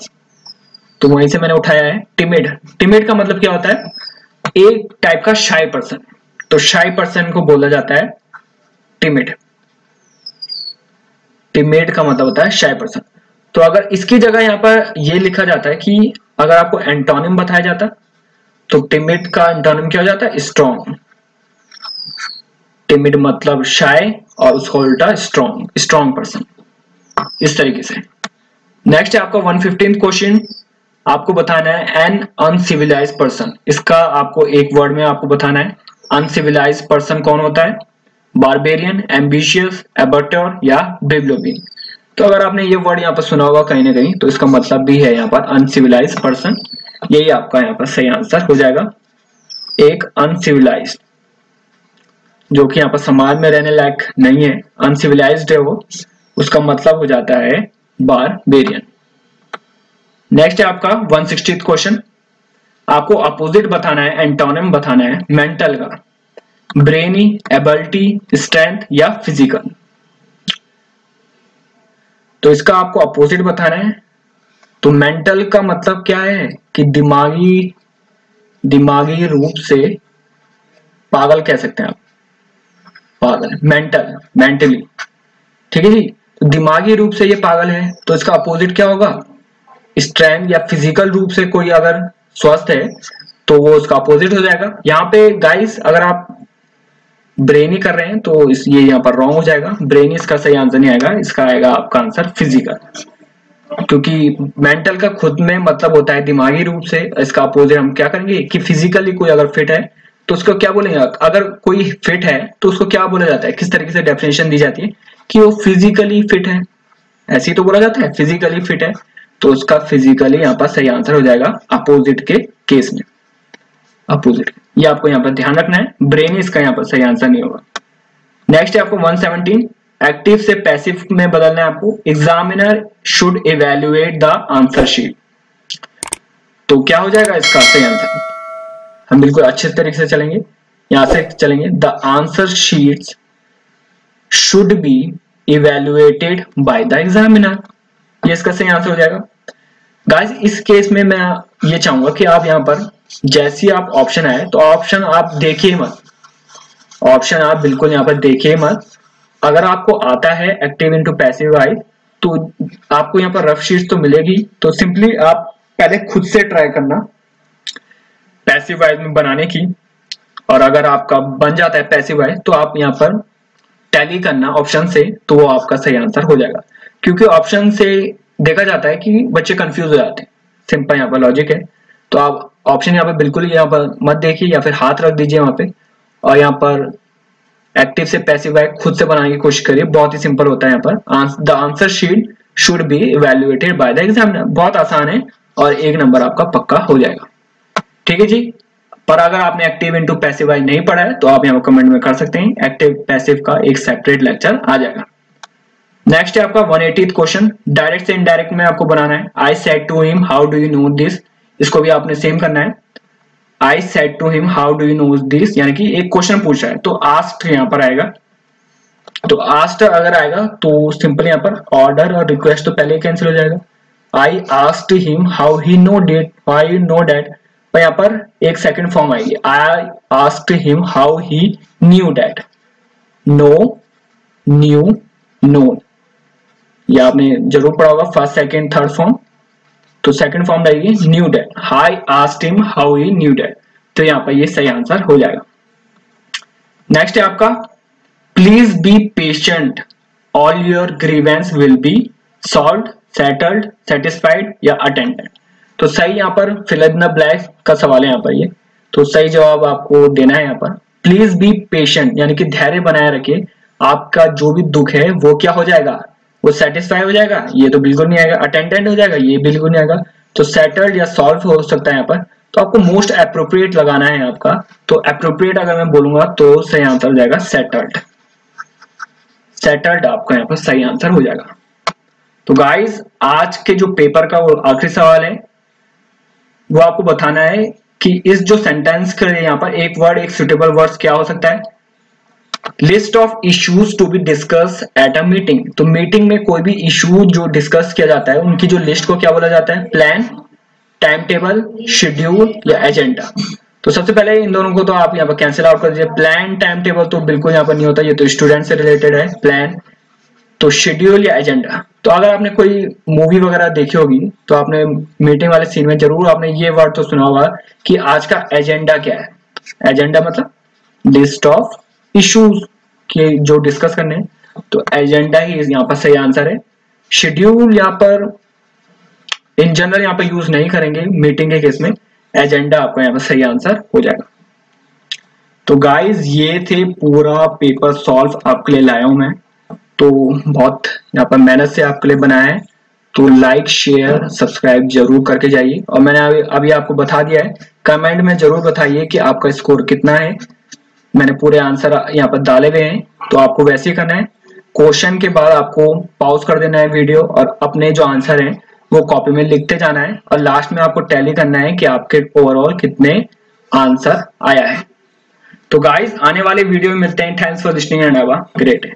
Speaker 2: तो वहीं से मैंने उठाया है। टिमिड, टिमिड का मतलब क्या होता है? एक टाइप का शाई पर्सन। तो शाई पर्सन को बोला जाता है टिमिड। टिमिड का मतलब होता है शाई पर्सन। तो अगर इसकी जगह यहाँ पर ये लिखा जाता है कि अगर आपको एंटोनिम बताया जाता तो टिमिड का एंटोनिम क्या हो जाता है? स्ट्रॉन्ग। टिमिड मतलब शाय और उसको उल्टा स्ट्रॉन्ग, स्ट्रॉन्ग पर्सन, इस तरीके से। नेक्स्ट है आपका 115th क्वेश्चन, आपको बताना है एन अनसिविलाइज पर्सन। इसका आपको एक वर्ड में आपको बताना है अनसिविलाइज पर्सन कौन होता है? बारबेरियन, एम्बिशियस, एबर्टर या बिब्लोबिन। तो अगर आपने ये वर्ड यहाँ पर सुना होगा कहीं ना कहीं, तो इसका मतलब भी है यहाँ पर अनसिविलाइज पर्सन। यही आपका यहाँ पर सही आंसर हो जाएगा, एक अनसिविलाइज, जो कि यहाँ पर समाज में रहने लायक नहीं है, अनसिविलाइज्ड है वो, उसका मतलब हो जाता है बारबेरियन। नेक्स्ट है आपका 160th क्वेश्चन, आपको अपोजिट बताना है, एंटोनिम बताना है मेंटल का। ब्रेनी, एबिलिटी, स्ट्रेंथ या फिजिकल। तो इसका आपको अपोजिट बताना है। तो मेंटल का मतलब क्या है कि दिमागी रूप से पागल कह सकते हैं आप, पागल, मेंटल, मेंटली, ठीक है जी। तो दिमागी रूप से ये पागल है, तो इसका अपोजिट क्या होगा? स्ट्रेंथ। या फिजिकल रूप से कोई अगर स्वस्थ है तो वो उसका अपोजिट हो जाएगा। यहाँ पे गाइस अगर आप ब्रेनी कर रहे हैं तो ये यहाँ पर रॉन्ग हो जाएगा, ब्रेनी इसका सही आंसर नहीं आएगा, इसका आएगा आपका आंसर फिजिकल, क्योंकि मेंटल का खुद में मतलब होता है दिमागी रूप से। इसका अपोजिट हम क्या करेंगे कि फिजिकली कोई अगर फिट है तो उसको क्या बोलेंगे? अगर कोई फिट है तो उसको क्या बोला जाता है, किस तरीके से डेफिनेशन दी जाती है कि वो फिजिकली फिट है, ऐसे ही तो बोला जाता है, फिजिकली फिट है। तो उसका फिजिकली यहाँ पर सही आंसर हो जाएगा अपोजिट के केस में, अपोजिट। ये आपको यहाँ पर ध्यान रखना है, ब्रेन इसका यहाँ पर सही आंसर नहीं होगा। नेक्स्ट है आपको 117, एक्टिव से पैसिव में बदलना है आपको। Examiner should evaluate the answer sheet. तो क्या हो जाएगा इसका सही आंसर? हम बिल्कुल अच्छे तरीके से चलेंगे, यहां से चलेंगे। The answer sheets should be evaluated by the examiner, ये इसका सही आंसर हो जाएगा। गाइस इस केस में मैं ये चाहूंगा कि आप यहाँ पर जैसी आप ऑप्शन आए तो ऑप्शन आप देखिए मत, ऑप्शन आप बिल्कुल यहाँ पर देखिए मत। अगर आपको आता है एक्टिव इनटू पैसिव वाइज तो आपको यहाँ पर रफ शीट तो मिलेगी, तो सिंपली आप पहले खुद से ट्राई करना पैसिव वाइज में बनाने की, और अगर आपका बन जाता है पैसिव वाइज तो आप यहाँ पर टैली करना ऑप्शन से, तो वो आपका सही आंसर हो जाएगा। क्योंकि ऑप्शन से देखा जाता है कि बच्चे कंफ्यूज हो जाते हैं, सिंपल यहाँ पर लॉजिक है। तो आप ऑप्शन यहाँ पर बिल्कुल यहाँ पर मत देखिए, या फिर हाथ रख दीजिए वहां पे, और यहाँ पर एक्टिव से पैसिव वाइज खुद से बनाने की कोशिश करिए, बहुत ही सिंपल होता है। यहाँ पर the answer sheet should be evaluated by the examiner, बहुत आसान है और एक नंबर आपका पक्का हो जाएगा, ठीक है जी। पर अगर आपने एक्टिव इनटू पैसिव वाइज नहीं पढ़ा है तो आप यहाँ पर कमेंट में कर सकते हैं, एक्टिव पैसिव का एक सेपरेट लेक्चर आ जाएगा। नेक्स्ट है आपका 180th क्वेश्चन, डायरेक्ट से इनडायरेक्ट में आपको बनाना है। I said to him how do you know this, इसको भी आपने सेम करना है। I said to him how do you know this, यानी कि एक क्वेश्चन पूछा है तो आस्क्ड यहाँ पर आएगा। तो आस्क्ड अगर आएगा तो सिंपल यहाँ पर ऑर्डर और रिक्वेस्ट तो पहले ही कैंसिल हो जाएगा। I asked him how he know that, how you know that, पर यहाँ पर एक सेकंड फॉर्म आएगी, I asked him how he knew that, know, knew, known, ये आपने जरूर पढ़ा होगा फर्स्ट सेकंड थर्ड फॉर्म। तो सेकंड फॉर्म रहेगी knew that, I asked him how he knew that, तो यहाँ पर ये सही आंसर हो जाएगा। नेक्स्ट है आपका please be patient, all your grievance will be solved, settled, satisfied या अटेंडेड। तो सही यहाँ पर फिल इन द ब्लैंक का सवाल है यहाँ पर ये, तो सही जवाब आपको देना है यहाँ पर प्लीज बी पेशेंट, यानी कि धैर्य बनाए रखिए, आपका जो भी दुख है वो क्या हो जाएगा, वो सेटिस्फाई हो जाएगा, ये तो बिल्कुल नहीं आएगा। अटेंडेंट हो जाएगा, ये बिल्कुल नहीं आएगा। तो सेटल्ड या सॉल्व हो सकता है यहाँ पर, तो आपको मोस्ट अप्रोप्रिएट लगाना है आपका। तो अप्रोप्रिएट अगर मैं बोलूंगा तो सही आंसर हो जाएगा सेटल्ड, सेटल्ड आपका यहाँ पर सही आंसर हो जाएगा। तो गाइस आज के जो पेपर का वो आखिरी सवाल है, वो आपको बताना है कि इस जो सेंटेंस के यहाँ पर एक वर्ड, एक सुटेबल वर्ड्स क्या हो सकता है। List of issues to be discuss at a meeting, तो मीटिंग में कोई भी इशू जो डिस्कस किया जाता है उनकी जो लिस्ट को क्या बोला जाता है, प्लान, टाइम टेबल, शेड्यूल या एजेंडा। तो सबसे पहले इन दोनों को तो आप यहाँ पर कैंसिल आउट कर दीजिए। प्लान टाइम टेबल तो बिल्कुल यहाँ पर नहीं होता, ये तो स्टूडेंट से रिलेटेड है। प्लान तो शेड्यूल या एजेंडा। तो अगर आपने कोई मूवी वगैरह देखी होगी तो आपने मीटिंग वाले सीन में जरूर आपने ये वर्ड तो सुना होगा कि आज का एजेंडा क्या है। एजेंडा मतलब लिस्ट ऑफ इश्यूज के जो डिस्कस करने हैं, तो एजेंडा ही यहाँ पर सही आंसर है। शेड्यूल यहाँ पर इन जनरल यहाँ पर यूज नहीं करेंगे मीटिंग के केस में, एजेंडा आपका यहाँ पर सही आंसर हो जाएगा। तो गाइज ये थे पूरा पेपर सॉल्व आपके लिए लाया हूं मैं, तो बहुत यहाँ पर मेहनत से आपके लिए बनाया है। तो लाइक शेयर सब्सक्राइब जरूर करके जाइए। और मैंने अभी आपको बता दिया है, कमेंट में जरूर बताइए कि आपका स्कोर कितना है। मैंने पूरे आंसर यहाँ पर डाले हुए हैं, तो आपको वैसे ही करना है। क्वेश्चन के बाद आपको पॉज कर देना है वीडियो और अपने जो आंसर हैं वो कॉपी में लिखते जाना है, और लास्ट में आपको टैली करना है कि आपके ओवरऑल कितने आंसर आया है। तो गाइज आने वाले वीडियो में मिलते हैं। Thanks for listening and have a great day.